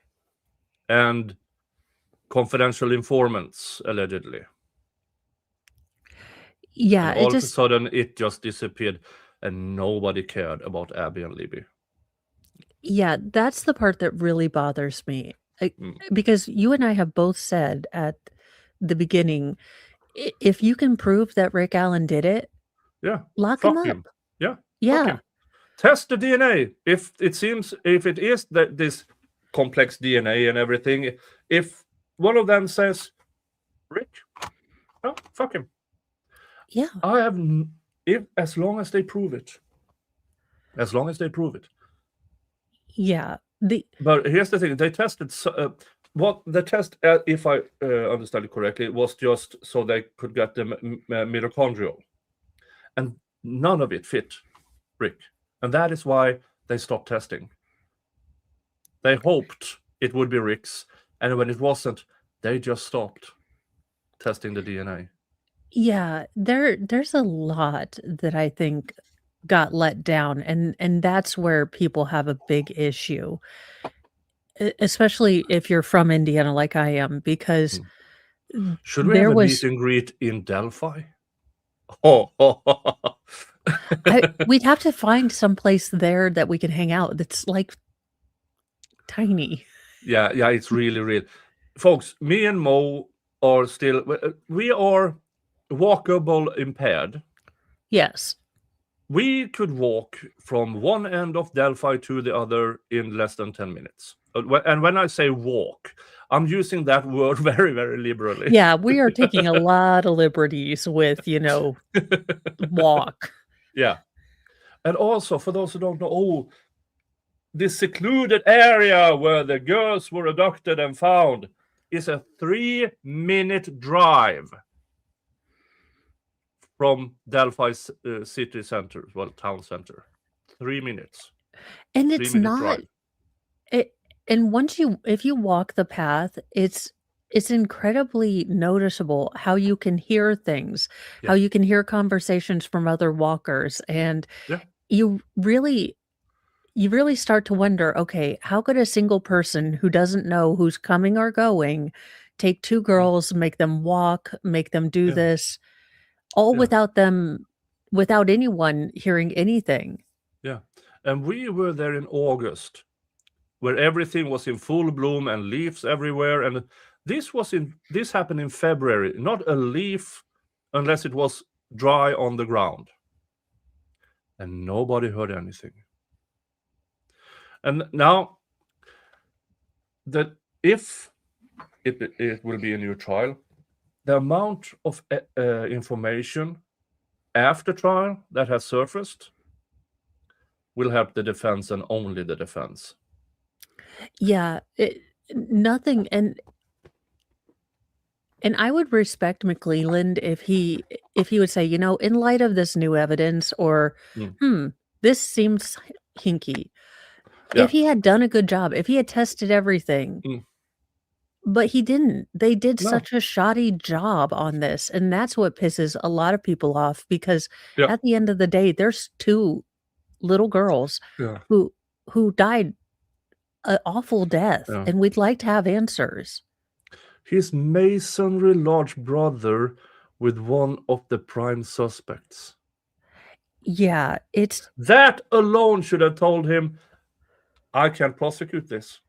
and confidential informants, allegedly. Yeah, And all of a sudden, it just disappeared, and nobody cared about Abby and Libby. Yeah, that's the part that really bothers me. Because you and I have both said at the beginning, if you can prove that Rick Allen did it, lock him up. Yeah. Yeah. Fuck him. Test the DNA. If it is this complex DNA and everything, if one of them says Rick, fuck him. Yeah. I have as long as they prove it. As long as they prove it. Yeah. But here's the thing: they tested what the test, if I understand it correctly, was just so they could get the mitochondrial, and none of it fit Rick, and that is why they stopped testing. They hoped it would be Rick's, and when it wasn't, they just stopped testing the DNA. Yeah, there's a lot that I think got let down, and that's where people have a big issue. Especially if you're from Indiana like I am, because should we have a meet and greet in Delphi? We'd have to find some place there that we can hang out that's like tiny. Yeah, it's really real. Folks, me and Mo are still, we are walkable impaired. Yes. We could walk from one end of Delphi to the other in less than 10 minutes. And when I say walk, I'm using that word very, very liberally. Yeah, we are taking a lot of liberties with, walk. Yeah. And also, for those who don't know, this secluded area where the girls were abducted and found is a 3-minute drive from Delphi's city center, town center. 3 minutes. And it's not drive. And if you walk the path, it's incredibly noticeable how you can hear things, how you can hear conversations from other walkers, and you really start to wonder, okay, how could a single person who doesn't know who's coming or going take two girls, make them walk, make them do this, all without anyone hearing anything? Yeah. And we were there in August where everything was in full bloom and leaves everywhere. And this happened in February. Not a leaf unless it was dry on the ground. And nobody heard anything. And now that if it will be a new trial, the amount of information after trial that has surfaced will help the defense and only the defense. Yeah, nothing, and I would respect McClelland if he would say, in light of this new evidence, or this seems hinky. Yeah. If he had done a good job, if he had tested everything, but he didn't. They did such a shoddy job on this, and that's what pisses a lot of people off, because at the end of the day, there's 2 little girls who died an awful death, and we'd like to have answers. His masonry lodge brother with one of the prime suspects. Yeah, that alone should have told him, I can't prosecute this.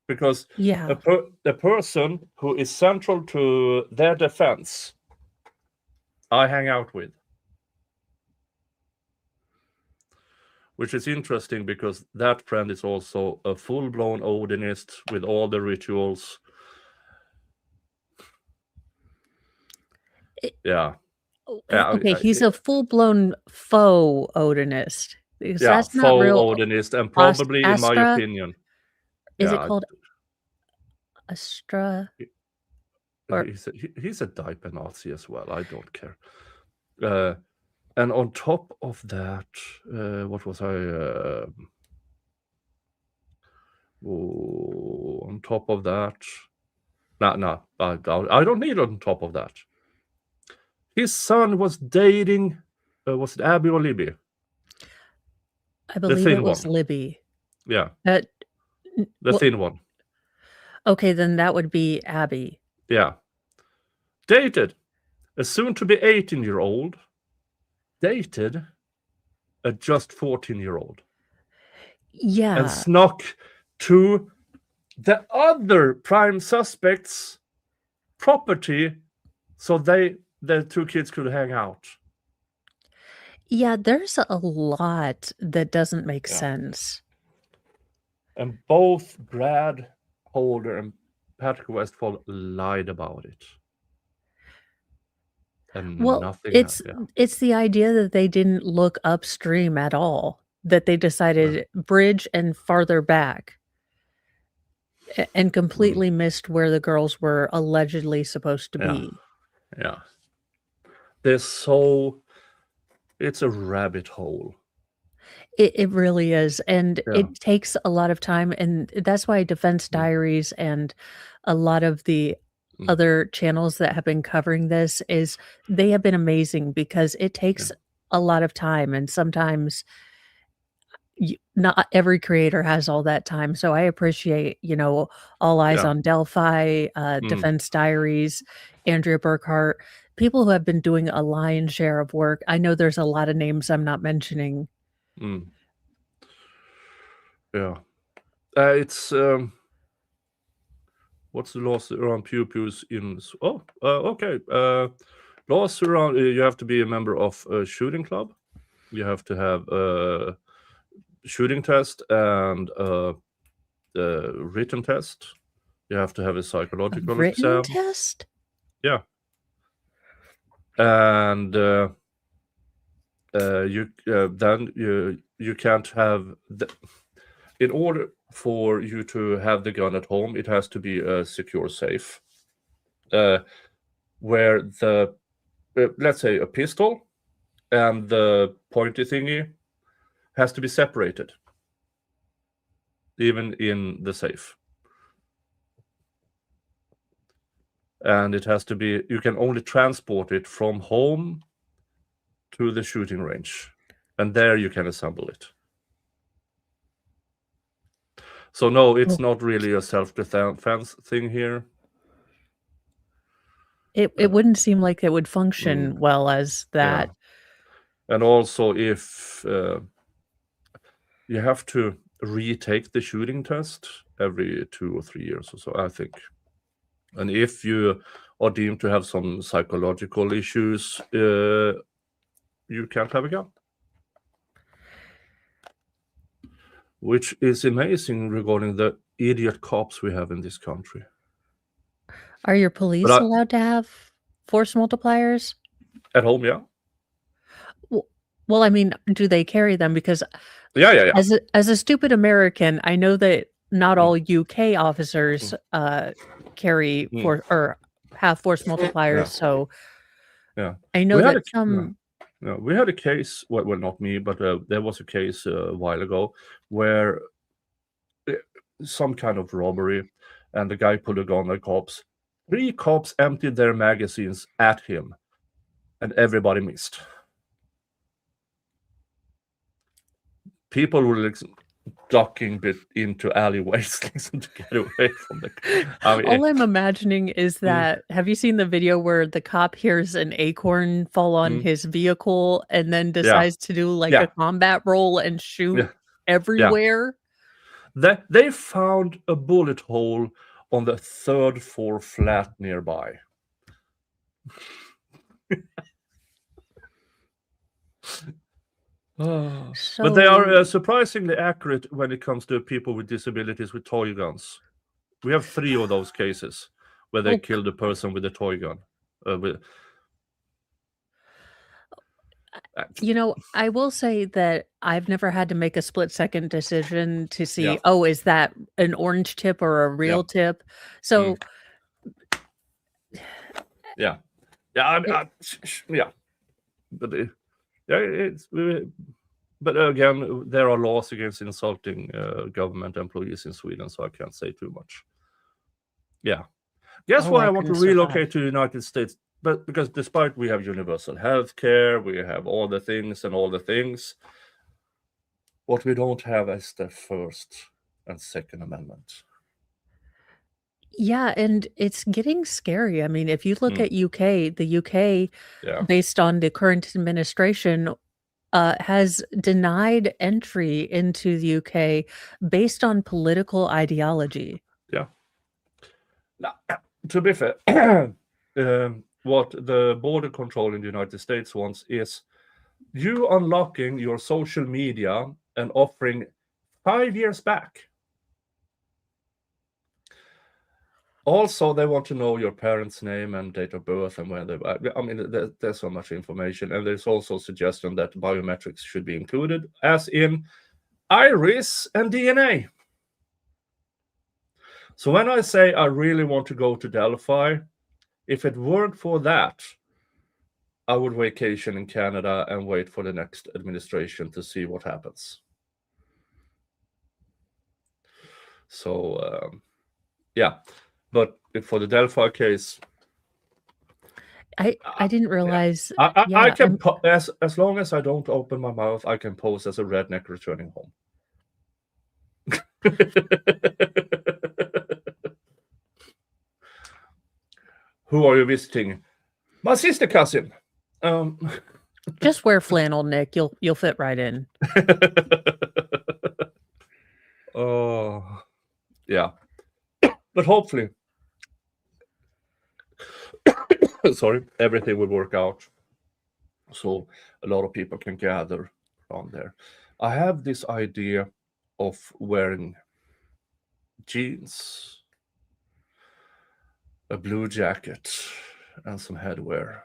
Because the person who is central to their defense, I hang out with. Which is interesting, because that friend is also a full-blown Odinist with all the rituals. Okay, he's a full-blown faux Odinist. That's not faux real Odinist, and probably, in my opinion. Is it called Astra? He's a diaper Nazi as well. I don't care. And on top of that, what was I? On top of that, no, I don't need on top of that. His son was dating, was it Abby or Libby? I believe it was Libby. Yeah. The thin one. Okay, then that would be Abby. Yeah. Dated a soon-to-be 18-year-old. Dated a just 14-year-old. Yeah. And snuck to the other prime suspect's property so the 2 kids could hang out. Yeah, there's a lot that doesn't make sense. And both Brad Holder and Patrick Westphal lied about it. And nothing. It's the idea that they didn't look upstream at all, that they decided bridge and farther back, and completely missed where the girls were allegedly supposed to be. Yeah. It's a rabbit hole. It really is, and it takes a lot of time, and that's why Defense Diaries and a lot of the other channels that have been covering this, is they have been amazing, because it takes a lot of time, and sometimes not every creator has all that time. So I appreciate, All Eyes on Delphi, Defense Diaries, Andrea Burkhart, people who have been doing a lion's share of work. I know there's a lot of names I'm not mentioning. Yeah. It's what's the laws around pew-pews in... okay. Laws around... you have to be a member of a shooting club. You have to have a shooting test and a written test. You have to have a psychological exam. Written test? Yeah. And you can't have... in order for you to have the gun at home, it has to be a secure safe, where the let's say a pistol and the pointy thingy has to be separated, even in the safe. And it has to be, you can only transport it from home to the shooting range, and there you can assemble it. So no, it's not really a self-defense thing here. It wouldn't seem like it would function well as that. And also, if you have to retake the shooting test every 2 or 3 years or so, I think. And if you are deemed to have some psychological issues, you can't have a gun. Which is amazing regarding the idiot cops we have in this country. Are your police But allowed to have force multipliers? at home, yeah. Well, I mean, do they carry them? Because Yeah. as a stupid American, I know that not all UK officers carry or have force multipliers. Yeah. So Yeah, I know that some. No, we had a case. Well, not me, but there was a case a while ago where some kind of robbery, and the guy pulled a gun at cops. 3 cops emptied their magazines at him, and everybody missed. People were like ducking bit into alleyways to get away from the. I mean, All I'm imagining is that have you seen the video where the cop hears an acorn fall on his vehicle and then decides to do like a combat roll and shoot everywhere? They found a bullet hole on the 3rd floor flat nearby. But they are surprisingly accurate when it comes to people with disabilities with toy guns. We have 3 of those cases where they killed a person with a toy gun. I will say that I've never had to make a split-second decision to see, is that an orange tip or a real tip? So, yeah. But again, there are laws against insulting government employees in Sweden, so I can't say too much. Yeah. Guess why I want to relocate to the United States? But because despite we have universal health care, we have all the things, what we don't have is the First and Second Amendment. Yeah, and it's getting scary. I mean, if you look at the UK, based on the current administration, has denied entry into the UK based on political ideology. Yeah. Now, to be fair, what the border control in the United States wants is you unlocking your social media and offering 5 years back. Also, they want to know your parents' name and date of birth and where they. I mean, there's so much information, and there's also suggestion that biometrics should be included, as in iris and DNA. So when I say I really want to go to Delphi, if it weren't for that, I would vacation in Canada and wait for the next administration to see what happens. So, yeah. But for the Delphi case, I didn't realize. I can as long as I don't open my mouth, I can pose as a redneck returning home. Who are you visiting? My sister cousin. Just wear flannel, Nick. You'll fit right in. Oh, yeah. But hopefully, sorry, everything will work out. So a lot of people can gather on there. I have this idea of wearing jeans, a blue jacket, and some headwear.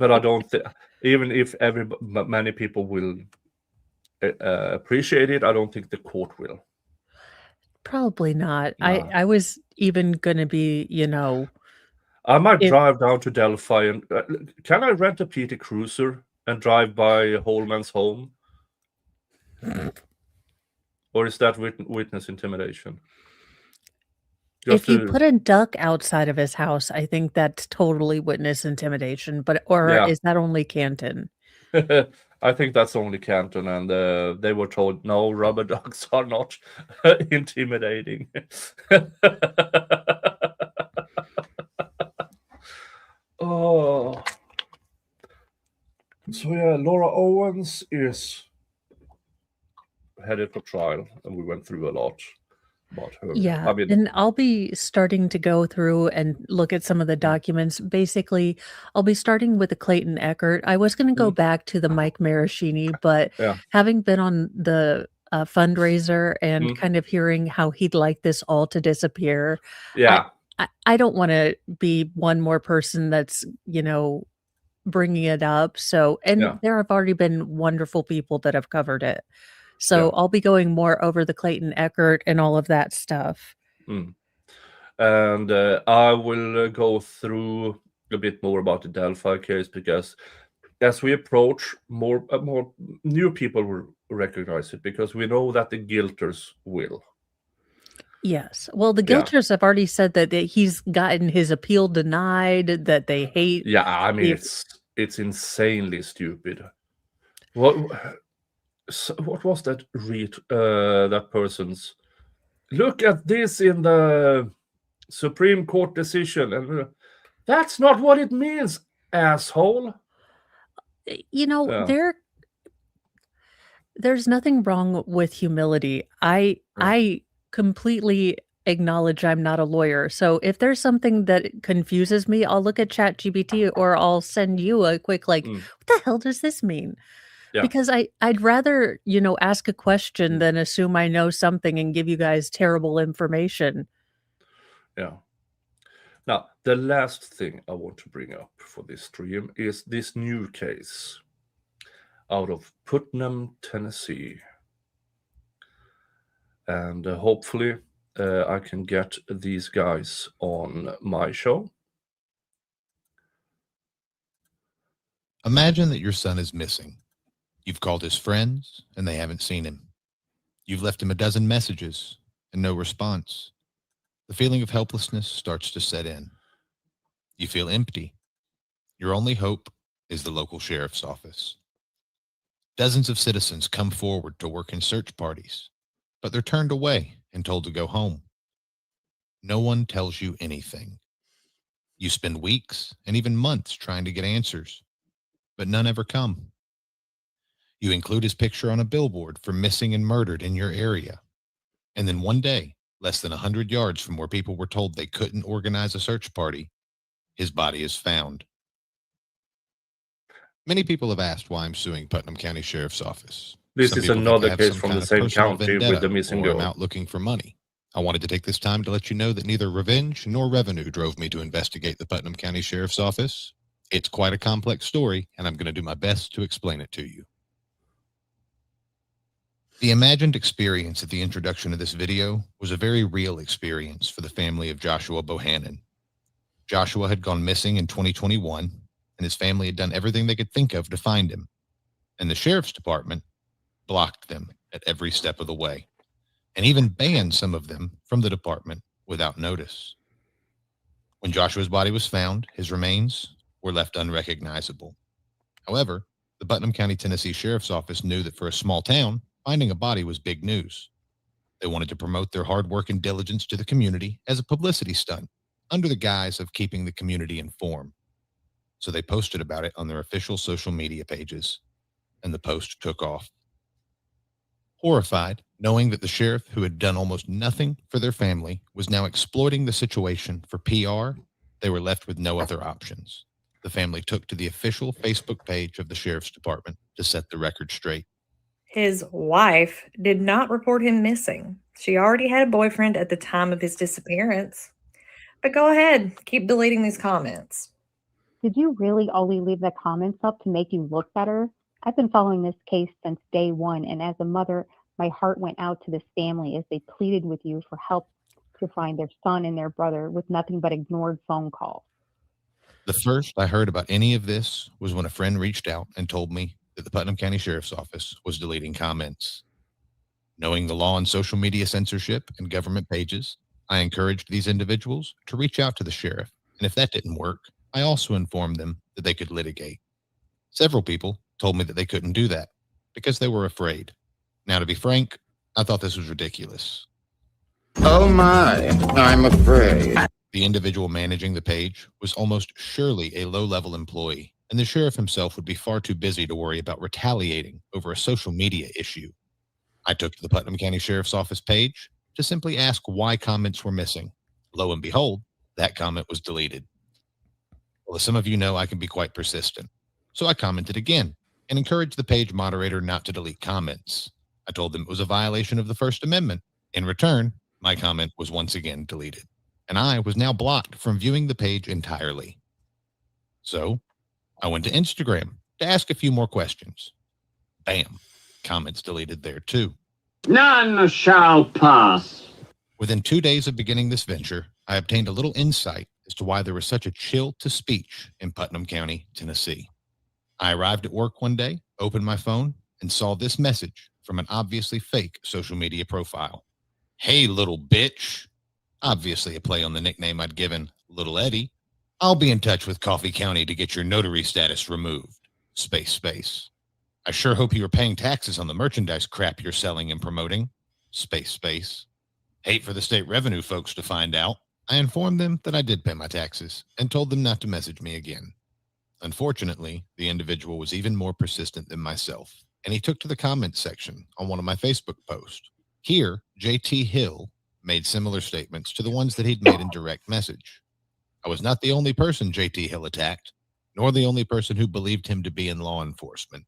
But I don't think, even if many people will appreciate it, I don't think the court will. Probably not. No. I was even gonna be, I might drive down to Delphi and can I rent a PT Cruiser and drive by Holman's home? Or is that witness intimidation? If you put a duck outside of his house, I think that's totally witness intimidation. Is that only Canton? I think that's only Canton, and they were told no, rubber ducks are not intimidating. Oh, So yeah, Laura Owens is headed for trial, and we went through a lot about her. Yeah, I mean, and I'll be starting to go through and look at some of the documents. Basically, I'll be starting with the Clayton Eckert. I was going to go back to the Mike Maraschini, but yeah, having been on the fundraiser and kind of hearing how he'd like this all to disappear, yeah, I don't want to be one more person that's, bringing it up. So, and yeah, there have already been wonderful people that have covered it. So yeah. I'll be going more over the Clayton Eckert and all of that stuff. Mm. And I will go through a bit more about the Delphi case, because as we approach, more new people will recognize it, because we know that the guilters will. Yes. Well, the Yeah. guilters have already said that he's gotten his appeal denied, that they hate. Yeah, I mean, it's insanely stupid. What was that that person's? Look at this in the Supreme Court decision, and that's not what it means, asshole. Yeah. There's nothing wrong with humility. I completely acknowledge I'm not a lawyer. So if there's something that confuses me, I'll look at ChatGPT or I'll send you a quick what the hell does this mean? Yeah. Because I'd rather, ask a question than assume I know something and give you guys terrible information. Yeah. Now, the last thing I want to bring up for this stream is this new case out of Putnam, Tennessee. And hopefully I can get these guys on my show. Imagine that your son is missing. You've called his friends and they haven't seen him. You've left him a dozen messages and no response. The feeling of helplessness starts to set in. You feel empty. Your only hope is the local sheriff's office. Dozens of citizens come forward to work in search parties, but they're turned away and told to go home. No one tells you anything. You spend weeks and even months trying to get answers, but none ever come. You include his picture on a billboard for missing and murdered in your area. And then one day, less than 100 yards from where people were told they couldn't organize a search party, his body is found. Many people have asked why I'm suing Putnam County Sheriff's Office. This Some is people think I another have case some from kind the of same personal county with vendetta, the missing or I'm girl. out looking for money. I wanted to take this time to let you know that neither revenge nor revenue drove me to investigate the Putnam County Sheriff's Office. It's quite a complex story, and I'm going to do my best to explain it to you. The imagined experience at the introduction of this video was a very real experience for the family of Joshua Bohannon. Joshua had gone missing in 2021, and his family had done everything they could think of to find him. And the sheriff's department blocked them at every step of the way, and even banned some of them from the department without notice. When Joshua's body was found, his remains were left unrecognizable. However, the Putnam County, Tennessee Sheriff's Office knew that for a small town, finding a body was big news. They wanted to promote their hard work and diligence to the community as a publicity stunt, under the guise of keeping the community informed. So they posted about it on their official social media pages, and the post took off. Horrified, knowing that the sheriff, who had done almost nothing for their family, was now exploiting the situation for PR, they were left with no other options. The family took to the official Facebook page of the sheriff's department to set the record straight. His wife did not report him missing. She already had a boyfriend at the time of his disappearance. But go ahead, keep deleting these comments. Did you really only leave the comments up to make you look better? I've been following this case since day one, and as a mother, my heart went out to this family as they pleaded with you for help to find their son and their brother with nothing but ignored phone calls. The first I heard about any of this was when a friend reached out and told me that the Putnam County Sheriff's Office was deleting comments. Knowing the law on social media censorship and government pages, I encouraged these individuals to reach out to the sheriff, and if that didn't work, I also informed them that they could litigate. Several people told me that they couldn't do that because they were afraid. Now, to be frank, I thought this was ridiculous. Oh my, I'm afraid. The individual managing the page was almost surely a low-level employee, and the sheriff himself would be far too busy to worry about retaliating over a social media issue. I took to the Putnam County Sheriff's Office page to simply ask why comments were missing. Lo and behold, that comment was deleted. Well, as some of you know, I can be quite persistent. So I commented again and encouraged the page moderator not to delete comments. I told them it was a violation of the First Amendment. In return, my comment was once again deleted, and I was now blocked from viewing the page entirely. So I went to Instagram to ask a few more questions. Bam, comments deleted there too. None shall pass. Within 2 days of beginning this venture, I obtained a little insight as to why there was such a chill to speech in Putnam County, Tennessee. I arrived at work one day, opened my phone, and saw this message from an obviously fake social media profile. "Hey, little bitch." Obviously a play on the nickname I'd given Little Eddie. "I'll be in touch with Coffee County to get your notary status removed. Space. I sure hope you are paying taxes on the merchandise crap you're selling and promoting. Space. Hate for the state revenue folks to find out." I informed them that I did pay my taxes and told them not to message me again. Unfortunately, the individual was even more persistent than myself, and he took to the comments section on one of my Facebook posts. Here, JT Hill made similar statements to the ones that he'd made in direct message. I was not the only person JT Hill attacked, nor the only person who believed him to be in law enforcement.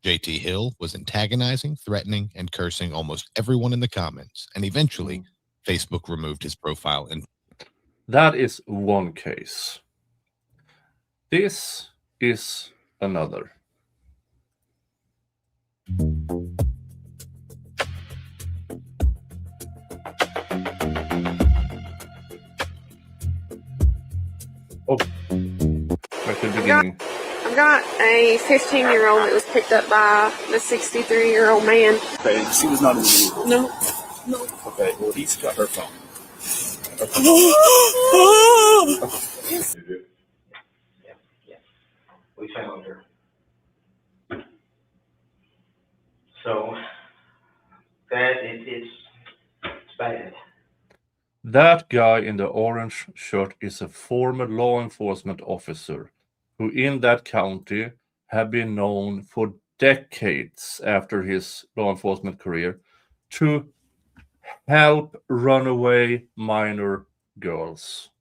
JT Hill was antagonizing, threatening, and cursing almost everyone in the comments, and eventually Facebook removed his profile. And that is one case. This is another. Oh, back to the beginning. I've got a 15-year-old that was picked up by the 63-year-old man. Okay, she was not in the movie. No. Okay, well, he's got her phone. We found her. So it's bad. That guy in the orange shirt is a former law enforcement officer who in that county had been known for decades after his law enforcement career to help runaway minor girls.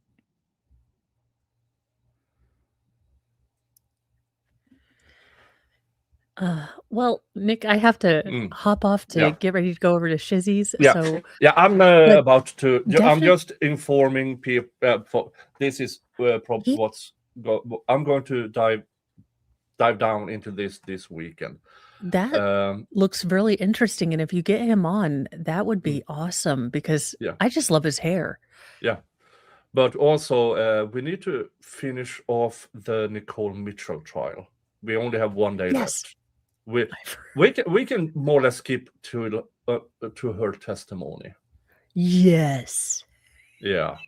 Well, Nick, I have to hop off to get ready to go over to Shizzy's. Yeah, So I'm about to. I'm just informing people. This is probably I'm going to dive down into this weekend. That looks really interesting, and if you get him on, that would be awesome because I just love his hair. Yeah, but also we need to finish off the Nicole Mitchell trial. We only have 1 day left. We can more or less skip to her testimony. Yes. Yeah.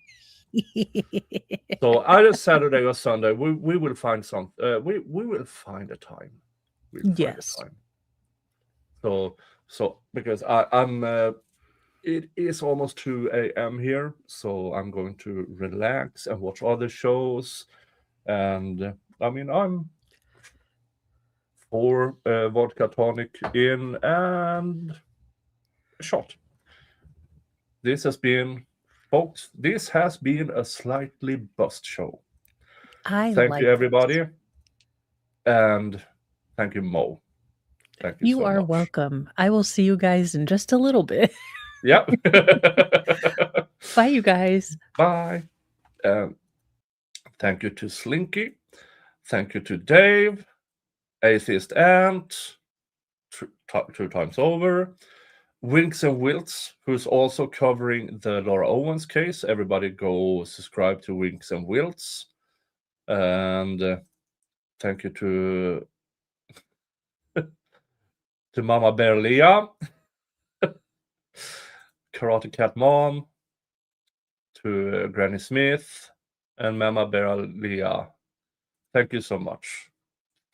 So either Saturday or Sunday, we will find some. We will find a time. Yes. So because I'm it is almost 2 a.m. here, so I'm going to relax and watch other shows, and I mean I'm 4 vodka tonic in and a shot. This has been, folks, this has been a slightly buzzed show. Thank you, everybody. And thank you, Mo. Thank you so are much. welcome. I will see you guys in just a little bit. Yep. Bye, you guys. Bye. Thank you to Slinky. Thank you to Dave. Atheist Ant, 2 times over. Winks and Wilts, who's also covering the Laura Owens case. Everybody go subscribe to Winks and Wilts. And thank you to Mama Bear Leah, Karate Cat Mom, to Granny Smith, and Mama Bear Leah. Thank you so much.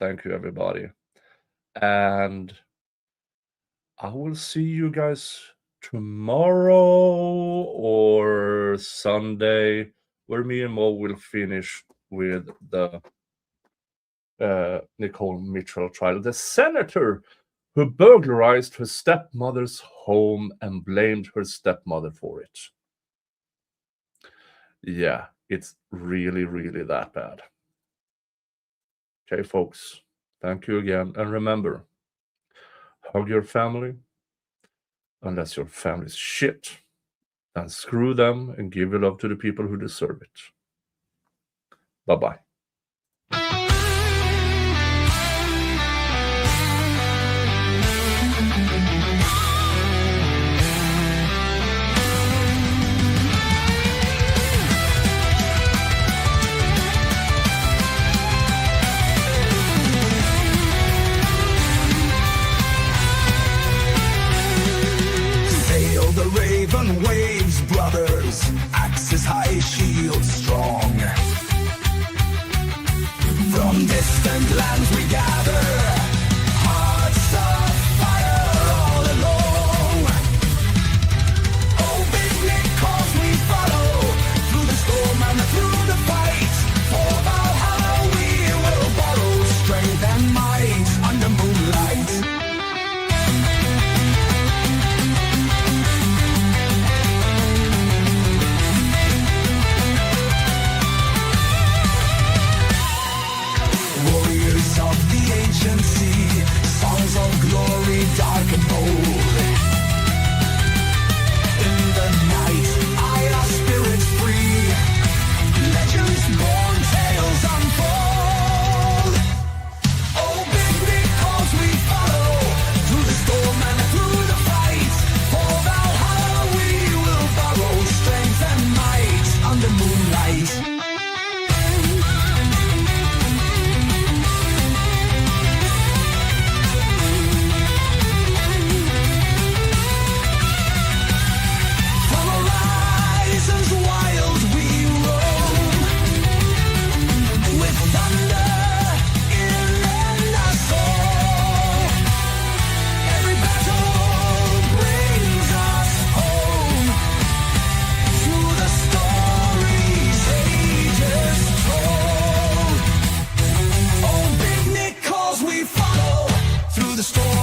Thank you, everybody. And I will see you guys tomorrow or Sunday, where me and Mo will finish with the Nicole Mitchell trial. The senator who burglarized her stepmother's home and blamed her stepmother for it. Yeah, it's really, really that bad. Okay, folks, thank you again. And remember, hug your family. Unless your family's shit, then screw them and give your love to the people who deserve it. Bye-bye. The raven waves, brothers, axes high, shields strong. From distant lands we gather, hearts of fire all along. Oh, big Nik calls we follow, through the storm and through the fight. For Valhalla we will borrow strength and might under moonlight. Sea, songs of glory dark and bold. In the night, our spirits free, legends born, tales unfold. Oh, big Nik calls we follow, through the storm and through the fight. For Valhalla we will borrow strength and might under moonlight. The storm